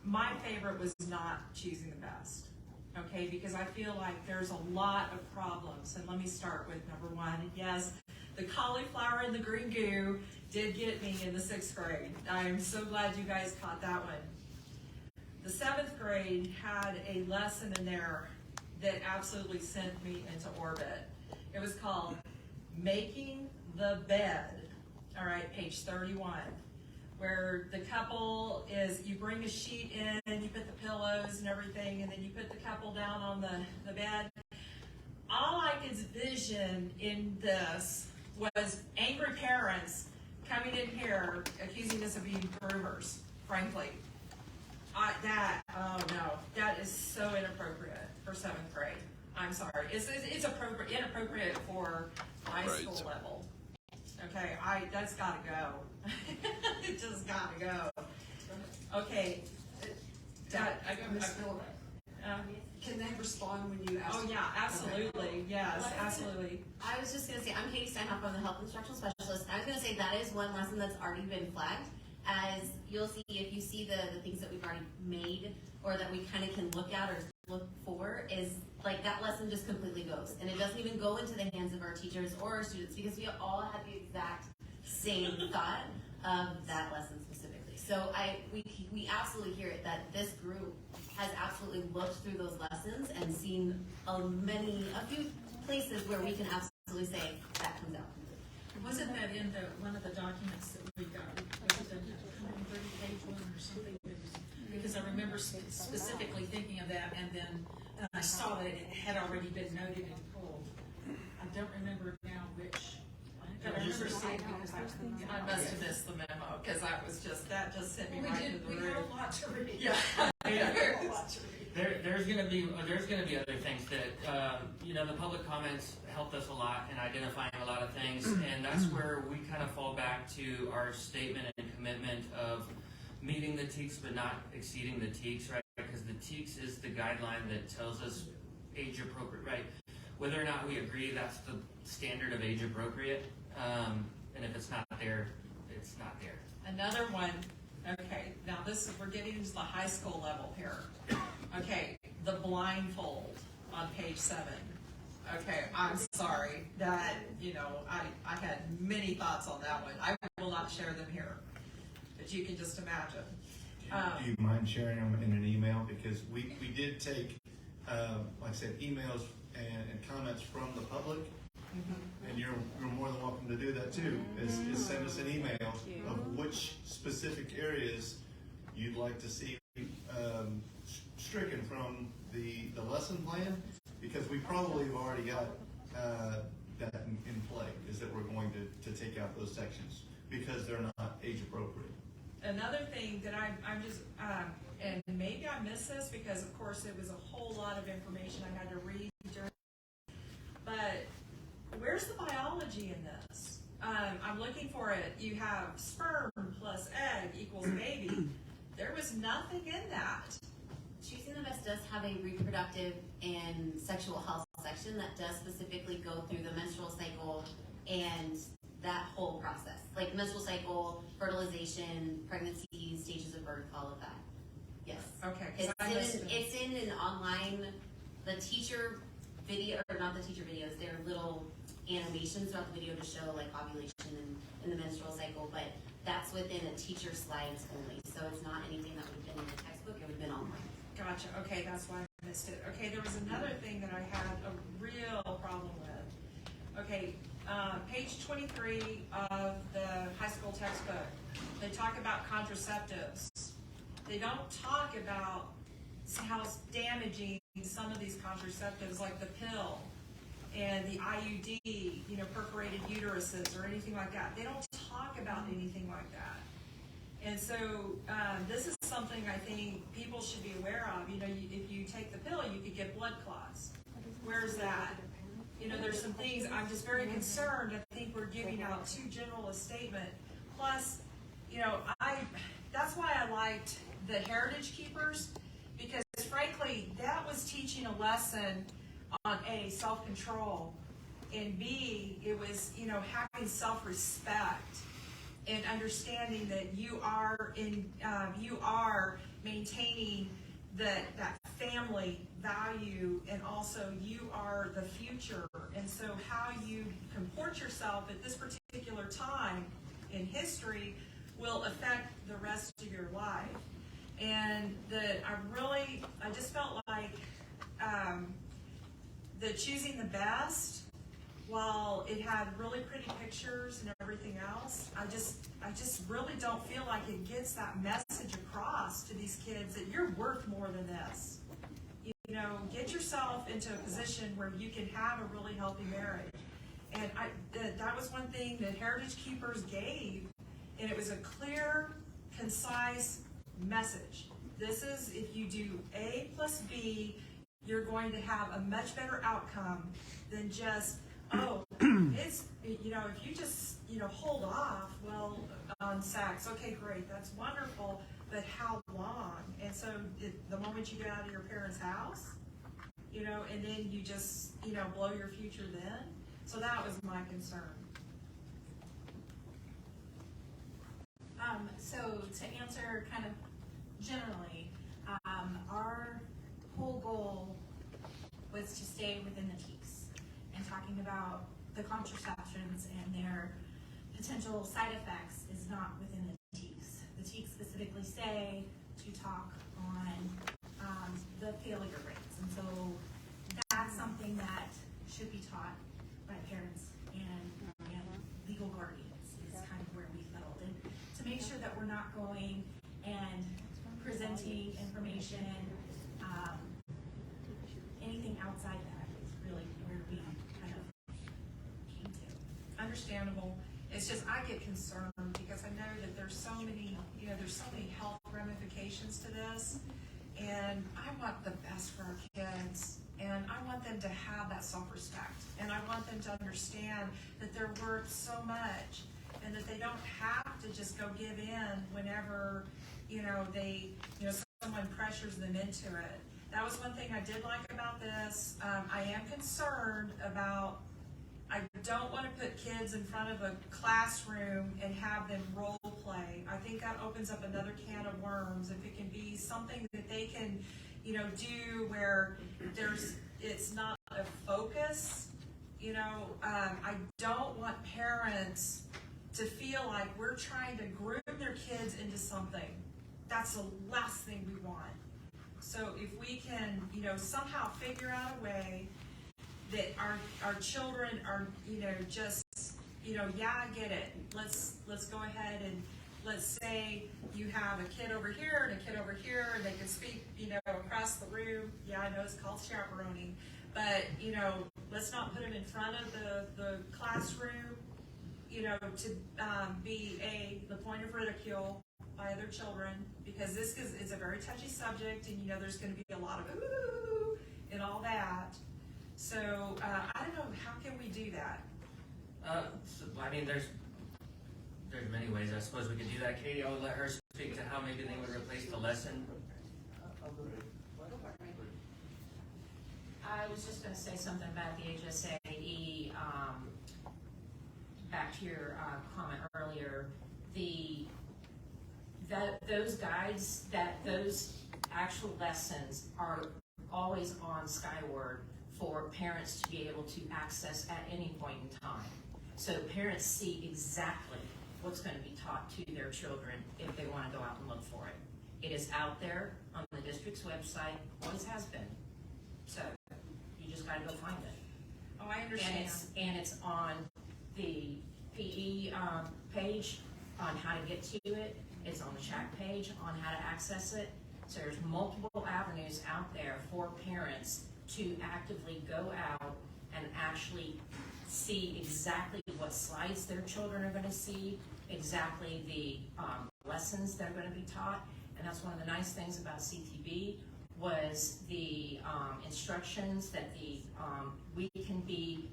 my favorite was not choosing the best, okay, because I feel like there's a lot of problems, and let me start with number one. Yes, the cauliflower and the green goo did get me in the 6th grade. I'm so glad you guys caught that one. The 7th grade had a lesson in there that absolutely sent me into orbit. It was called Making the Bed, all right, page 31, where the couple is, you bring a sheet in, you put the pillows and everything, and then you put the couple down on the bed. All I could envision in this was angry parents coming in here accusing us of being groomers, frankly. Oh no, that is so inappropriate for 7th grade. I'm sorry. It's inappropriate for high school level. Okay, that's gotta go. It just gotta go. Okay. Can they respond when you ask? Oh yeah, absolutely. Yes, absolutely. I was just gonna say, I'm Katie Steinhoff, I'm the health instructional specialist. I was gonna say that is one lesson that's already been flagged. As you'll see, if you see the things that we've already made or that we kind of can look at or look for, is like that lesson just completely goes. And it doesn't even go into the hands of our teachers or our students, because we all had the exact same thought of that lesson specifically. So we absolutely hear it, that this group has absolutely looked through those lessons and seen a few places where we can absolutely say that comes out. Wasn't that in one of the documents that we got? Was it a 130-page one or something? Because I remember specifically thinking of that, and then I saw that it had already been noted and pulled. I don't remember now which. But I remember seeing it because I must have missed the memo, because that just sent me right to the We roof. had a lot to read. Yeah. There's gonna be other things that the public comments helped us a lot in identifying a lot of things, and that's where we kind of fall back to our statement and commitment of meeting the TEKS but not exceeding the TEKS, right? Because the TEKS is the guideline that tells us age appropriate, right? Whether or not we agree, that's the standard of age appropriate, and if it's not there, it's not there. Another one, okay, now we're getting into the high school level here. Okay, the blindfold on page 7. Okay, I'm sorry that, I had many thoughts on that one. I will not share them here, but you can just imagine. Do you mind sharing them in an email? Because we did take, like I said, emails and comments from the public. And you're more than welcome to do that too, is send us an email of which specific areas you'd like to see stricken from the lesson plan, because we probably have already got that in play, is that we're going to take out those sections because they're not age appropriate. Another thing that I'm just, and maybe I missed this because of course it was a whole lot of information I had to read during, but where's the biology in this? I'm looking for it. You have sperm plus egg equals baby. There was nothing in that. Choosing the Best does have a reproductive and sexual health section that does specifically go through the menstrual cycle and that whole process. Like menstrual cycle, fertilization, pregnancy, stages of birth, all of that. Yes. Okay. It's in an online, the teacher video, or not the teacher videos, they're little animations throughout the video to show like ovulation and the menstrual cycle, but that's within a teacher slides only. So it's not anything that would have been in the textbook, it would have been online. Gotcha. Okay, that's why I missed it. Okay, there was another thing that I had a real problem with. Okay, page 23 of the high school textbook, they talk about contraceptives. They don't talk about how damaging some of these contraceptives, like the pill and the IUD, perforated uteruses or anything like that. They don't talk about anything like that. And so this is something I think people should be aware of. If you take the pill, you could get blood clots. Where's that? There's some things I'm just very concerned. I think we're giving out too general a statement. Plus, that's why I liked the Heritage Keepers, because frankly, that was teaching a lesson on A, self-control, and B, it was, having self-respect and understanding that you are maintaining that family value, and also you are the future. And so how you comport yourself at this particular time in history will affect the rest of your life. And I just felt like the Choosing the Best, while it had really pretty pictures and everything else, I just really don't feel like it gets that message across to these kids that you're worth more than this. Get yourself into a position where you can have a really healthy marriage. And that was one thing that Heritage Keepers gave, and it was a clear, concise message. This is, if you do A plus B, you're going to have a much better outcome than just, it's, if you just, hold off, on sex, okay, great, that's wonderful, but how long? And so the moment you get out of your parents' house, and then you just, blow your future then. So that was my concern. So to answer kind of generally, our whole goal was to stay within the TEKS and talking about the contraceptions and their potential side effects is not within the TEKS. The TEKS specifically say to talk on the failure rates, and so that's something that should be taught by parents and legal guardians is kind of where we felt, and to make sure that we're not going and presenting information, anything outside that is really where we kind of came to. Understandable. It's just I get concerned because I know that there's so many health ramifications to this, and I want the best for our kids, and I want them to have that self-respect, and I want them to understand that they're worth so much, and that they don't have to just go give in whenever someone pressures them into it. That was one thing I did like about this. I am concerned about, I don't want to put kids in front of a classroom and have them role play. I think that opens up another can of worms. If it can be something that they can, do where it's not a focus that's the last thing we want. So if we can, you know, somehow figure out a way that our children are, you know, just, you know, yeah, I get it. Let's go ahead and let's say you have a kid over here and a kid over here, and they can speak, you know, across the room. Yeah, I know it's called chaperoning, but, you know, let's not put them in front of the classroom, you know, to be the point of ridicule by other children, because this is a very touchy subject, and, you know, there's going to be a lot of ooh and all that. So I don't know, how can we do that? So, I mean, there's many ways. I suppose we could do that. Katie, I would let her speak to how maybe they would replace the lesson. I was just going to say something about the HSAE. Back to your comment earlier, those guides, those actual lessons are always on Skyward for parents to be able to access at any point in time. So parents see exactly what's going to be taught to their children if they want to go out and look for it. It is out there on the district's website, always has been. So you just got to go find it. Oh, I understand. And it's on the PE page on how to get to it. It's on the chat page on how to access it. So there's multiple avenues out there for parents to actively go out and actually see exactly what slides their children are going to see, exactly the lessons that are going to be taught. And that's one of the nice things about CTB was the instructions that we can be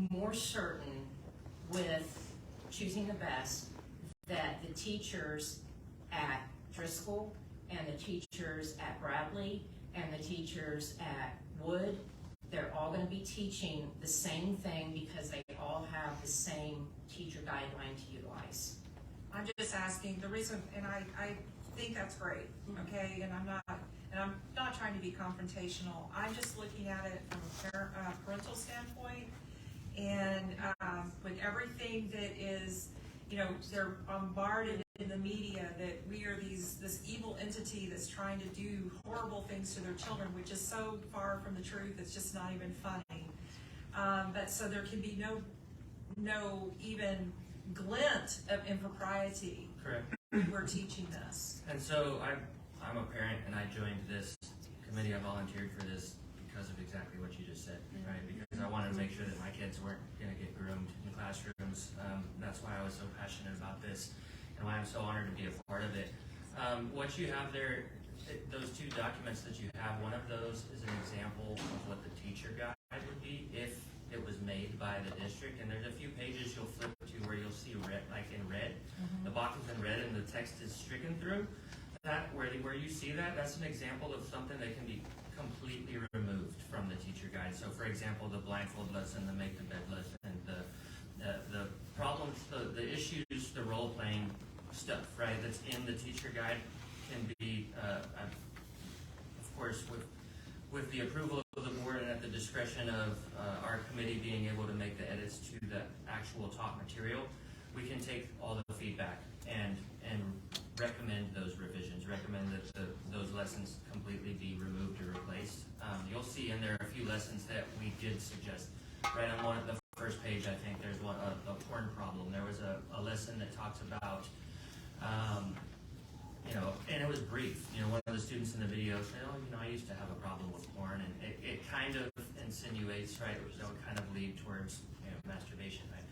more certain with choosing the best, that the teachers at Driscoll and the teachers at Bradley and the teachers at Wood, they're all going to be teaching the same thing because they all have the same teacher guideline to utilize. I'm just asking the reason, and I think that's great, okay? And I'm not trying to be confrontational. I'm just looking at it from a parental standpoint, and with everything that is, you know, they're bombarded in the media that we are this evil entity that's trying to do horrible things to their children, which is so far from the truth. It's just not even funny. But so there can be no even glint of impropriety. Correct. When we're teaching this. And so I'm a parent, and I joined this committee. I volunteered for this because of exactly what you just said, right? Because I wanted to make sure that my kids weren't going to get groomed in classrooms. That's why I was so passionate about this, and why I'm so honored to be a part of it. What you have there, those two documents that you have, one of those is an example of what the teacher guide would be if it was made by the district. And there's a few pages you'll flip to where you'll see red, like in red. The box is in red and the text is stricken through. That where you see that, that's an example of something that can be completely removed from the teacher guide. So for example, the blindfold lesson, the make the bed lesson, the problems, the issues, the role playing stuff, right, that's in the teacher guide can be, of course, with the approval of the board and at the discretion of our committee being able to make the edits to the actual taught material, we can take all the feedback and recommend those revisions, recommend that those lessons completely be removed or replaced. You'll see in there a few lessons that we did suggest. Right on the first page, I think there's a porn problem. There was a lesson that talks about, you know, and it was brief. You know, one of the students in the video said, "Oh, you know, I used to have a problem with porn," and it kind of insinuates, right, that would kind of lead towards, you know, masturbation, right?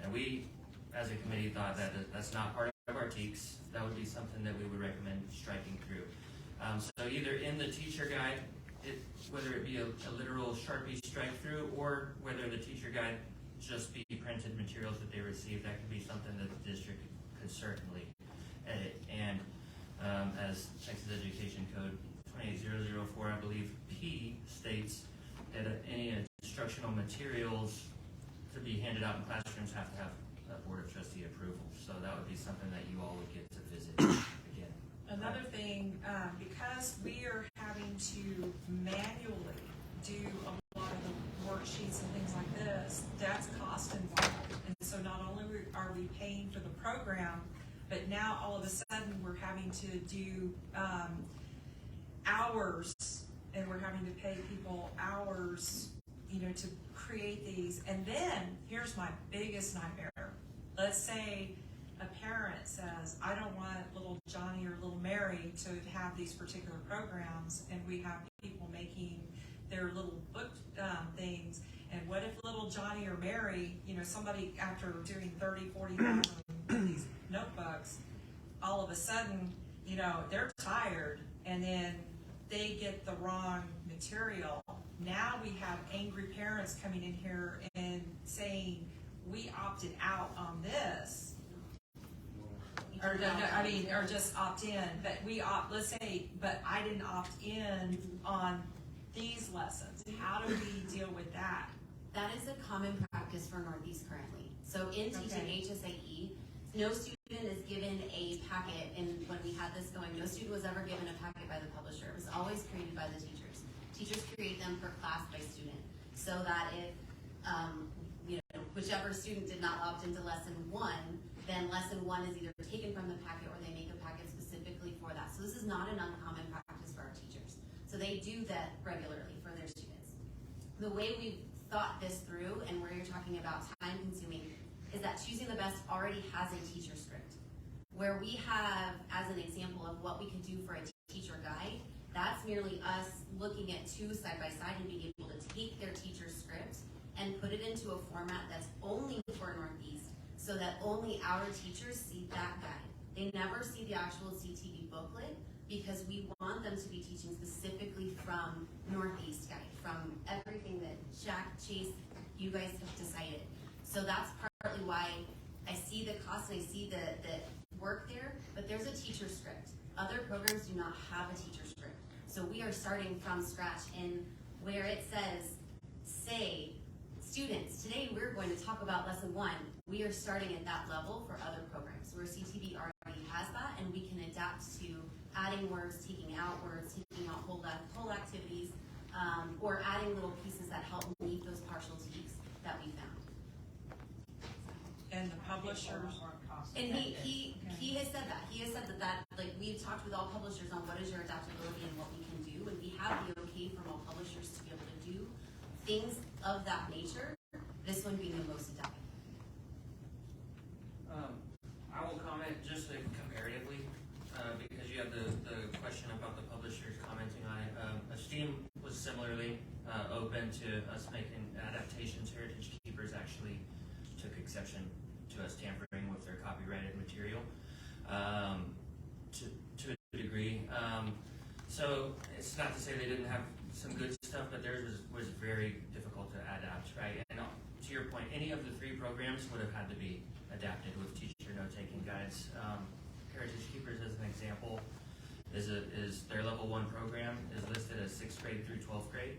And we, as a committee, thought that that's not part of our TEKS. That would be something that we would recommend striking through. So either in the teacher guide, whether it be a literal Sharpie strike through, or whether the teacher guide just be printed materials that they receive, that could be something that the district could certainly edit. And as Texas Education Code 28004, I believe, P states that any instructional materials to be handed out in classrooms have to have a Board of Trustee approval. So that would be something that you all would get to visit again. Another thing, because we are having to manually do a lot of the worksheets and things like this, that's cost involved. And so not only are we paying for the program, But now all of a sudden we're having to do hours, and we're having to pay people hours, to create these. And then here's my biggest nightmare. Let's say a parent says, I don't want little Johnny or little Mary to have these particular programs, and we have people making their little book things. And what if little Johnny or Mary, somebody after doing 30, 40,000 these notebooks, all of a sudden, they're tired, and then they get the wrong material. Now we have angry parents coming in here and saying, we opted out on this. Or just opt in, but let's say, but I didn't opt in on these lessons. How do we deal with that? That is a common practice for Northeast currently. So in teaching HSAE, no student is given a packet, and when we had this going, no student was ever given a packet by the publisher. It was always created by the teachers. Teachers create them per class by student, so that if whichever student did not opt into lesson 1, then lesson 1 is either taken from the packet or they make a packet specifically for that. So this is not an uncommon practice for our teachers. So they do that regularly for their students. The way we've thought this through, and where you're talking about time consuming, is that Choosing the Best already has a teacher script. Where we have, as an example of what we could do for a teacher guide, that's merely us looking at two side by side and being able to take their teacher script and put it into a format that's only for Northeast, so that only our teachers see that guide. They never see the actual CTV booklet, because we want them to be teaching specifically from Northeast guide, from everything that Shaq, Chase, you guys have decided. So that's partly why I see the cost and I see the work there, but there's a teacher script. Other programs do not have a teacher script. So we are starting from scratch, and where it says, say, students, today we're going to talk about lesson 1. We are starting at that level for other programs where CTV already has that, and we can adapt to adding words, taking out words, taking out whole activities, or adding little pieces that help meet those partial tweaks that we found. And the publishers, and he has said that. He has said that like we've talked with all publishers on what is your adaptability and what we can do, and we have the okay from all publishers to be able to do things of that nature. This one being the most adaptable. I will comment just comparatively, because you have the question about the publishers commenting on it. Esteem was similarly open to us making adaptations. Heritage Keepers actually took exception to us tampering with their copyrighted material to a degree. So it's not to say they didn't have some good stuff, but theirs was very difficult to adapt, right? And to your point, any of the 3 programs would have had to be adapted with teacher note-taking guides. Heritage Keepers, as an example, is their level 1 program is listed as 6th grade through 12th grade.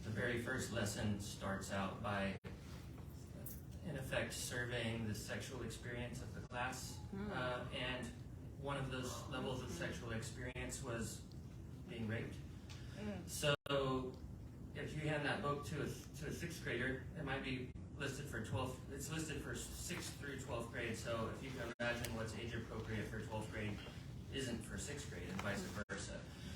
The very first lesson starts out by, in effect, surveying the sexual experience of the class, and one of those levels of sexual experience was being raped. So if you hand that book to a 6th grader, it might be listed for 12th. It's listed for 6th through 12th grade. So if you can imagine what's age appropriate for 12th grade isn't for 6th grade, and vice versa.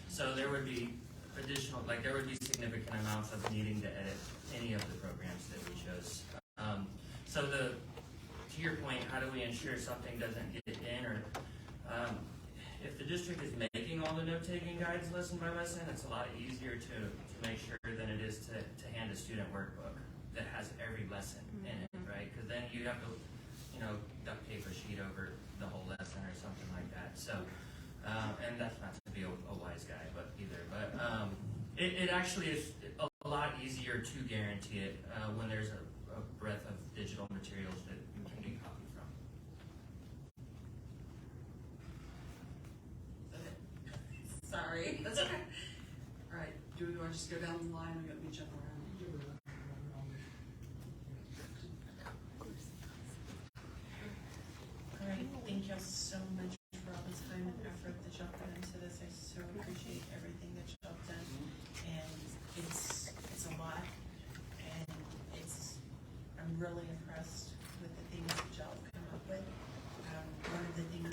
So there would be there would be significant amounts of needing to edit any of the programs that we chose. So to your point, how do we ensure something doesn't get in, or if the district is making all the note-taking guides lesson by lesson, it's a lot easier to make sure than it is to hand a student workbook that has every lesson in it, right? Because then you have to, duct tape a sheet over the whole lesson or something like that. So, and that's not to be a wise guy, but it actually is a lot easier to guarantee it when there's a breadth of digital materials that you can be copied from. Sorry. That's okay. All right. Do I just go down the line? We got to be jump around. All right. Thank you so much for all the time and effort that y'all put into this. I so appreciate everything that y'all done, and it's a lot, and I'm really impressed with the things that y'all have come up with. One of the things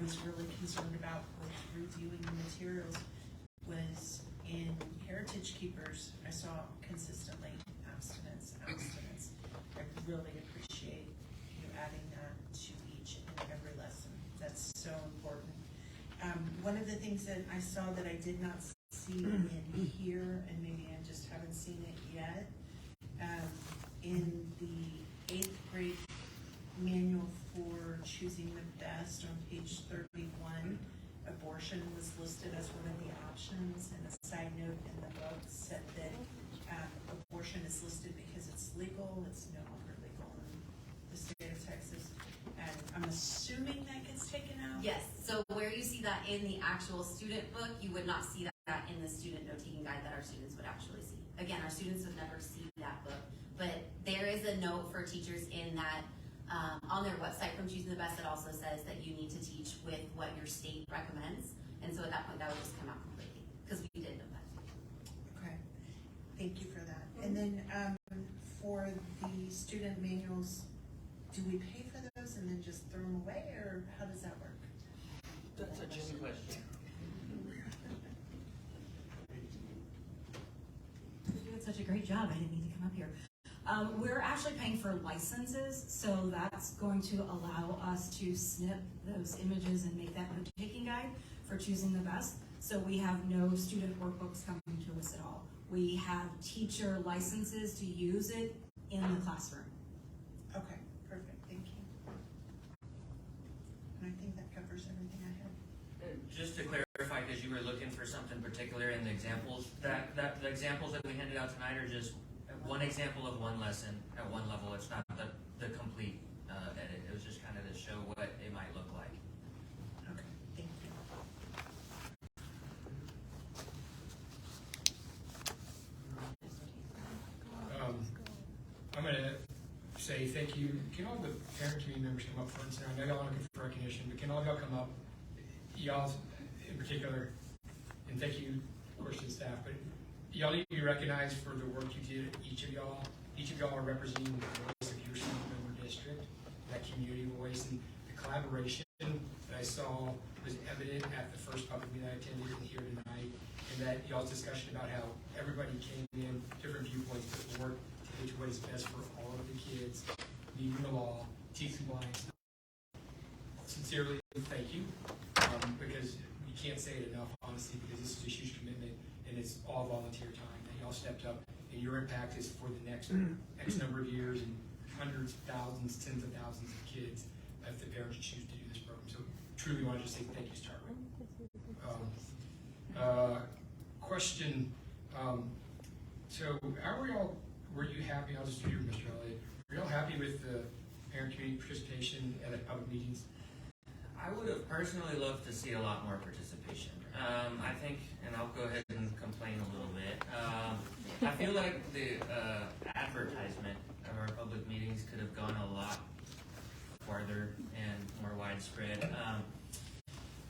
was really concerned about with reviewing the materials was in Heritage Keepers, I saw consistently abstinence. I really appreciate you adding that to each and every lesson. That's so important. One of the things that I saw that I did not see in here, and maybe I just haven't seen it yet, in the 8th grade manual for choosing the best on page 31, abortion was listed as one of the options, and a side note in the book said that abortion is listed because it's legal. It's no longer legal in the state of Texas, and I'm assuming that gets taken out. Yes, so where you see that in the actual student book, you would not see that in the student note-taking guide that our students would actually see. Again, our students would never see that book, but there is a note for teachers in that on their website from Choosing the Best that also says that you need to teach with what your state recommends, and so at that point that would just come out completely, because we did know that. Okay, thank you for that. And then for the student manuals, do we pay for those and then just throw them away, or how does that work? That's a good question. You did such a great job. I didn't need to come up here. We're actually paying for licenses, so that's going to allow us to snip those images and make that note-taking guide for Choosing the Best. So we have no student workbooks coming to us at all. We have teacher licenses to use it in the classroom. Okay, perfect, thank you. And I think that covers everything I had. Just to clarify, because you were looking for something particular in the examples, the examples that we handed out tonight are just one example of one lesson at one level. It's not the complete edit. It was just kind of to show what it might look like. Okay, thank you. I'm going to say thank you. Can all the parent community members come up front? I know y'all are looking for recognition, but can all of y'all come up? Y'all in particular, and thank you, of course, to the staff, but y'all need to be recognized for the work you did, each of y'all. Each of y'all are representing the voice of your single member district, that community voice, and the collaboration that I saw was evident at the first public meeting I attended and here tonight, and that y'all's discussion about how everybody came in, different viewpoints, but work to get to what is best for all of the kids, meeting the law, teaching compliance. Sincerely, thank you, because we can't say it enough, honestly, because this is a huge commitment, and it's all volunteer time that y'all stepped up, and your impact is for the next X number of years and hundreds, thousands, tens of thousands of kids if the parents choose to do this program. So truly want to just say thank you to start with. Question, so how were you happy, I'll just do you, Mr. Elliott, were y'all happy with the parent community participation at the public meetings? I would have personally loved to see a lot more participation. I think, and I'll go ahead and complain a little bit, I feel like the advertisement of our public meetings could have gone a lot farther and more widespread.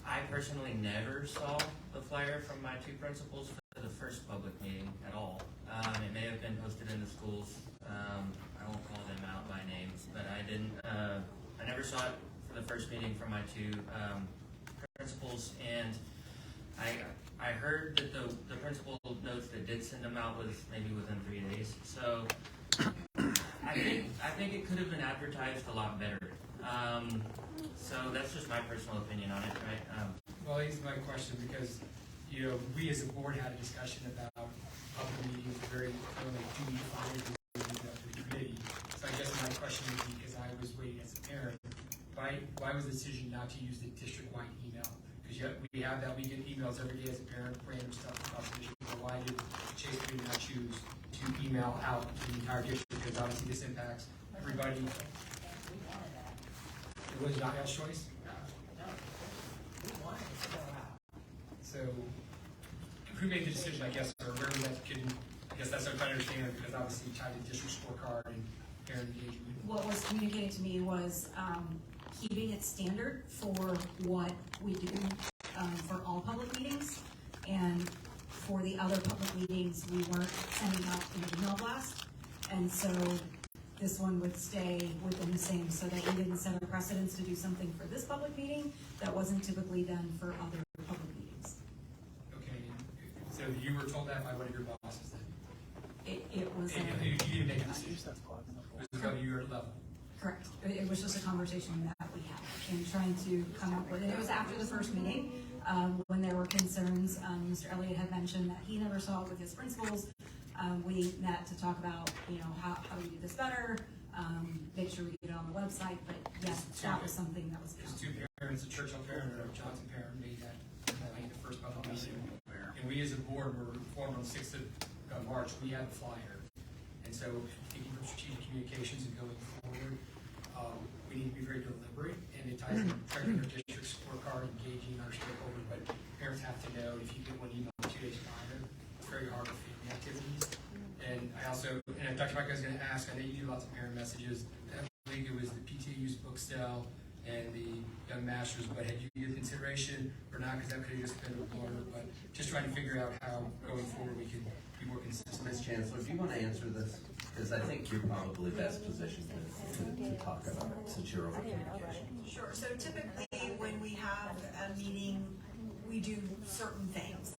I personally never saw the flyer from my two principals for the first public meeting at all. It may have been posted in the schools. I won't call them out by name, but I didn't. I never saw it for the first meeting from my two principals, and I heard that the principal notes that did send them out was maybe within 3 days. So I think it could have been advertised a lot better. So that's just my personal opinion on it, right? Well, here's my question, because we as a board had a discussion about public meetings, very clearly, do we find it up to the committee? So I guess my question would be, because I was waiting as a parent, why was the decision not to use the district-wide email? Because we have that, we get emails every day as a parent, random stuff about the district. So why did Chase Committee not choose to email out to the entire district? Because obviously this impacts everybody. It was not y'all's choice? So who made the decision, I guess, or where was that getting? I guess that's what I'm trying to understand, because obviously tied to district scorecard and parent engagement. What was communicated to me was keeping it standard for what we do for all public meetings, and for the other public meetings, we weren't sending out an email blast, and so this one would stay within the same, so that we didn't set a precedence to do something for this public meeting that wasn't typically done for other public meetings. Okay, so you were told that by one of your bosses then? It was. And you didn't make a decision? It was above your level? Correct. It was just a conversation that we had and trying to come up with it. It was after the first meeting, when there were concerns. Mr. Elliott had mentioned that he never saw it with his principals. We met to talk about, how do we do this better, make sure we get it on the website, but yes, that was something that was. There's two parents, a Churchill parent and a Johnson parent, made that, I think, the first public meeting. And we as a board were formed on the 6th of March. We had a flyer. And so, thinking from strategic communications and going forward, we need to be very deliberate, and it ties in tracking our district scorecard, engaging our stakeholders, but parents have to know if you get one email 2 days prior, it's very hard with family activities. And Dr. Mike, I was going to ask, I know you do lots of parent messages. I believe it was the PTA used book sale and the Young Masters, but had you given consideration or not? Because that could have just been a blur, but just trying to figure out how going forward we can be more consistent. Ms. Chancellor, do you want to answer this? Because I think you're probably best positioned to talk about it since you're over communication. Sure, so typically when we have a meeting, we do certain things.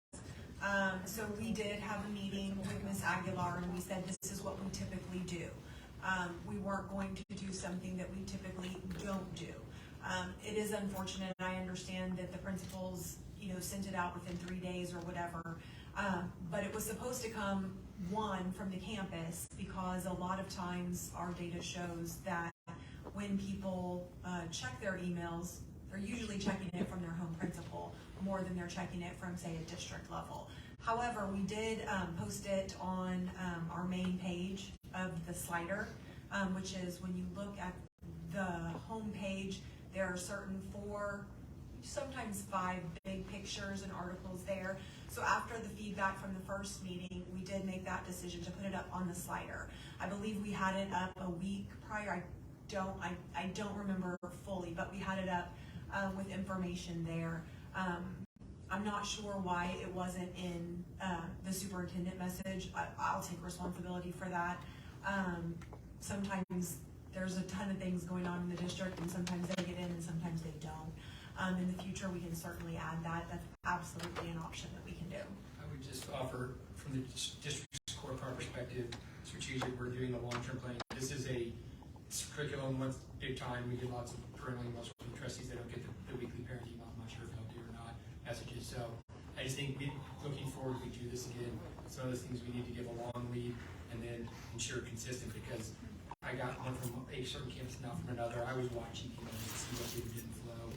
So we did have a meeting with Ms. Aguilar and we said this is what we typically do. We weren't going to do something that we typically don't do. It is unfortunate, I understand that the principals, sent it out within 3 days or whatever, but it was supposed to come from the campus, because a lot of times our data shows that when people check their emails, they're usually checking it from their home principal more than they're checking it from, say, a district level. However, we did post it on our main page of the slider, which is when you look at the home page, there are certain 4, sometimes 5 big pictures and articles there. So after the feedback from the first meeting, we did make that decision to put it up on the slider. I believe we had it up a week prior. I don't remember fully, but we had it up with information there. I'm not sure why it wasn't in the superintendent message. I'll take responsibility for that. Sometimes there's a ton of things going on in the district, and sometimes they get in and sometimes they don't. In the future, we can certainly add that. That's absolutely an option that we can do. I would just offer, from the district scorecard perspective, strategic, we're doing a long-term plan. This is a curriculum, once big time. We get lots of parental emails from trustees that don't get the weekly parent email. I'm not sure if they'll do or not messages. So I just think looking forward, we do this again. Some of those things we need to give a long lead and then ensure consistent, because I got one from a certain campus, not from another. I was watching emails to see what did and flow.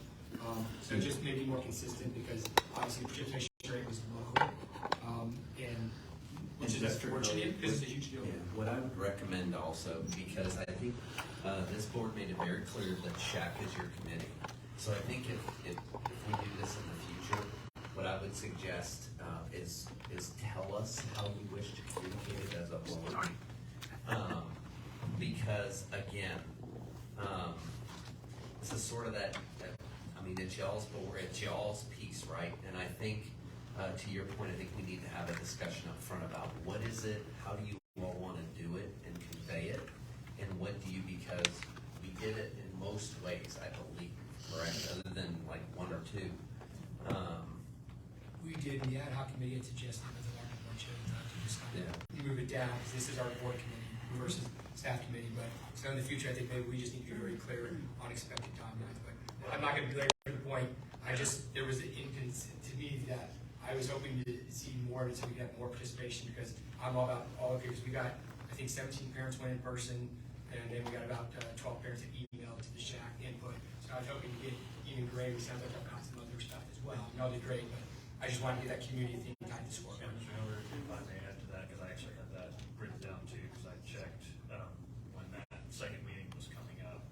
So just maybe more consistent, because obviously participation rate was low, and which is unfortunate because it's a huge deal. Yeah, what I would recommend also, because I think this board made it very clear that SHAC is your committee. So I think if we do this in the future, what I would suggest is tell us how you wish to communicate it as a board. Because again, this is sort of that it's y'all's board, it's y'all's piece, right? And I think, to your point, I think we need to have a discussion up front about what is it, how do you all want to do it and convey it, and what do you, because we did it in most ways, I believe, correct, other than like 1 or 2. We did, the ad hoc committee had suggested that the larger board chose not to just move it down, because this is our board committee versus staff committee. But so in the future, I think maybe we just need to be very clear on expected timelines. But I'm not going to belabor the point. There was an to me that I was hoping to see more of it, so we got more participation, because I'm all about all of it. Because we got, I think, 17 parents went in person, and then we got about 12 parents that emailed to the SHAC input. So I was hoping to get even greater. We sound like I've got some other stuff as well. Y'all did great, but I just wanted to get that community thing tied to score. If I may add to that, because I actually had that written down too, because I checked when that second meeting was coming up.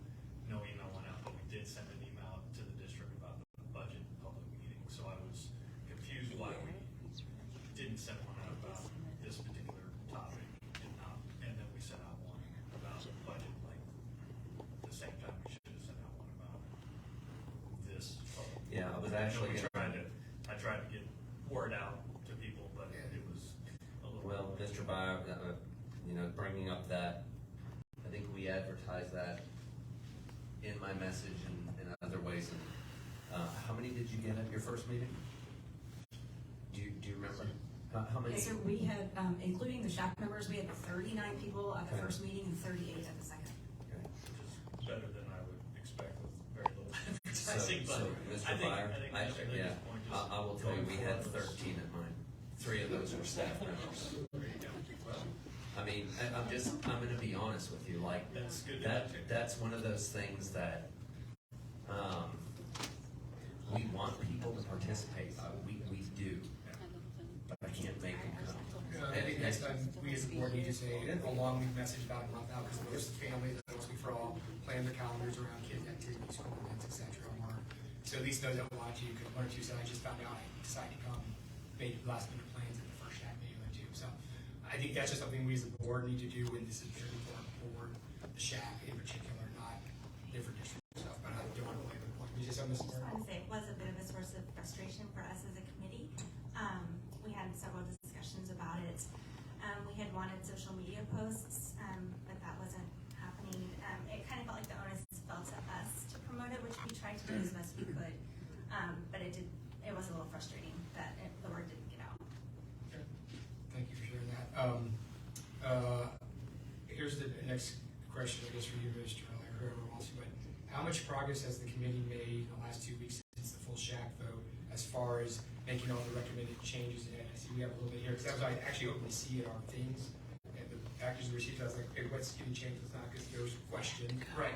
No email went out, but we did send an email to the district about the budget public meeting. So I was confused why we didn't send one out about this particular topic, and then we sent out one about the budget, like the same time we should have sent out one about this. Yeah, I was actually I tried to get word out to people, but it was a little. Well, Mr. Byer, bringing up that think we advertise that in my message and in other ways. And how many did you get at your first meeting? Do you remember? How many? So we had, including the SHAC members, we had 39 people at the Okay. first meeting and 38 at the second. Okay. Which is better than I would expect with very little advertising, So, but Mr. I think Byer, Mr. Lady's yeah, point is I will tell you, we had going forward. 13 at mine. 3 of those were staff members. I mean, I'm gonna be honest with you, like, That's good. that's one of those things that, we want people to participate, we do, but I can't make them come. I think next time we as a board need to say a long week message about a month out, because there's the family, that don't speak for all, plan their calendars around kids' activities, school events, et cetera, or, so at least those that want to, because 1 or 2 said, I just found out I decided to come, made last minute plans at the first SHAC meeting or 2, so I think that's just something we as a board need to do, and this is very important for the SHAC in particular, not different districts stuff, but I don't want to belabor the point. You say something, Mr. I would say it was a bit of a source of frustration for us as a committee. We had several discussions about it. We had wanted social media posts, but that wasn't happening. It kind of felt like the onus fell to us to promote it, which we tried to do as best we could. But it was a little frustrating that the word didn't get out. Okay. Thank you for sharing that. Here's the next question, I guess, for you, Mr. Or whoever wants to, but how much progress has the committee made in the last 2 weeks since the full SHAC vote, as far as making all the recommended changes? And I see we have a little bit here, because that was, I actually opened to see it on things, and the package we received, I was like, okay, what's getting changed, what's not, because there was a question. Right.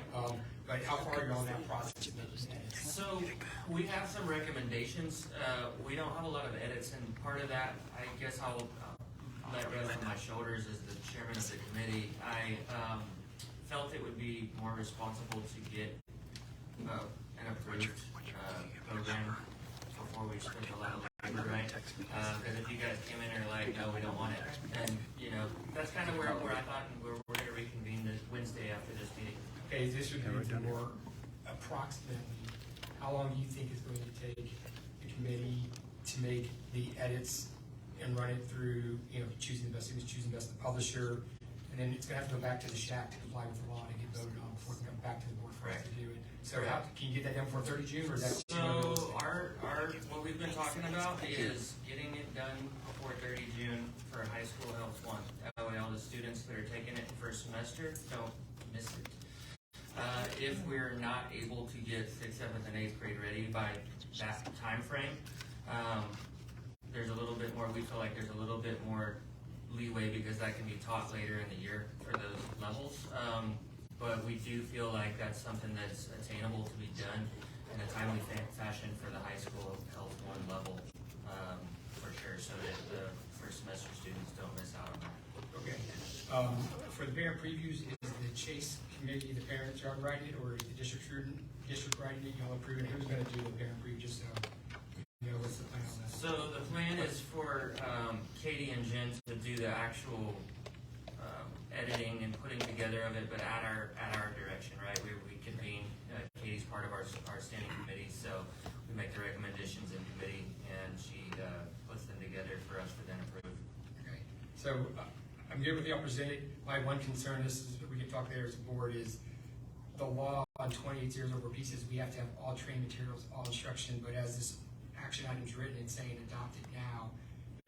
But how far are you on that process of making edits? So we have some recommendations. We don't have a lot of edits, and part of that, I guess I'll let rest on my shoulders as the chairman of the committee. I felt it would be more responsible to get an approved program before we spent a lot of labor, right? Because if you guys came in and are like, no, we don't want it, then, you know, that's kind of where I thought we're going to reconvene this Wednesday after this meeting. Okay, this would be more approximately, how long do you think is going to take the committee to make the edits and run it through, you know, choosing the best students, choosing the best publisher, and then it's gonna have to go back to the SHAC to comply with the law to get voted on before it can come back to the board for us to do it. So how, can you get that done before 30 June, or is that? So our what we've been talking about is getting it done before 30 June for High School Health 1. That way all the students that are taking it in first semester don't miss it. If we're not able to get 6th, 7th, and 8th grade ready by that time frame, there's a little bit more, we feel like there's a little bit more leeway because that can be taught later in the year for those levels. But we do feel like that's something that's attainable to be done in a timely fashion for the High School Health 1 level, for sure, so that the first semester students don't miss out on that. Okay. For the parent previews, is the Chase committee, the parents are writing it, or is the district writing it, y'all approving it? Who's gonna do the parent preview, just so you know, what's the plan on that? So the plan is for Katie and Jen to do the actual editing and putting together of it, but at our direction, right? We convene, Katie's part of our standing committee, so we make the recommendations in committee, and she puts them together for us to then approve. Okay. So I'm good with y'all presented. My one concern, this is, we can talk there as a board, is the law on 28 over pieces. We have to have all training materials, all instruction, but as this action item's written, it's saying adopt it now.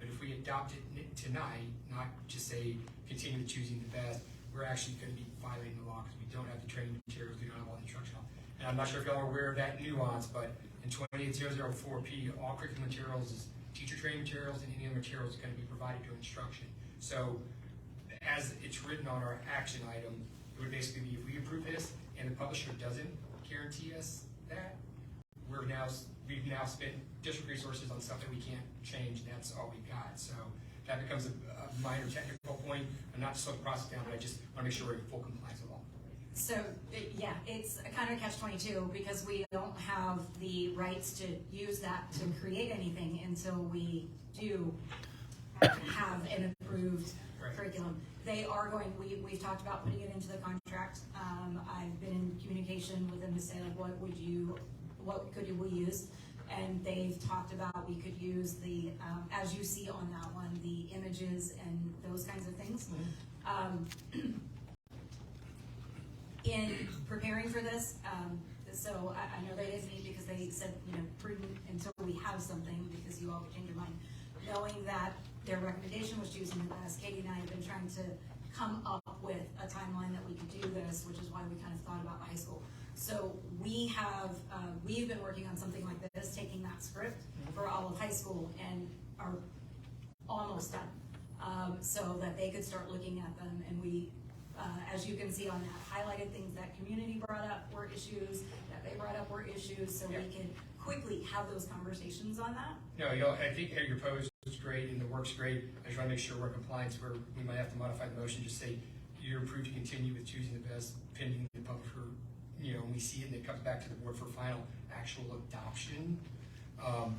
But if we adopt it tonight, not just say continue choosing the best, we're actually going to be violating the law because we don't have the training materials, we don't have all the instructional. And I'm not sure if y'all are aware of that nuance, but in 28004P, all curriculum materials is teacher training materials, and any other materials is going to be provided to instruction. So as it's written on our action item, it would basically be if we approve this and the publisher doesn't guarantee us that, we've now spent district resources on stuff that we can't change, and that's all we've got. So that becomes a minor technical point. I'm not to slow the process down, but I just want to make sure we're in full compliance with law. So, yeah, it's a kind of catch-22 because we don't have the rights to use that to create anything until we do have an approved curriculum. They are going, we've talked about putting it into the contract. I've been in communication with them to say, like, what could we use? And they've talked about we could use the, as you see on that one, the images and those kinds of things. in preparing for this, so I know they didn't meet because they said, prudent until we have something, because you all changed your mind. Knowing that their recommendation was choosing the best, Katie and I have been trying to come up with a timeline that we could do this, which is why we kind of thought about high school. So we've been working on something like this, taking that script for all of high school, and are almost done, so that they could start looking at them. And we, as you can see on that, highlighted things that community brought up were issues, that they brought up were issues, so we can quickly have those conversations on that. No, I think your post is great and the work's great. I just want to make sure we're compliant, where we might have to modify the motion, just say you're approved to continue with choosing the best pending the publisher, when we see it and it comes back to the board for final actual adoption.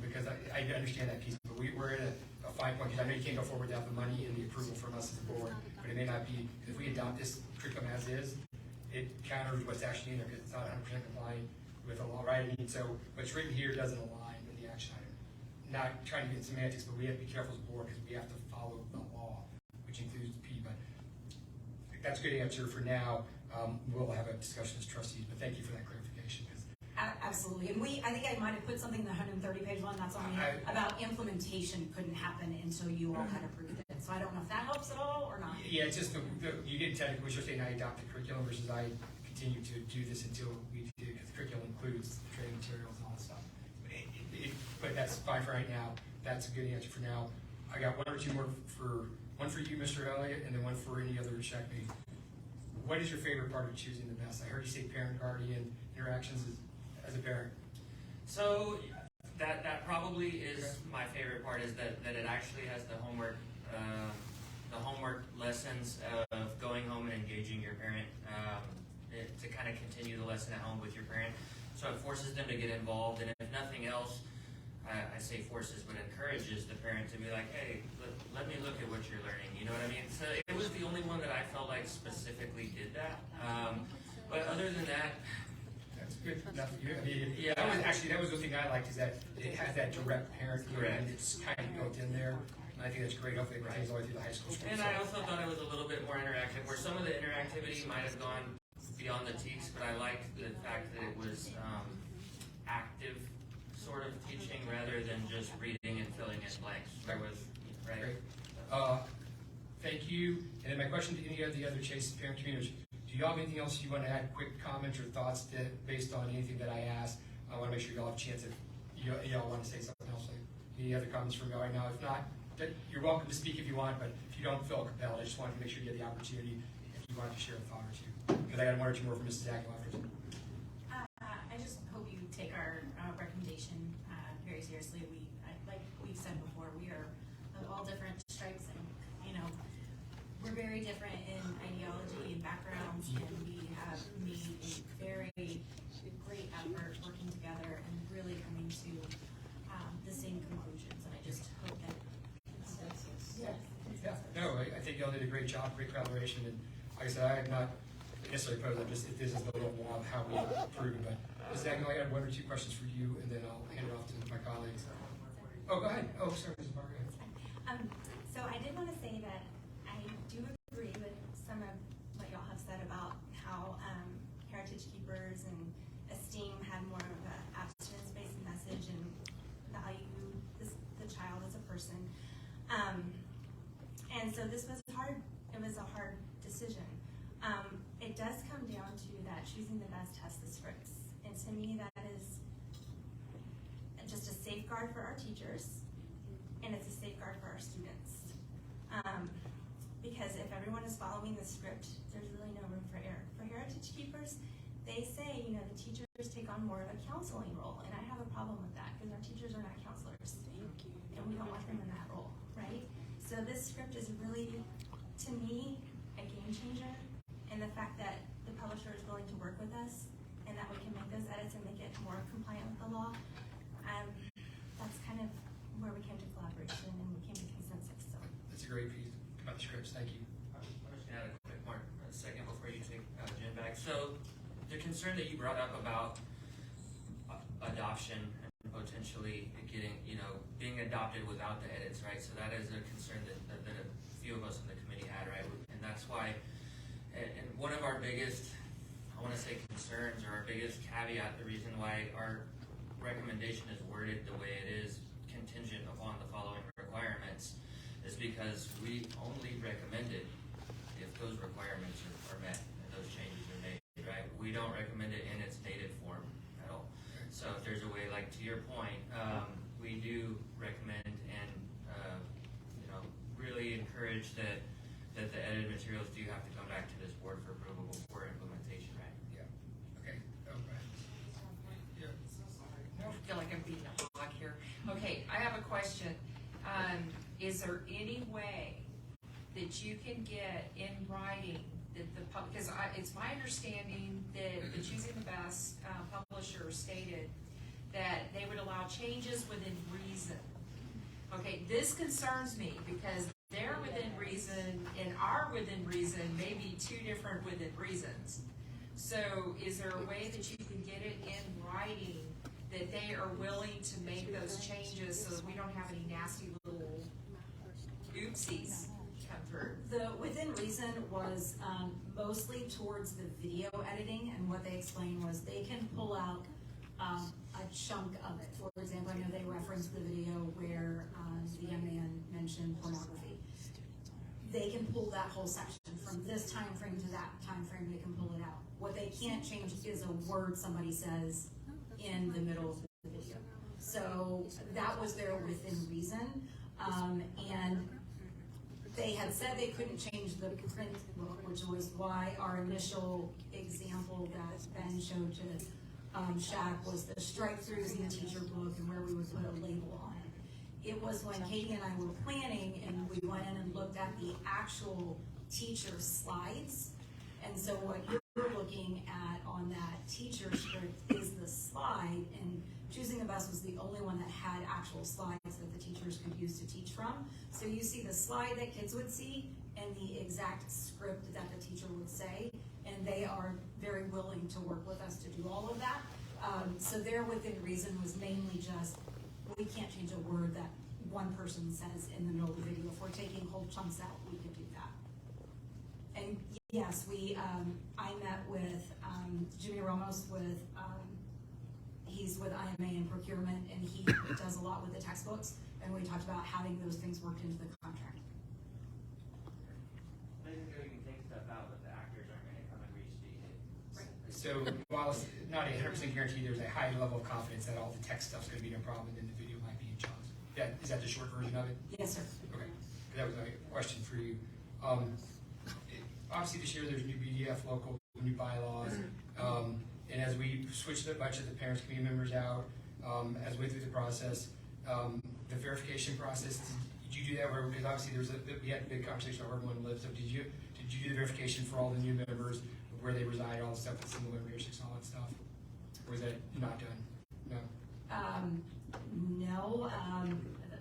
Because I understand that piece, but we're at a fine point, because I know you can't go forward without the money and the approval from us as a board, but it may not be, if we adopt this curriculum as is, it counters what's actually in there, because it's not 100% compliant with the law, right? So what's written here doesn't align with the action item. Not trying to get semantics, but we have to be careful as a board, because we have to follow the law, which includes P. But that's a good answer for now. We'll have a discussion as trustees, but thank you for that clarification. Absolutely, and I think I might have put something in the 130-page one, that's on me, about implementation couldn't happen until you all had approved it. So I don't know if that helps at all or not. Yeah, it's just you didn't technically, we should say I adopt the curriculum versus I continue to do this until we do, because the curriculum includes training materials and all that stuff. But that's fine for right now. That's a good answer for now. I got one or two more one for you, Mr. Elliott, and then one for any other check me. What is your favorite part of choosing the best? I heard you say parent-guardian interactions as a parent. So that probably is my favorite part, is that it actually has the homework lessons of going home and engaging your parent, to kind of continue the lesson at home with your parent. So it forces them to get involved, and if nothing else, I say forces, but encourages the parent to be like, hey, let me look at what you're learning. You know what I mean? So it was the only one that I felt like specifically did that. But other than that, that's good enough. Yeah, that was the thing I liked, is that it has that direct parent, and it's kind of built in there. And I think that's great. Hopefully it retains all the way through the high school. And I also thought it was a little bit more interactive, where some of the interactivity might have gone beyond the teaks, but I liked the fact that it was active sort of teaching rather than just reading and filling in blanks. There was, right? Great. Thank you. And then my question to any of the other Chase parent communities: do y'all have anything else you want to add? Quick comments or thoughts based on anything that I asked? I want to make sure y'all have a chance if y'all want to say something else. Any other comments from y'all right now? If not, you're welcome to speak if you want, but if you don't feel compelled, I just wanted to make sure you had the opportunity if you wanted to share a thought or two. Because I got one or two more from Mrs. Aguilar. I just hope you take our recommendation very seriously. Like we've said before, we are of all different stripes, and we're very different in ideology and backgrounds, and we have made a very great effort working together and really coming to the same conclusions. And I just hope that. Yeah, no, I think y'all did a great job, great collaboration, and like I said, I am not necessarily opposed. If this is the level of how we approve it. But Ms. Aguilar, I have one or two questions for you, and then I'll hand it off to my colleagues. Oh, go ahead. Oh, sorry, Ms. Barker. So I did want to say that I do agree with some of what y'all have said about how Heritage Keepers and Esteem had more of an abstinence-based message and value the child as a person. And so this was hard. It was a hard decision. It does come down to that choosing the best has the scripts. And to me, that is just a safeguard for our teachers, and it's a safeguard for our students. Because if everyone is following the script, there's really no room for error. For Heritage Keepers, they say, the teachers take on more of a counseling role, and I have a problem with that, because our teachers are not counselors. And we don't want them in that role, right? So this script is really, to me, a game changer, and the fact that the publisher is willing to work with us, and that we can make those edits and make it more compliant with the law, that's kind of where we came to collaboration and we came to consensus. So That's a great piece about the scripts. Thank you. I'm just going to add a quick more second before you take Jen back. So the concern that you brought up about adoption and potentially getting, being adopted without the edits, right? So that is a concern that a few of us in the committee had, right? And that's why, and one of our biggest I want to say concerns or our biggest caveat, the reason why our recommendation is worded the way it is, contingent upon the following requirements, is because we only recommend it if those requirements are met and those changes are made, right? We don't recommend it in its native form at all. So if there's a way, like to your point, we do recommend and really encourage that the edited materials do have to come back to this board for approval before implementation, right? Yeah. Okay. Okay. Yeah. I don't feel like I'm beating a hog here. Okay, I have a question. Is there any way that you can get in writing that the public, because it's my understanding that the Choosing the Best publisher stated that they would allow changes within reason. Okay, this concerns me because they're within reason and our within reason may be two different within reasons. So is there a way that you can get it in writing that they are willing to make those changes so that we don't have any nasty little oopsies come through? The within reason was mostly towards the video editing, and what they explained was they can pull out a chunk of it. For example, I know they referenced the video where the young man mentioned pornography. They can pull that whole section from this time frame to that time frame. They can pull it out. What they can't change is a word somebody says in the middle of the video. So that was their within reason, and they had said they couldn't change the print book, which was why our initial example that Ben showed to Shaq was the strike-throughs in the teacher book and where we would put a label on it. It was when Katie and I were planning and we went in and looked at the actual teacher slides. And so what you're looking at on that teacher script is the slide, and Choosing the Best was the only one that had actual slides that the teachers could use to teach from. So you see the slide that kids would see and the exact script that the teacher would say, and they are very willing to work with us to do all of that. So their within reason was mainly just, we can't change a word that one person says in the middle of the video. If we're taking whole chunks out, we could do that. And yes, I met with Jimmy Ramos he's with IMA and procurement, and he does a lot with the textbooks, and we talked about having those things worked into the contract. Basically, we can take stuff out, but the actors aren't going to come and respeak it. So while it's not a 100% guarantee, there's a high level of confidence that all the text stuff's going to be no problem, and then the video might be in chunks. Is that the short version of it? Yes, sir. Okay. That was my question for you. Obviously, this year there's new BDF local, new bylaws, and as we switched a bunch of the parents, community members out, as we went through the process, the verification process, did you do that? Because obviously we had a big conversation about where everyone lives. So did you do the verification for all the new members, where they reside, all the stuff with single memberships and all that stuff? Or is that not done? No. No,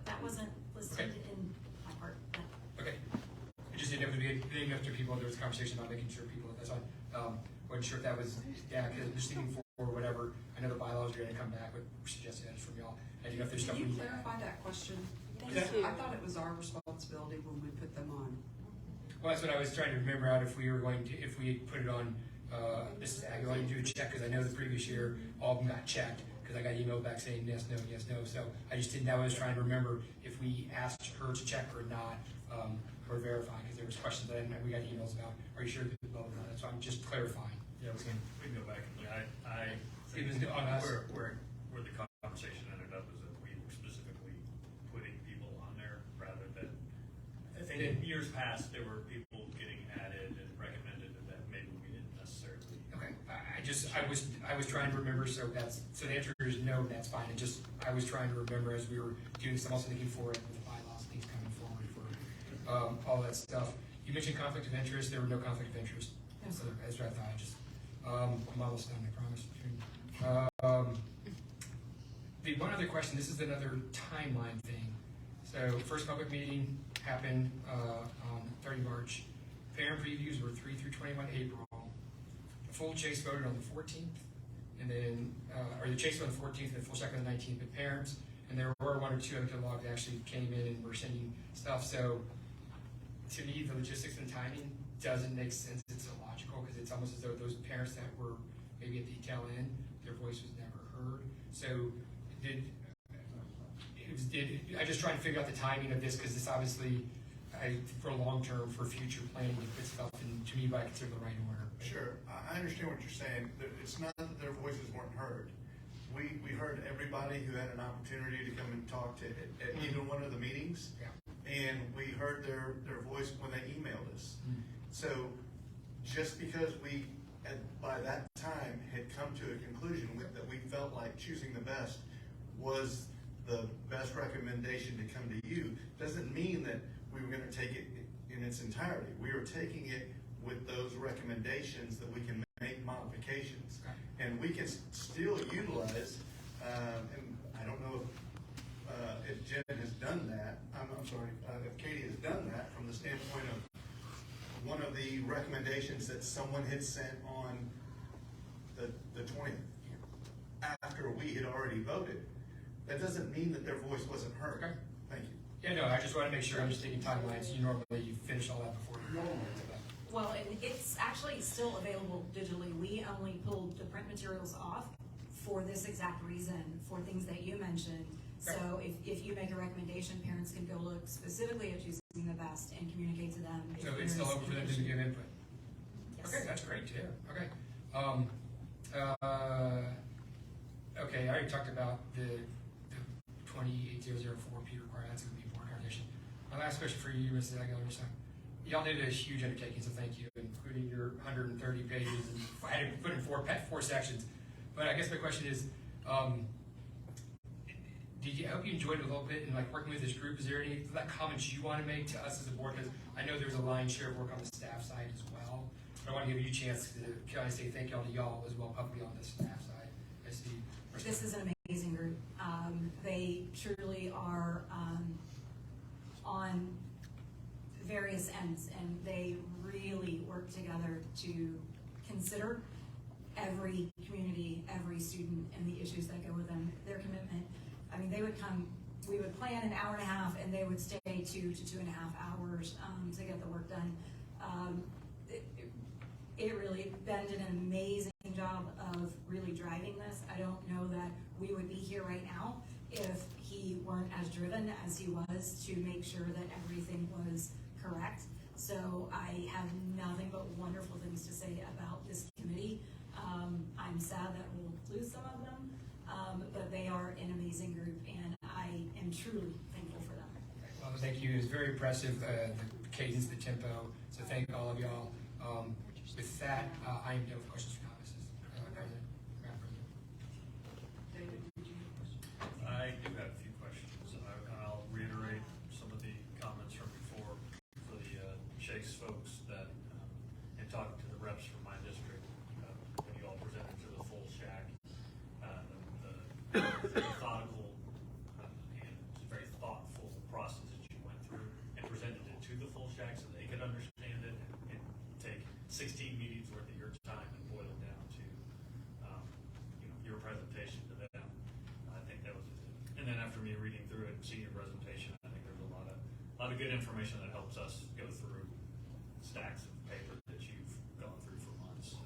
that wasn't listed in my part. No. Okay. I just didn't know if it was after people, there was a conversation about making sure people, that's all. Wasn't sure if that was, because I'm just thinking for whatever, I know the bylaws are gonna come back with suggested edits from y'all. I didn't know if there's stuff. Can you clarify that question? I thought it was our responsibility when we put them on. Well, that's what I was trying to remember out if we put it on, this is, I go ahead and do a check, because I know the previous year, all of them got checked, because I got emailed back saying yes, no, so I just didn't, I was trying to remember if we asked her to check or not, or verify, because there was questions that we got emails about, are you sure that blah, blah, blah, so I'm just clarifying. Yeah, we can go back and look. I It was on us. where the conversation ended up is that we were specifically putting people on there rather than, I think in years past, there were people getting added and recommended that maybe we didn't necessarily. Okay, I was trying to remember, so the answer is no, that's fine. I was trying to remember as we were doing this, I'm also thinking forward with the bylaws, things coming forward for all that stuff. You mentioned conflict of interest. There were no conflict of interest. No. So that's what I thought. I'm almost done, I promise. The one other question, this is another timeline thing. So first public meeting happened on 30 March. Parent previews were 3 through 21 April. The full chase voted on the 14th, and then, or the chase voted on the 14th and the full check on the 19th, but parents, and there were one or two other logs that actually came in and were sending stuff. So to me, the logistics and timing doesn't make sense. It's illogical because it's almost as though those parents that were maybe at the tail end, their voice was never heard. So I just try to figure out the timing of this because it's obviously for long term, for future planning to put stuff in, to me, by consider the right order. Sure, I understand what you're saying. It's not that their voices weren't heard. We heard everybody who had an opportunity to come and talk to at either one of the meetings. Yeah. And we heard their voice when they emailed us. So just because we, by that time, had come to a conclusion that we felt like choosing the best was the best recommendation to come to you, doesn't mean that we were going to take it in its entirety. We were taking it with those recommendations that we can make modifications. And we can still utilize, and I don't know if Jen has done that, I'm sorry, if Katie has done that from the standpoint of one of the recommendations that someone had sent on the 20th, after we had already voted. That doesn't mean that their voice wasn't heard. Okay. Thank you. Yeah, no, I just want to make sure I'm just taking timelines. You normally finish all that before. Well, it's actually still available digitally. We only pulled the print materials off for this exact reason, for things that you mentioned. So if you make a recommendation, parents can go look specifically at choosing the best and communicate to them. So it's still open for them to give input? Yes. Okay, that's great to hear. Okay. Okay, I already talked about the 28004 P requirement. That's going to be a board recognition. My last question for you, Mrs. Aguilar. Y'all did a huge undertaking, so thank you, including your 130 pages. And I had to put in four sections. But I guess my question is, I hope you enjoyed it a little bit and like working with this group. Is there any comments you want to make to us as a board? Because I know there's a lion's share of work on the staff side as well. But I want to give you a chance to kind of say thank y'all to y'all as well publicly on the staff side. This is an amazing group. They truly are on various ends, and they really work together to consider every community, every student, and the issues that go with them. Their commitment, I mean, they would come, we would plan an hour and a half, and they would stay 2 to 2.5 hours to get the work done. It really, Ben did an amazing job of really driving this. I don't know that we would be here right now if he weren't as driven as he was to make sure that everything was correct. So I have nothing but wonderful things to say about this committee. I'm sad that we'll lose some of them, but they are an amazing group, and I am truly thankful for them. Well, thank you. It was very impressive, the cadence, the tempo. So thank all of y'all. With that, I am done with questions or comments. President, Madam President. David, did you have a question? I do have a few questions. I'll reiterate some of the comments from before for the Chase folks that in talking to the reps from my district, when you all presented to the full shack, the methodical and very thoughtful process that you went through and presented it to the full shack so they could understand it and take 16 meetings worth of your time and boil it down to your presentation to them. I think that was, and then after me reading through it and seeing your presentation, I think there's a lot of good information that helps us go through stacks of paper that you've gone through for months.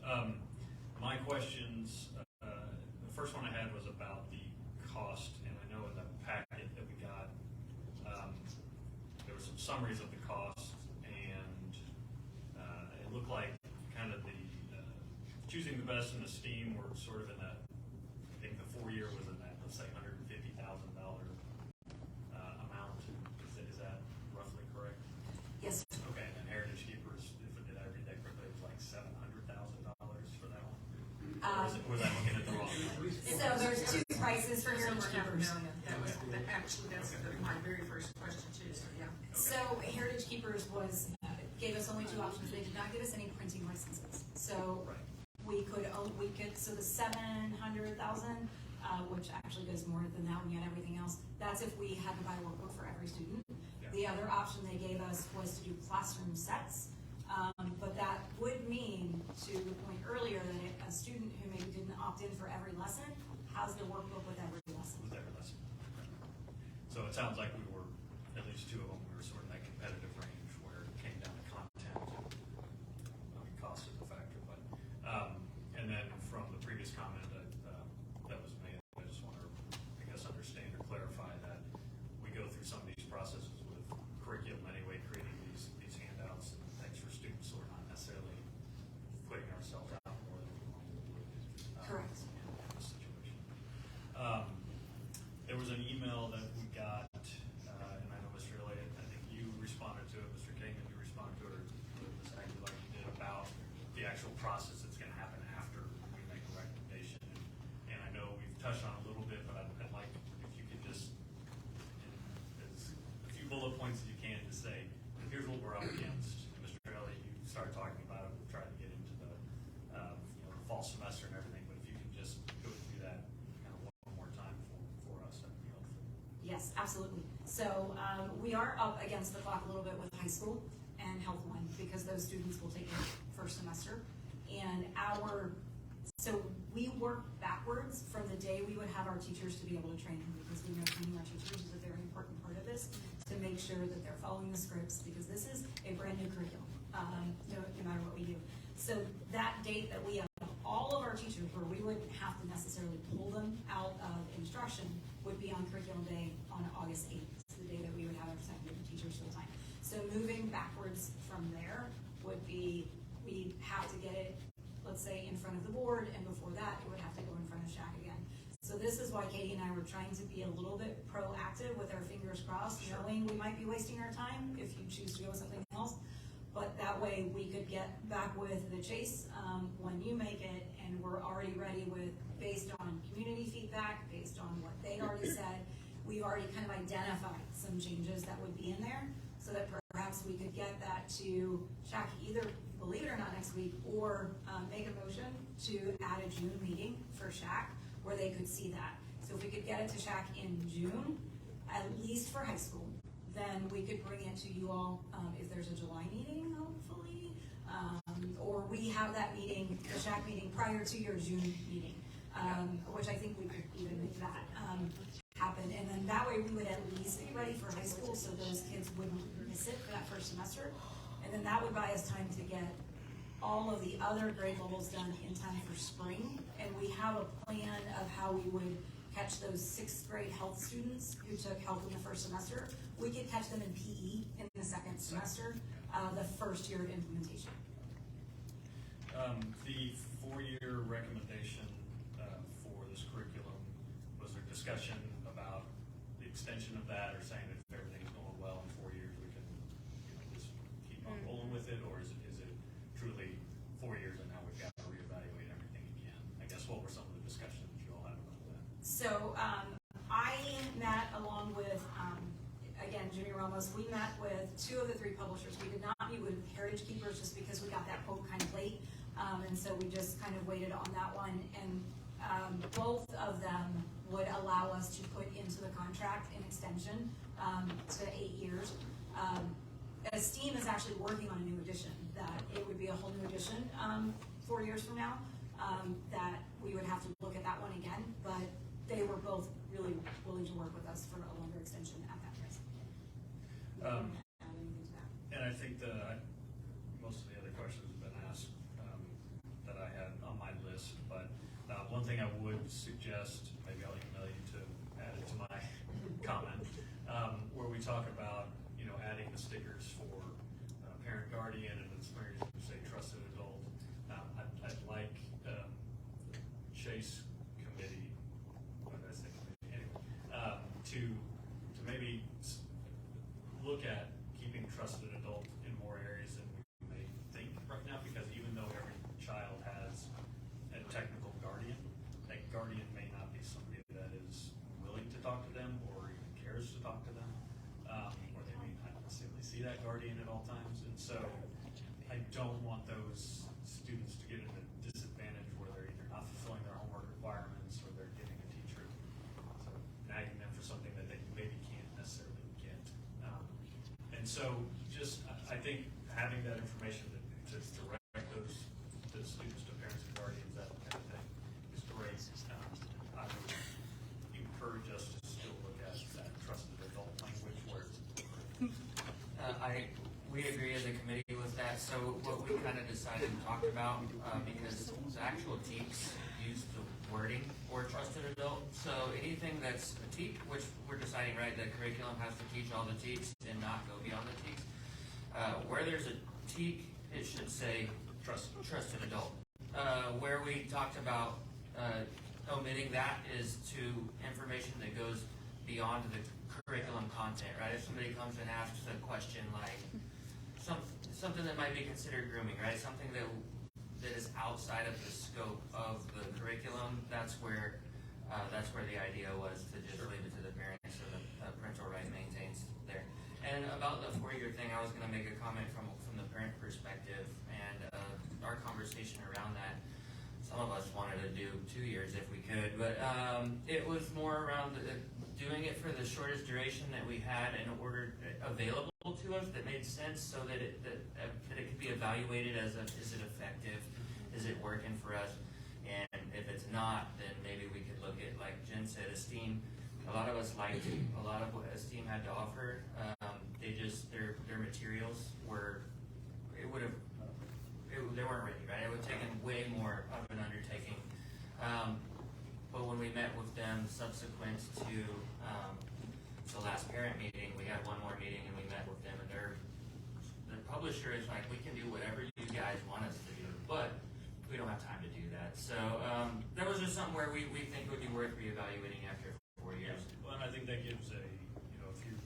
My questions, the first one I had was about the cost, and I know in the packet that we got, there were some summaries of the cost, and it looked like kind of the choosing the best and the STEAM were sort of in that, I think the 4-year was in that, let's say $150,000 amount. Is that roughly correct? Yes. Okay, and then Heritage Keepers, did I read that correctly, it was like $700,000 for that one? Or was I looking at the wrong number? So there's two prices for Heritage Keepers. That was, actually, that's my very first question too, so yeah. So Heritage Keepers gave us only 2 options. They did not give us any printing licenses. So we could, so the 700,000, which actually goes more than that when you had everything else, that's if we had to buy a workbook for every student. Yeah. The other option they gave us was to do classroom sets. But that would mean, to the point earlier, that a student who maybe didn't opt in for every lesson has the workbook with every lesson. With every lesson. So it sounds like we were, at least 2 of them, we were sort of in that competitive range where it came Absolutely. So we are up against the clock a little bit with high school and Health 1 because those students will take it first semester. And so we work backwards from the day we would have our teachers to be able to train them, because we know training our teachers is a very important part of this, to make sure that they're following the scripts, because this is a brand new curriculum, no matter what we do. So that date that we have all of our teachers, where we wouldn't have to necessarily pull them out of instruction, would be on curriculum day on August 8th. It's the day that we would have our second year teachers full time. So moving backwards from there would be, we have to get it, let's say, in front of the board, and before that, it would have to go in front of SHAC again. So this is why Katie and I were trying to be a little bit proactive with our fingers crossed, knowing we might be wasting our time if you choose to go with something else. But that way we could get back with the chase when you make it, and we're already ready with, based on community feedback, based on what they already said, we've already kind of identified some changes that would be in there, so that perhaps we could get that to SHAC either, believe it or not, next week, or make a motion to add a June meeting for SHAC where they could see that. So if we could get it to SHAC in June, at least for high school, then we could bring it to you all if there's a July meeting, hopefully, or we have that meeting, the SHAC meeting, prior to your June meeting, which I think we could even make that happen. And then that way we would at least be ready for high school, so those kids wouldn't miss it for that first semester. And then that would buy us time to get all of the other grade levels done in time for spring. And we have a plan of how we would catch those 6th grade health students who took health in the first semester. We could catch them in PE in the second semester, the first year of implementation. The 4-year recommendation for this curriculum, was there discussion about the extension of that, or saying that if everything's going well in 4 years, we can just keep on rolling with it, or is it truly 4 years and now we've got to reevaluate everything again? I guess what were some of the discussions you all had about that? So I met along with, again, Jimmy Ramos, we met with 2 of the 3 publishers. We did not meet with Heritage Keepers just because we got that quote kind of late. And so we just kind of waited on that one. And both of them would allow us to put into the contract an extension to 8 years. Esteem is actually working on a new edition, that it would be a whole new edition 4 years from now, that we would have to look at that one again. But they were both really willing to work with us for a longer extension at that price. And I think most of the other questions have been asked that I had on my list, but one thing I would suggest, maybe I'll email you to add it to my comment, where we talk about, adding the stickers for parent guardian, and it's where you say trusted adult. I'd like Chase committee, what did I say committee? Anyway, to maybe look at keeping trusted adult in more areas than we may think right now, because even though every child has a technical guardian, that guardian may not be somebody that is willing to talk to them or even cares to talk to them, or they may not necessarily see that guardian at all times. And so I don't want those students to get in a disadvantage where they're either not fulfilling their homework requirements, or they're getting a teacher sort of nagging them for something that they maybe can't necessarily get. And so just, I think having that information to direct those students to parents and guardians, that kind of thing, is great. I would encourage us to still look at that trusted adult language where we agree as a committee with that. So what we kind of decided and talked about, because the actual TEKS use the wording for trusted adult. So anything that's a TEK, which we're deciding, right, that curriculum has to teach all the TEKs and not go beyond the TEKs. Where there's a TEK, it should say trusted adult. Where we talked about omitting that is to information that goes beyond the curriculum content, right? If somebody comes and asks a question like something that might be considered grooming, right? Something that is outside of the scope of the curriculum, that's where the idea was to just leave it to the parents, so the parental right maintains there. And about the 4-year thing, I was going to make a comment from the parent perspective, and our conversation around that. Some of us wanted to do 2 years if we could, but it was more around doing it for the shortest duration that we had in order available to us that made sense, so that it could be evaluated as is it effective, is it working for us, and if it's not, then maybe we could look at, like Jen said, Esteem. A lot of us liked a lot of what Esteem had to offer. Their materials were, they weren't ready, right? It would have taken way more of an undertaking. But when we met with them subsequent to the last parent meeting, we had one more meeting and we met with them, and the publisher is like, we can do whatever you guys want us to do, but we don't have time to do that. So that was just something where we think would be worth reevaluating after 4 years. Well, and I think that gives if you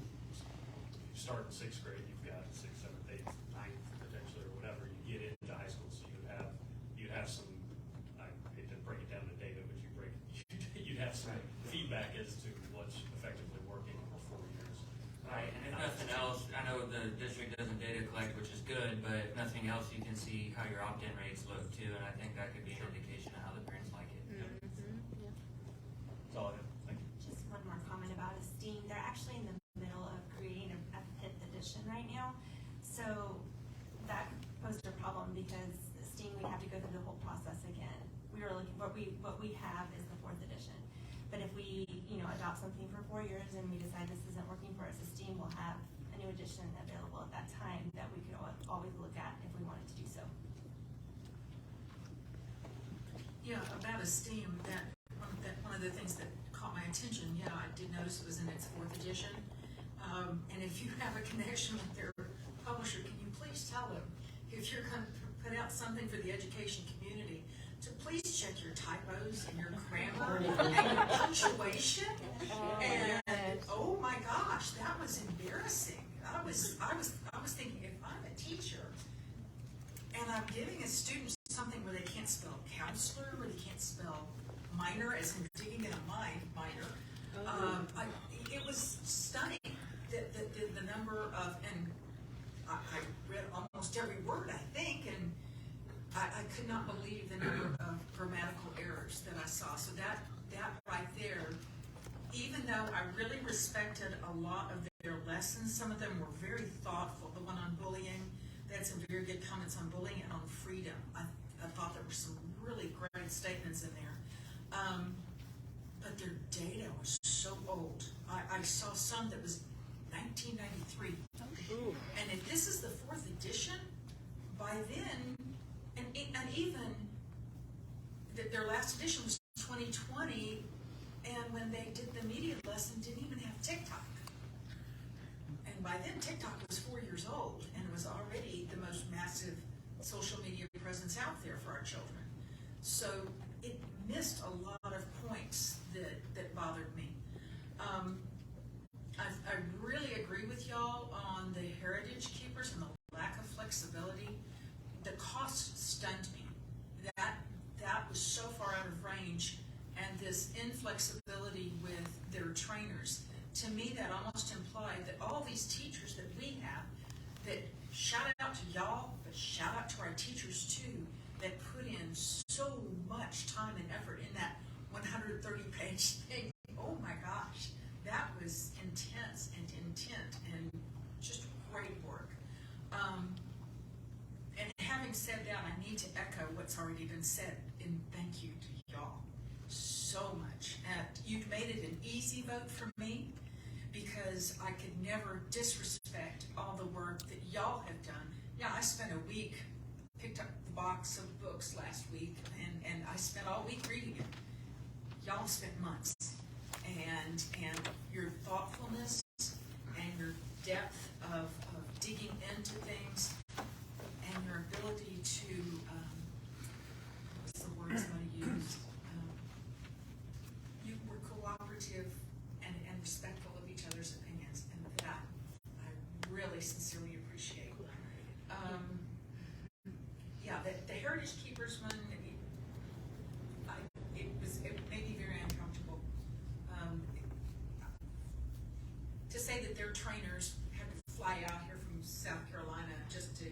start in 6th grade, you've got 6th, 7th, 8th, 9th potentially, or whatever, you get into high school, so you'd have some, I hate to break it down to data, but you'd have some feedback as to what's effectively working for 4 years. Right, and if nothing else, I know the district doesn't data collect, which is good, but if nothing else, you can see how your opt-in rates look too, and I think that could be an indication of how the parents like it. That's all I have. Thank you. Just one more comment about Esteem. They're actually in the middle of creating a 5th edition right now. So that posed a problem because Esteem, we have to go through the whole process again. We were looking, what we have is the 4th edition. But if we, adopt something for 4 years and we decide this isn't working for us, Esteem will have a new edition available at that time that we could always look at if we wanted to do so. Yeah, about Esteem, that one of the things that caught my attention, I did notice it was in its 4th edition. And if you have a connection with their publisher, can you please tell them, if you're going to put out something for the education community, to please check your typos and your grammar and your punctuation. And oh my gosh, that was embarrassing. I was thinking, if I'm a teacher and I'm giving a student something where they can't spell counselor, where they can't spell minor, as in digging in a minor, it was stunning. The number of, and I read almost every word, I think, and I could not believe the number of grammatical errors that I saw. So that right there, even though I really respected a lot of their lessons, some of them were very thoughtful. The one on bullying, they had some very good comments on bullying and on freedom. I thought there were some really great statements in there. But their data was so old. I saw some that was 1993. And if this is the 4th edition, by then, and even their last edition was 2020, and when they did the media lesson, didn't even have TikTok. And by then, TikTok was 4 years old, and it was already the most massive social media presence out there for our children. So it missed a lot of points that bothered me. I really agree with y'all on the heritage keepers and the lack of flexibility. The cost stunned me. That was so far out of range, and this inflexibility with their trainers. To me, that almost implied that all these teachers that we have, that shout out to y'all, but shout out to our teachers too, that put in so much time and effort in that 130-page thing. Oh my gosh, that was intense and intent and just great work. And having said that, I need to echo what's already been said, and thank you to y'all so much. You've made it an easy vote for me, because I could never disrespect all the work that y'all have done. Yeah, I spent a week, picked up the box of books last week, and I spent all week reading it. Y'all spent months. And your thoughtfulness and your depth of digging into things and your ability to, what's the words I'm going to use? You were cooperative and respectful of each other's opinions, and that I really sincerely appreciate. The Heritage Keepers one, it made me very uncomfortable. To say that their trainers had to fly out here from South Carolina just to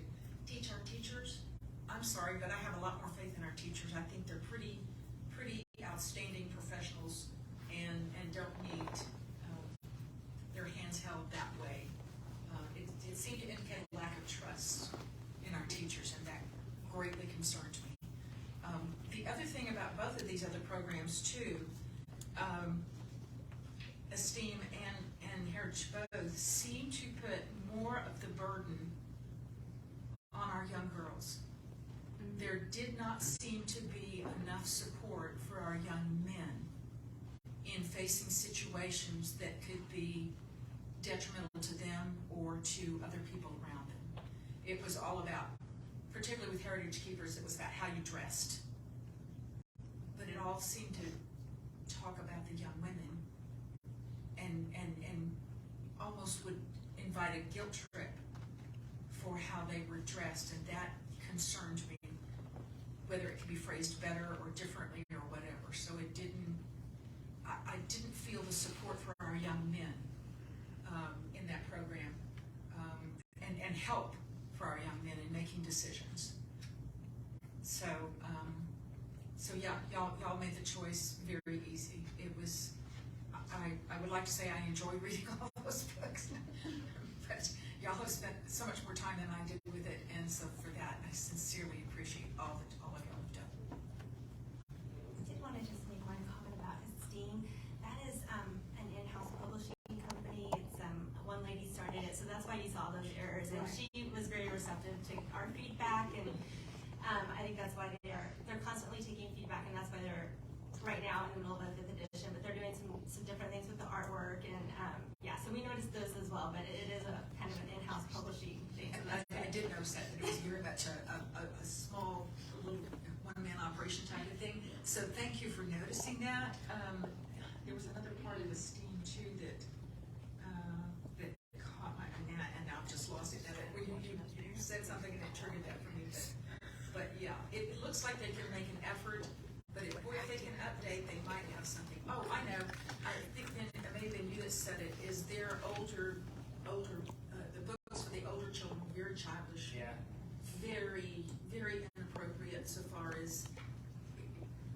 teach our teachers, I'm sorry, but I have a lot more faith in our teachers. I think they're pretty outstanding professionals and don't need their hands held that way. It seemed to indicate a lack of trust in our teachers, and that greatly concerned me. The other thing about both of these other programs too, Esteem and Heritage both seem to put more of the burden on our young girls. There did not seem to be enough support for our young men in facing situations that could be detrimental to them or to other people around them. It was all about, particularly with Heritage Keepers, it was about how you dressed. But it all seemed to talk about the young women and almost would invite a guilt trip for how they were dressed, and that concerned me, whether it could be phrased better or differently or whatever. So it didn't, I didn't feel the support for our young men in that program, and help for our young men in making decisions. So, yeah, y'all made the choice very easy. It was, I would like to say I enjoy reading all those books, but y'all have spent so much more time than I did with it, and so for that, I sincerely appreciate all of y'all have done. I did want to just make one comment about Esteem. That is an in-house publishing company. It's one lady started it, so that's why you saw those errors. And she was very receptive to our feedback, and I think that's why they're constantly taking feedback, and that's why they're right now in the middle of a 5th edition. But they're doing some different things with the artwork, and yeah, so we noticed those as well. But it is a kind of an in-house publishing thing. So I did notice that it was very much a small, little one-man operation type of thing. So thank you for noticing that. There was another part of Esteem too that caught my eye, and I've just lost it. You said something and it triggered that for me. But yeah, it looks like they can make an effort. But if they can update, they might have something. Oh, I know. I think it may have been you that said it. Is there the books for the older children very childish? Yeah. Very, very inappropriate so far as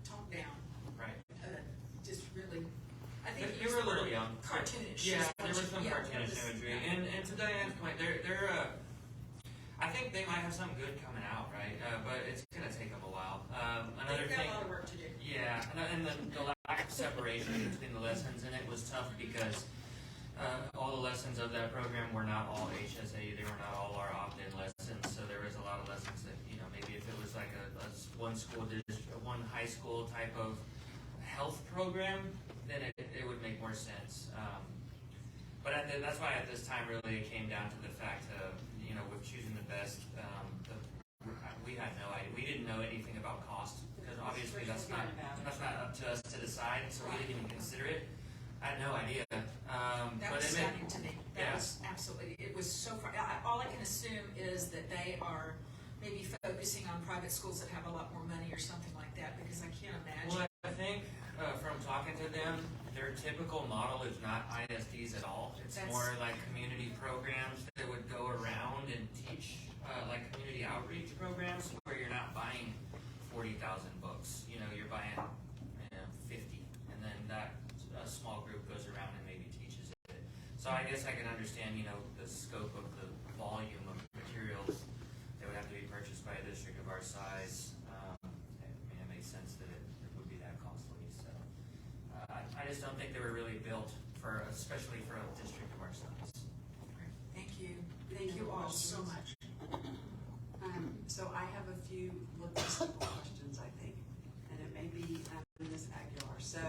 talk down. Right. Just really. I think They were a little young. Cartoonish. Yeah, there was some cartoonish imagery. And to Diane's point, they're I think they might have something good coming out, right? But it's going to take them a while. Another They've got thing. a lot of work to do. Yeah, and the lack of separation between the lessons, and it was tough because all the lessons of that program were not all HSA. They were not all our opt-in lessons. So there was a lot of lessons that, maybe if it was like a one school district, one high school type of health program, then it would make more sense. But that's why at this time really it came down to the fact of, with choosing the best, we had no idea. We didn't know anything about cost, because obviously that's not up to us to decide, so we didn't even consider it. I had no idea. That was stunning to me. That was absolutely, it was so far, all I can assume is that they are maybe focusing on private schools that have a lot more money or something like that, because I can't imagine. Well, I think from talking to them, their typical model is not ISDs at all. It's more like community programs that would go around and teach, like community outreach programs where you're not buying 40,000 books. You're buying 50, and then that small group goes around and maybe teaches it. So I guess I can understand, the scope of the volume of materials that would have to be purchased by a district of our size. It makes sense that it would be that costly. So I just don't think they were really built especially for a district of our size. Thank you. Thank you all so much. So I have a few logistical questions, I think, and it may be Ms. Aguilar. So,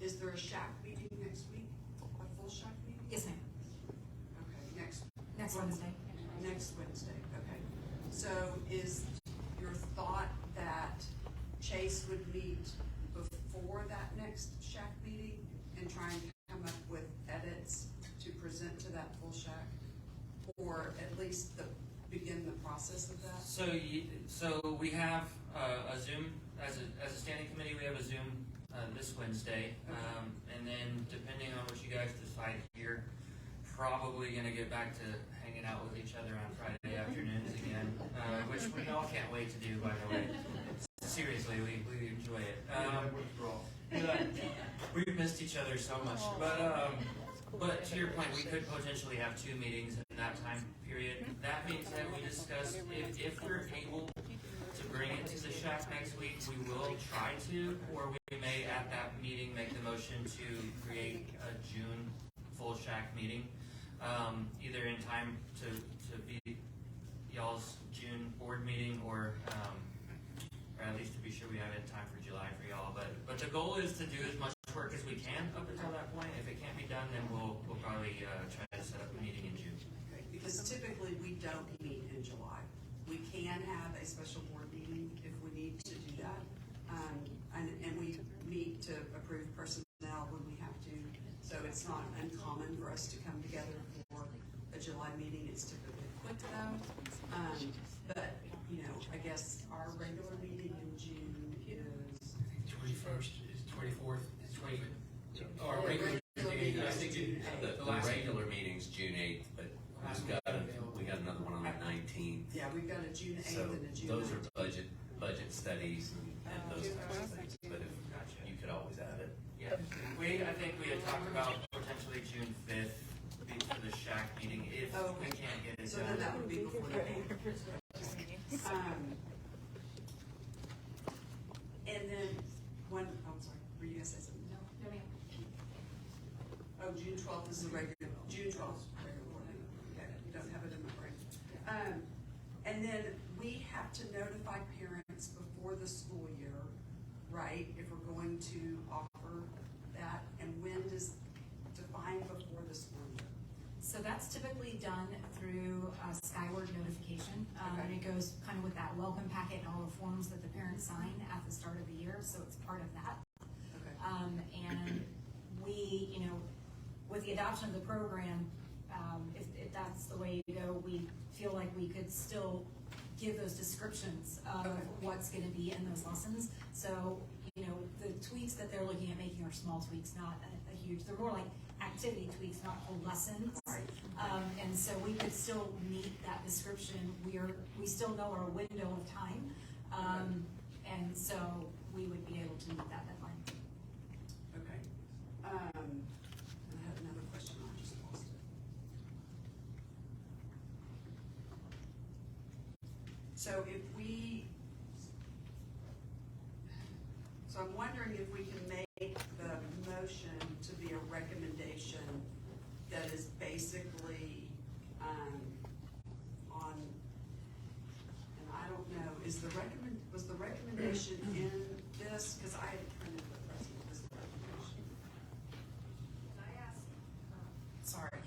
is there a SHAC meeting next week? A full SHAC meeting? Yes, ma'am. Okay, Next Wednesday. Next Wednesday, okay. So is your thought that Chase would meet before that next SHAC meeting and try and come up with edits to present to that full SHAC? Or at least begin the process of that? So we have a Zoom, as a standing committee, we have a Zoom this Wednesday. And then depending on what you guys decide here, probably going to get back to hanging out with each other on Friday afternoons again, which we all can't wait to do, by the way. Seriously, we enjoy it. We've missed each other so much. But to your point, we could potentially have 2 meetings in that time period. That being said, we discussed if we're able to bring it to the shack next week, we will try to, or we may at that meeting make the motion to create a June full shack meeting, either in time to be y'all's June board meeting, or at least to be sure we have it in time for July for y'all. But the goal is to do as much work as we can up until that point. If it can't be done, then we'll probably try to set up a meeting in June. Okay, because typically we don't meet in July. We can have a special board meeting if we need to do that. And we meet to approve personnel when we have to. So it's not uncommon for us to come together for a July meeting. It's typically quick though. But, you know, I guess our regular meeting in June is 21st, is 24th, is 20th. Our Yeah, regular regular meeting, I meeting think is it- June the The last regular meeting's June 8th, but we got another one on the 19th. Yeah, we've got a June 8th So and a June those 19th. are budget studies and those types of things, but if, you could always add it. Yeah, I think we had talked about potentially June 5th for the shack meeting if we can't get it So done. then that would be before the 8th. And then I'm sorry, were you gonna say something? No, ma'am. Oh, June 12th is the regular, June 12th, regular board meeting. Okay, you don't have it in my brain. And then we have to notify parents before the school year, right? If we're going to offer that, and when does define before the school year? So that's typically done through a Skyward notification. And it goes kind of with that welcome packet and all the forms that the parents sign at the start of the year, so it's part of that. And we, you know, with the adoption of the program, if that's the way you go, we feel like we could still give those descriptions of what's gonna be in those lessons. So, you know, the tweaks that they're looking at making are small tweaks, not a huge, they're more like activity tweaks, not whole lessons. And so we could still meet that description. We still know our window of time. And so we would be able to meet that deadline. Okay. I had another question, I just lost it. So I'm wondering if we can make the motion to be a recommendation that is basically, on, and I don't know, was the recommendation in this? Cause I had printed the rest of this recommendation.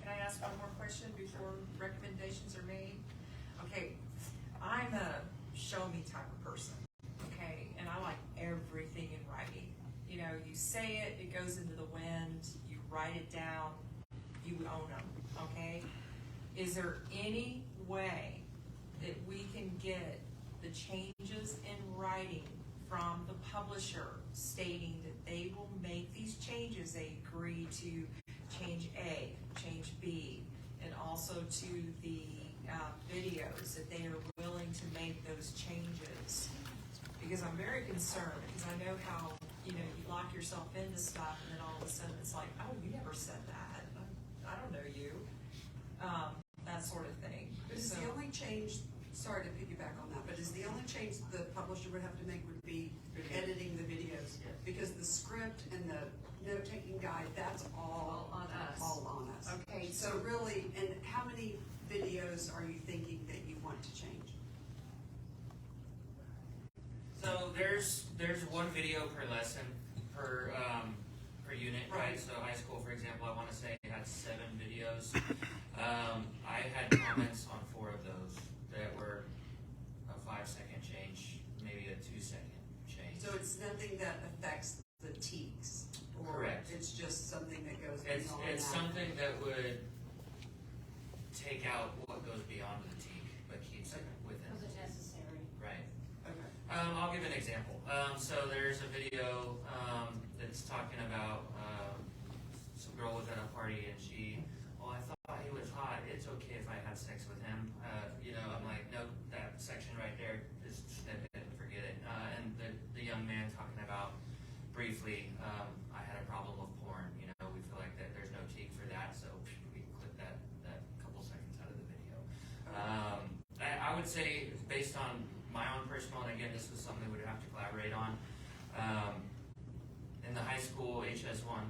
Can I ask one more question before recommendations are made? Okay, I'm a show me type of person, okay, and I like everything in writing. You know, you say it, it goes into the wind, you write it down, you own them, okay? Is there any way that we can get the changes in writing from the publisher stating that they will make these changes, they agree to change A, change B, and also to the videos, that they are willing to make those changes? Because I'm very concerned, because I know how, you know, you lock yourself into stuff and then all of a sudden it's like, oh, you never said that. I don't know you. That sort of thing. Is the only change, sorry to piggyback on that, but is the only change the publisher would have to make would be editing the videos? Because the script and the note-taking guide, that's all on us. All on us. Okay, So really, and how many videos are you thinking that you want to change? So there's one video per lesson per unit, right? So high school, for example, I want to say had 7 videos. I had comments on 4 of those that were a 5-second change, maybe a 2-second change. So it's nothing that affects the teaks? Or Correct. it's just something that goes It's beyond that? something that would take out what goes beyond the teak, but keeps it within. Was it necessary? Right. Okay. I'll give an example. So there's a video that's talking about some girl was at a party and she, I thought he was hot. It's okay if I have sex with him. You know, I'm like, no, that section right there, just snip it and forget it. And the young man talking about briefly based on my own personal, and again, this was something we'd have to collaborate on. In the high school HS1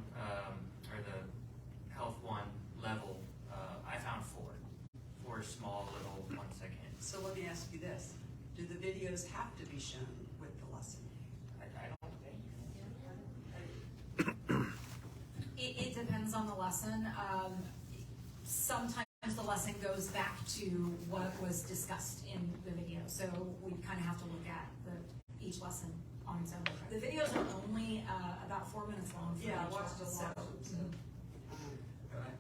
or the Health 1 level, I found four small little 1 second. So let me ask you this: do the videos have to be shown with the lesson? I don't think. It depends on the lesson. Sometimes the lesson goes back to what was discussed in the video, so we kind of have to look at each lesson on its own. The videos are only about 4 minutes long. For Yeah, I each watched a lesson, lot of them.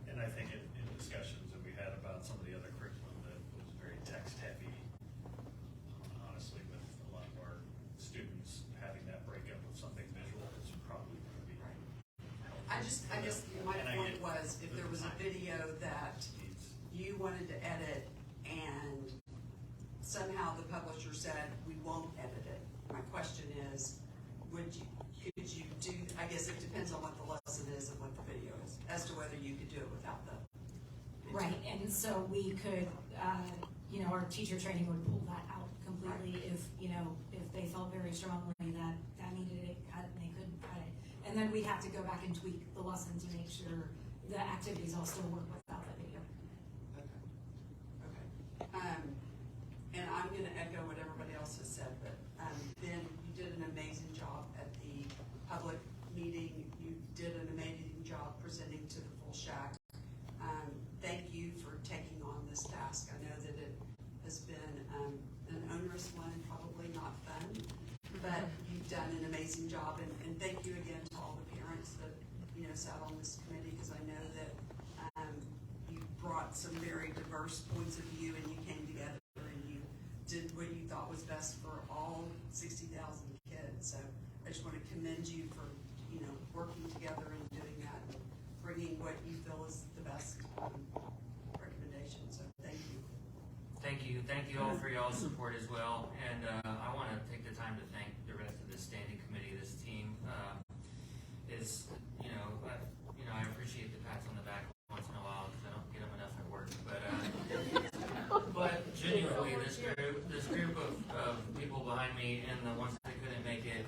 And I think in discussions that we had about some of the other curriculum that was very text heavy, honestly, with a lot of our students having that breakup of something visual is probably going to be. I guess my point was, if there was a video that you wanted to edit and somehow the publisher said, we won't edit it, my question is, could you do, I guess it depends on what the lesson is and what the video is, as to whether you could do it without the video. Right, and so we could, our teacher training would pull that out completely if they felt very strongly that needed it cut and they couldn't cut it. And then we'd have to go back and tweak the lesson to make sure the activities all still work without that video. And I'm gonna echo what everybody else has said, but, Ben, you did an amazing job at the public meeting. You did an amazing job presenting to the full shack. Thank you for taking on this task. I know that it has been, an onerous one and probably not fun, but you've done an amazing job, and thank you again to all the parents that, sat on this committee, because I know that, you brought some very diverse points of view, and you came together and you did what you thought was best for all 60,000 kids. So I just want to commend you for, working together and doing that, and bringing what you feel is the best recommendation. So thank you. Thank you all for y'all's support as well. And I want to take the time to thank the rest of this standing committee. This team I appreciate the pats on the back once in a while because I don't get them enough at work. But genuinely, this group of people behind me and the ones that couldn't make it,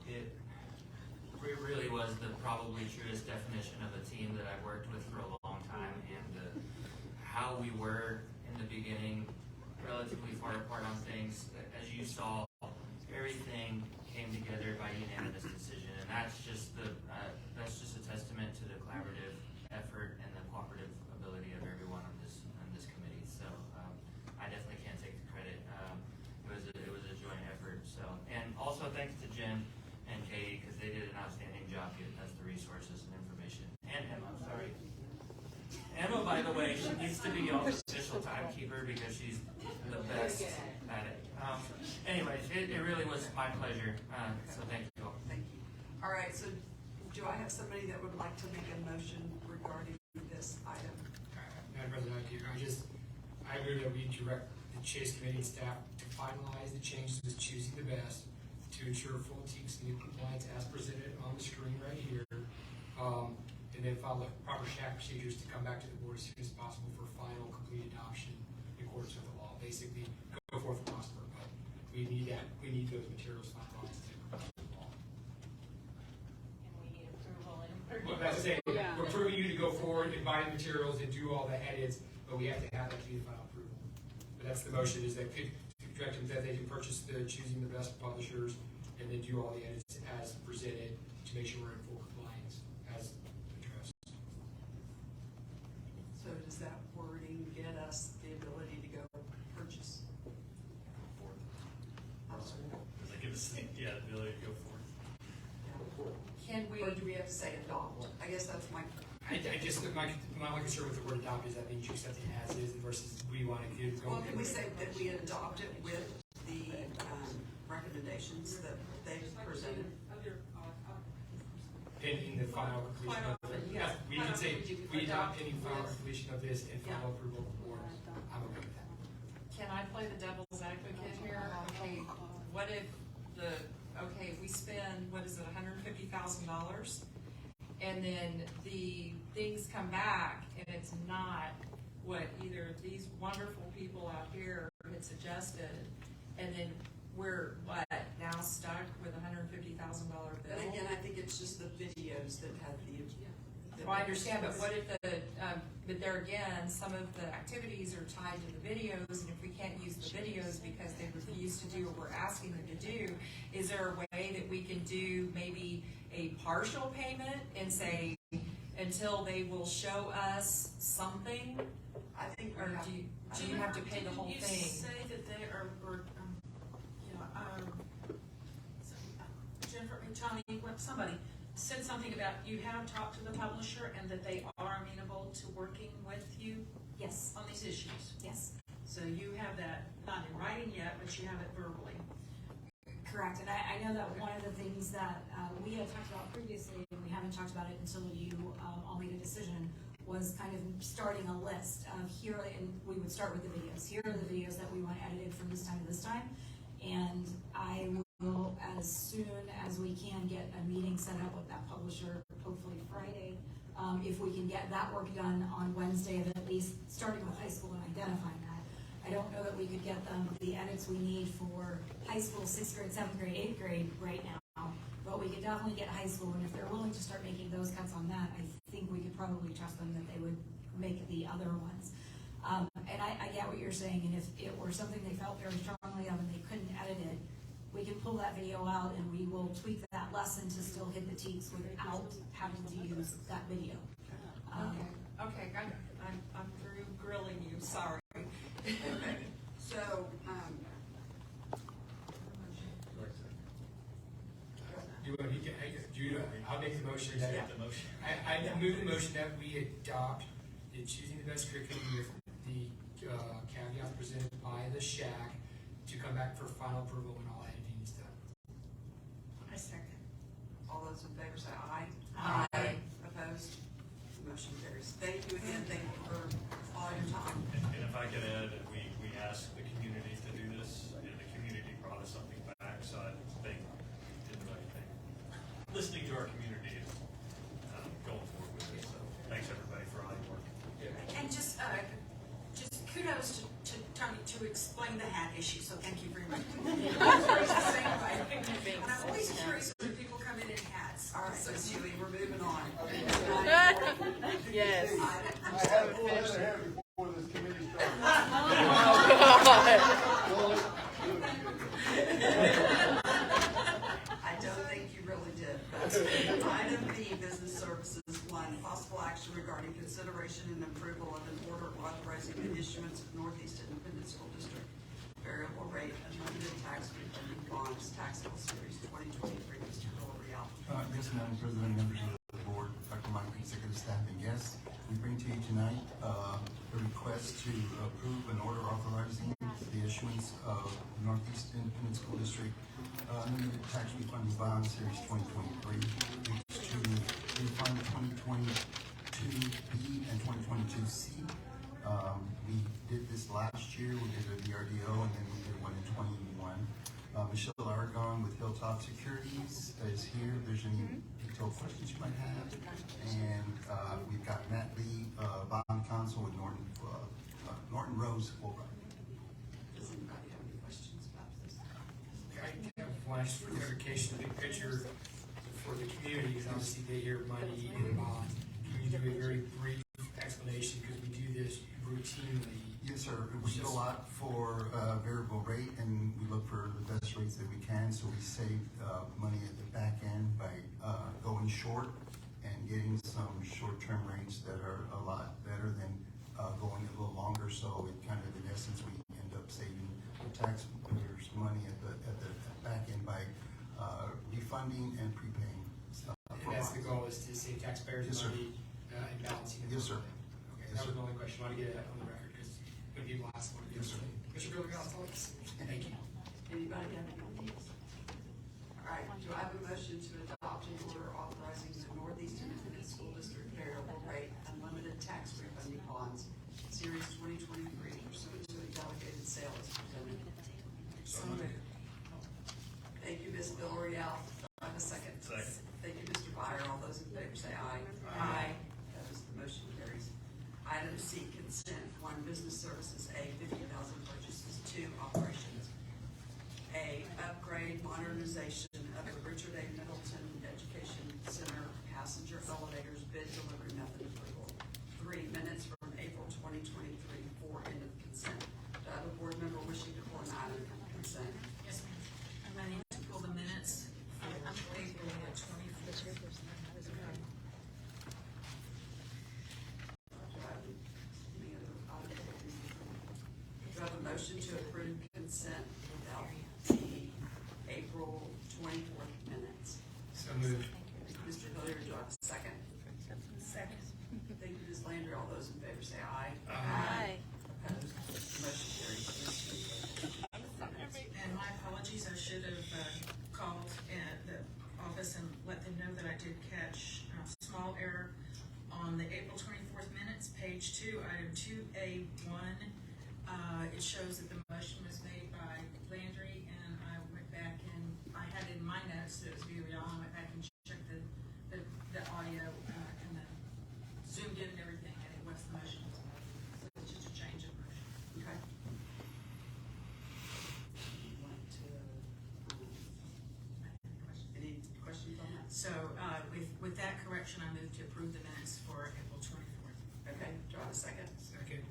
it really was the probably truest definition of a team that I've worked with for a long time, and how we were in the beginning relatively far apart on things. As you saw, everything came together by unanimous decision, and that's just a testament to the collaborative effort and the cooperative ability of everyone on this committee. So I definitely can't take the credit. It was a joint effort. So, and also thanks to Jen and Katie, because they did an outstanding job getting us the resources and information. And Emma, sorry. Emma, by the way, she needs to be y'all's official timekeeper because she's the best at it. Anyways, it really was my pleasure. So thank you all. Thank you. All right, so do I have somebody that would like to make a motion regarding this item? Madam President, I agree that we direct the Chase Committee and staff to finalize the changes with choosing the best to ensure full TEKS compliance as presented on the screen right here, and then follow the proper SHAC procedures to come back to the board as soon as possible for final complete adoption in accordance with the law. Basically, go forth and prosper, but we need that. We need those materials finalized to comply with the law. And we need approval and Well, that's to say, we're approving you to go forward and buy the materials and do all the edits, but we have to have that to be the final approval. But that's the motion, is that could direct them that they can purchase the choosing the best publishers and then do all the edits as presented to make sure we're in full compliance as addressed. So does that wording get us the ability to go purchase? Does it give us the ability to go forward? Can we, or do we have to say adopt? I guess that's my. My concern with the word adopt is that means you accept it as is versus we want to give. Well, can we say that we adopt it with the recommendations that they've presented? In the final completion of it. Yeah, we can say we adopt any final completion of this and final approval of the board. I'm okay with that. Can I play the devil's advocate here? Okay, what if we spend, what is it, $150,000? And then the things come back and it's not what either these wonderful people out here had had suggested, and then we're, what, now stuck with $150,000 bill? And again, I think it's just the videos that have the. Well, I understand, but what if but there again, some of the activities are tied to the videos, and if we can't use the videos because they refuse to do what we're asking them to do, is there a way that we can do maybe a partial payment and say, until they will show us something? I think, or do you have to pay the whole Didn't thing? you say that they are, Jennifer, Tony, somebody said something about you have talked to the publisher and that they are amenable to working with you? Yes. On these issues? Yes. So you have that, not in writing yet, but you have it verbally. Correct, and I know that one of the things that we had talked about previously, and we haven't talked about it until you all made a decision, was kind of starting a list of here, and we would start with the videos. Here are the videos that we want edited from this time to this time, and I will, as soon as we can, get a meeting set up with that publisher, hopefully Friday, if we can get that work done on Wednesday, of at least starting with high school and identifying that. I don't know that we could get them the edits we need for high school, 6th grade, 7th grade, 8th grade right now, but we could definitely get high school, and if they're willing to start making those cuts on that, I think we could probably trust them that they would make the other ones. And I get what you're saying, and if it were something they felt very strongly of and they couldn't edit it, we can pull that video out and we will tweak that lesson to still hit the teaks without having to use that video. Okay, I'm through grilling you, sorry. So, I'll make the motion that, I move the motion that we adopt the Choosing the Best Curriculum with the caveats presented by the SHAC to come back for final approval when all editing is done. I second. All those in favor say aye. Aye. Opposed? The motion carries. Thank you again, thank you for all your time. And if I could add, we asked the community to do this, and the community brought us something back, so I think we did the right thing. Listening to our community and going forward with it, so thanks everybody for all your work. And just kudos to Tony to explain the hat issue, so thank you very much. And I'm always curious when people come in hats. All right, so Julie, we're moving on. Yes. I had a full head of hair before this committee started. I don't think you really did. Item B, Business Services 1, possible action regarding consideration and approval of an order authorizing the issuance of Northeast Independent School District variable rate unlimited tax refunding bonds, taxable series 2023. Mr. Villarreal. Yes, Madam President, members of the board, Dr. Mike, executive staff, and guests, we bring to you tonight a request to approve an order authorizing the issuance of Northeast Independent School District unlimited tax refunding bond series 2023, which to refund 2022B and 2022C. We did this last year. We did a VRDO, and then we did one in 2021. Michelle Aragon with Hilltop Securities is here. If there's any detailed questions you might have. And we've got Matt Lee, bond counsel with Norton Rose Fulbright. Does anybody have any questions about this? I have one just for clarification, the big picture for the community, because obviously they hear money in bonds. Can you do a very brief explanation, because we do this routinely? Yes, sir. We do a lot for variable rate, and we look for the best rates that we can. So we save money at the back end by going short and getting some short-term rates that are a lot better than going a little longer. So it kind of, in essence, we end up saving the taxpayers money at the back end by refunding and prepaying stuff. And that's the goal, is to save taxpayers money and balancing it. Yes, sir. Okay, that was the only question. I want to get that on the record, because when people ask, what do you say? Mr. Villarreal, thank you. Anybody have any ideas? All right, do I have a motion to adopt an order authorizing the Northeast Independent School District variable rate unlimited tax refunding bonds, series 2023, pursuant to a delegated sale as presented? So moved. Thank you, Ms. Villarreal. Do I have a second? Second. Thank you, Mr. Byer. All those in favor say aye. Aye. Opposed, the motion carries. Item C, consent. 1, business services. A, 50,000 purchases. 2, modernization of the Richard A. Middleton Education Center passenger elevators bid delivery method approval. 3 minutes from April 2023 for end of consent. Do I have a board member wishing to pull an item from consent? Yes, ma'am. I need to pull the minutes for April 24th. Do I have a motion to approve consent without the April 24th minutes? So moved. Mr. Hilliard, do I have a second? Second. Thank you, Ms. Landry. All those in favor say aye. Aye. Opposed? Motion carries. And my apologies, I should have called the office and let them know that I did catch a small error on the April 24th minutes, page 2, item 2A1. It shows that the motion was made by Landry, and I went back and I had in my notes that it was Villarreal. I went back and checked the audio and then zoomed in and everything, and it was the motion. So it's just a change of motion. Okay. Any questions on that? So, with that correction, I move to approve the minutes for April 24th. Okay, do I have a second? Second.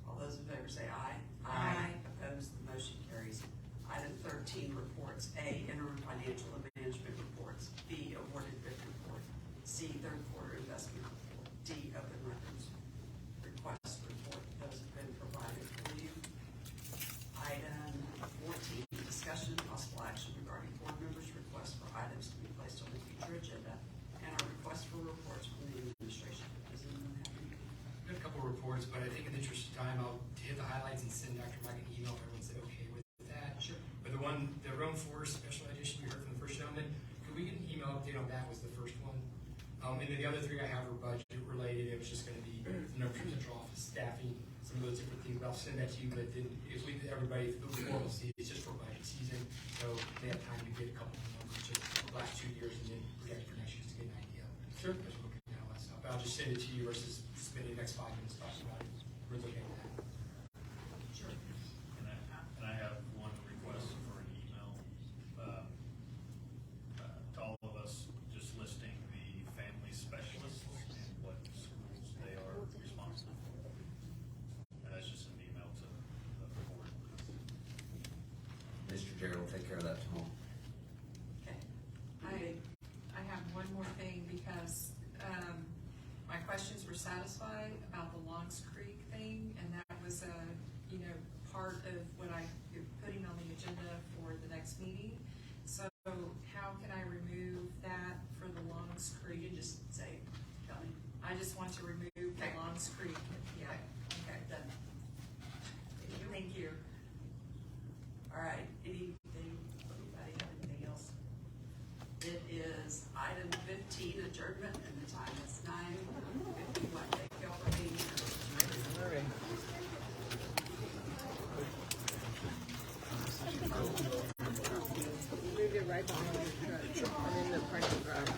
All those in favor say aye. Aye. Opposed, the motion carries. Item 13, reports. A, interim financial and management reports. B, awarded bid report. C, third quarter investment report. D, open records request report. Those have been provided for you. Item 14, discussion and possible action regarding board members' requests for items to be placed on the future agenda and a request for reports from the administration. Does anyone have any? Got a couple of reports, but I think in the interest of time, I'll hit the highlights and send Dr. Mike an email if everyone's okay with that. Sure. But the Rome 4 special edition we heard from the first gentleman, could we get an email update on that? Was the first one. And then the other 3 I have are budget related. It was just going to be the numbers from central office staffing, some of those different things. But I'll send that to you. But then if we everybody, the report will see it's just for budget season, so they have time to get a couple of numbers just the last 2 years and then project for next year to get an idea. Sure. As we're looking at all that stuff. But I'll just send it to you versus spending the next 5 minutes talking about it. We're looking at that. Sure. And I have one request for an email, to all of us, just listing the family specialists and what schools they are responsible for. And that's just an email to the board. Mr. Gerald will take care of that tomorrow. Okay. I have one more thing because my questions were satisfied about the Longs Creek thing, and that was part of what I'm putting on the agenda for the next meeting. So how can I remove that for the Longs Creek? You can just say, tell me. I just want to remove the Longs Creek. Yeah. Okay, done. Thank you. All right, anybody have anything else? It is item 15, adjournment, and the time is 9:51. Thank you all for being here. All right. Moved it right behind the truck. I'm in the parking garage.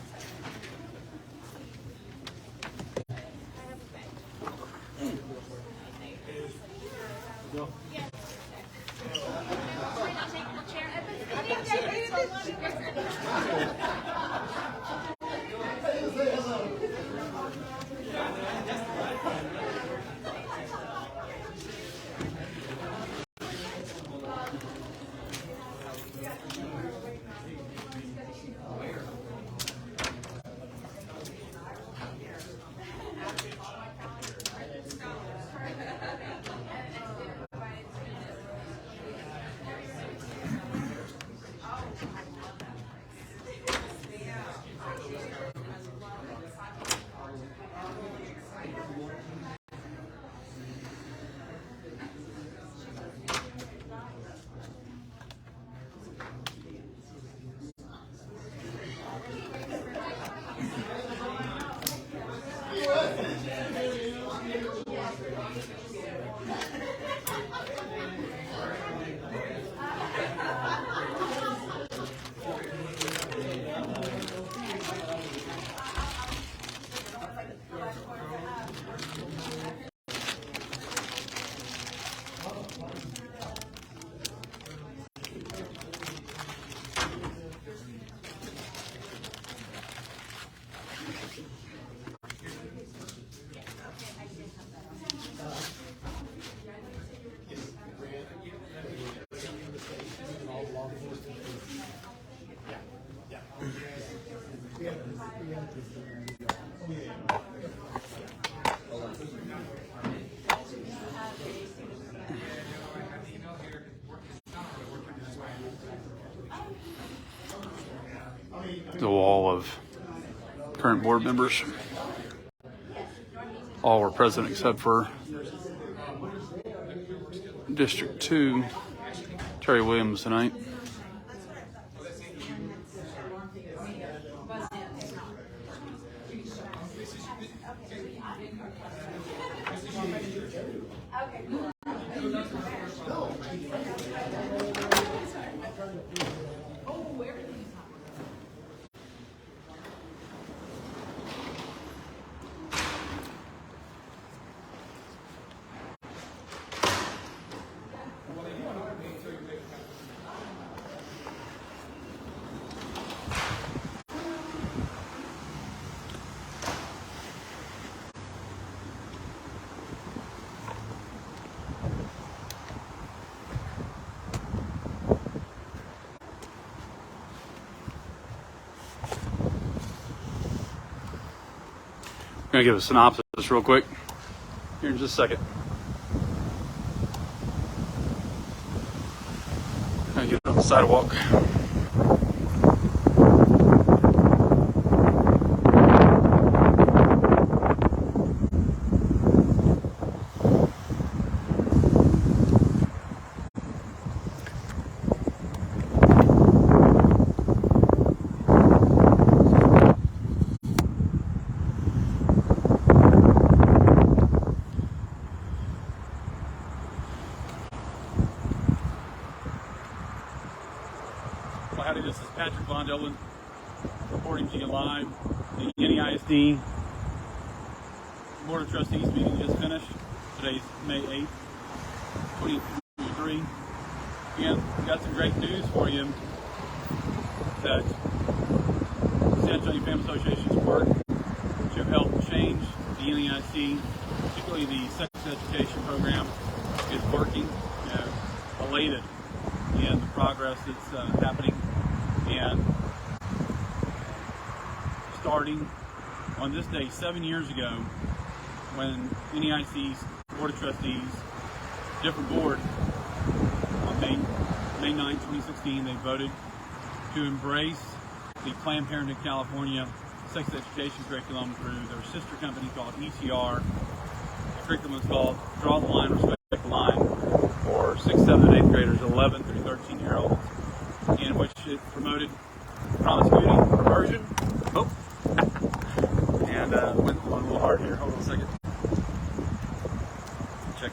to all of current board members. All were present except for District 2, Terry Williams tonight. I'm going to give a synopsis real quick here in just a second. I'm going to get on the sidewalk. This is Patrick Von Dillon reporting to you live. The NEISD Board of Trustees meeting just finished. Today's May 8th, 2023. And we've got some great news for you that San Antonio Family Association's work to help change the NEISD, particularly the sex education program, is working. Elated in the progress that's happening. And starting on this day 7 years ago, when NEIC's Board of Trustees, different board, on May 9, 2016, they voted to embrace the Planned Parenthood California Sex Education Curriculum through their sister company called ECR. The curriculum is called Draw the Line, Respect the Line, for 6th, 7th, and 8th graders, 11 through 13-year-olds. In which it promoted promiscuity, perversion. Oh, and went a little hard here. Hold on a second. Check.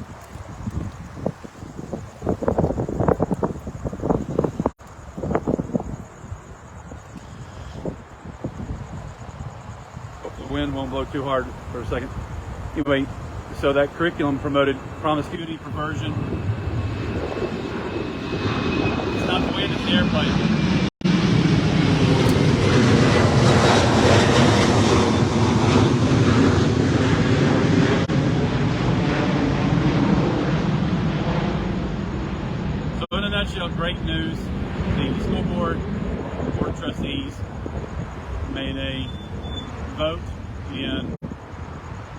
Hope the wind won't blow too hard for a second. Anyway, so that curriculum promoted promiscuity, perversion. It's not the wind, it's the airplane. So in a nutshell, great news. The school board of trustees made a vote in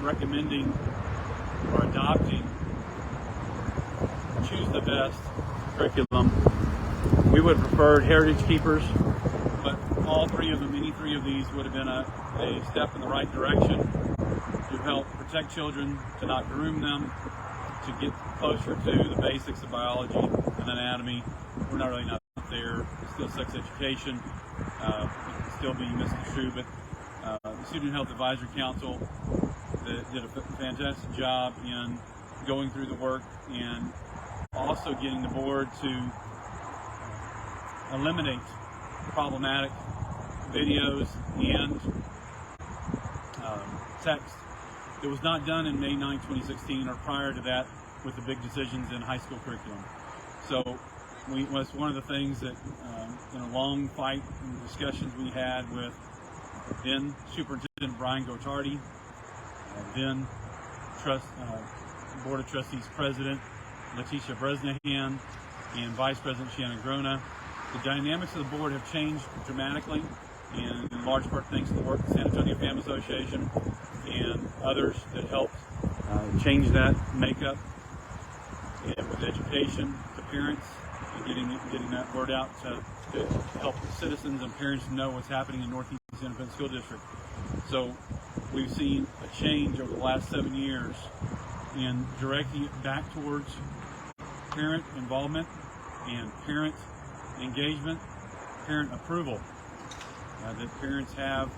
recommending or adopting Choose the Best curriculum. We would have preferred Heritage Keepers, but all three of them, any three of these would have been a step in the right direction to help protect children, to not groom them, to get closer to the basics of biology and anatomy. We're not really not there. It's still sex education. It can still be misconstrued, but the Student Health Advisory Council did a fantastic job in going through the work and also getting the board to eliminate problematic videos and text. It was not done in May 9, 2016 or prior to that with the big decisions in high school curriculum. So was one of the things that in a long fight and discussions we had with then Superintendent Brian Gotardi, then Board of Trustees President Letitia Bresnahan, and Vice President Shannon Grona. The dynamics of the board have changed dramatically, and in large part thanks to the work of the San Antonio Family Association and others that helped change that makeup, and with education to parents getting that word out to help citizens and parents know what's happening in Northeast Independent School District. So we've seen a change over the last 7 years in directing it back towards parent involvement and parent engagement, parent approval. That parents have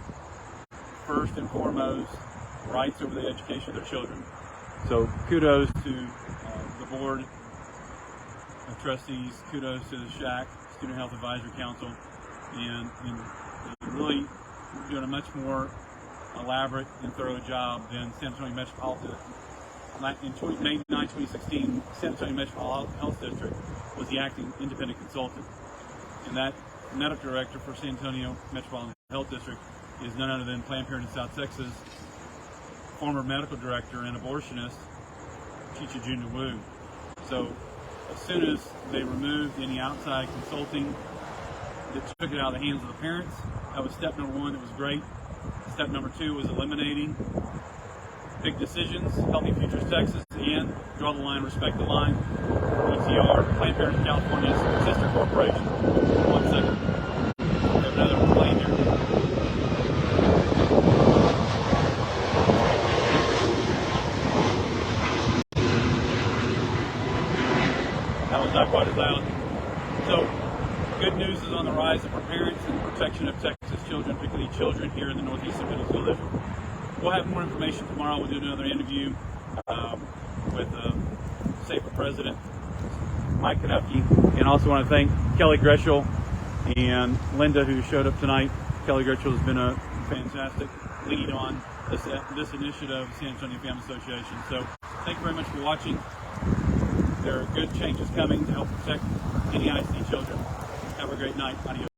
first and foremost rights over the education of their children. So kudos to the Board of Trustees, kudos to the SHAC, Student Health Advisory Council, and really doing a much more elaborate and thorough job than San Antonio Metropolitan. In May 9, 2016, San Antonio Metropolitan Health District was the acting independent consultant. And that medical director for San Antonio Metropolitan Health District is none other than Planned Parenthood South Texas former medical director and abortionist, Chicha Junior Wu. So as soon as they removed any outside consulting that took it out of the hands of the parents, that was step number one. It was great. Step number two was eliminating big decisions, Healthy Futures Texas, and draw the line, respect the line. PTR, Planned Parenthood California's sister corporation. 1 second. We have another plane here. That was not quite as loud. So, good news is on the rise for parents and protection of Texas children, particularly children here in the Northeast Independent School District. We'll have more information tomorrow. We'll do another interview with SAFER President Mike Kanufke. And also want to thank Kelly Greshel and Linda, who showed up tonight. Kelly Greshel has been a fantastic lead on this initiative of the San Antonio Family Association. So thank you very much for watching. There are good changes coming to help protect NEISD children. Have a great night. Adios.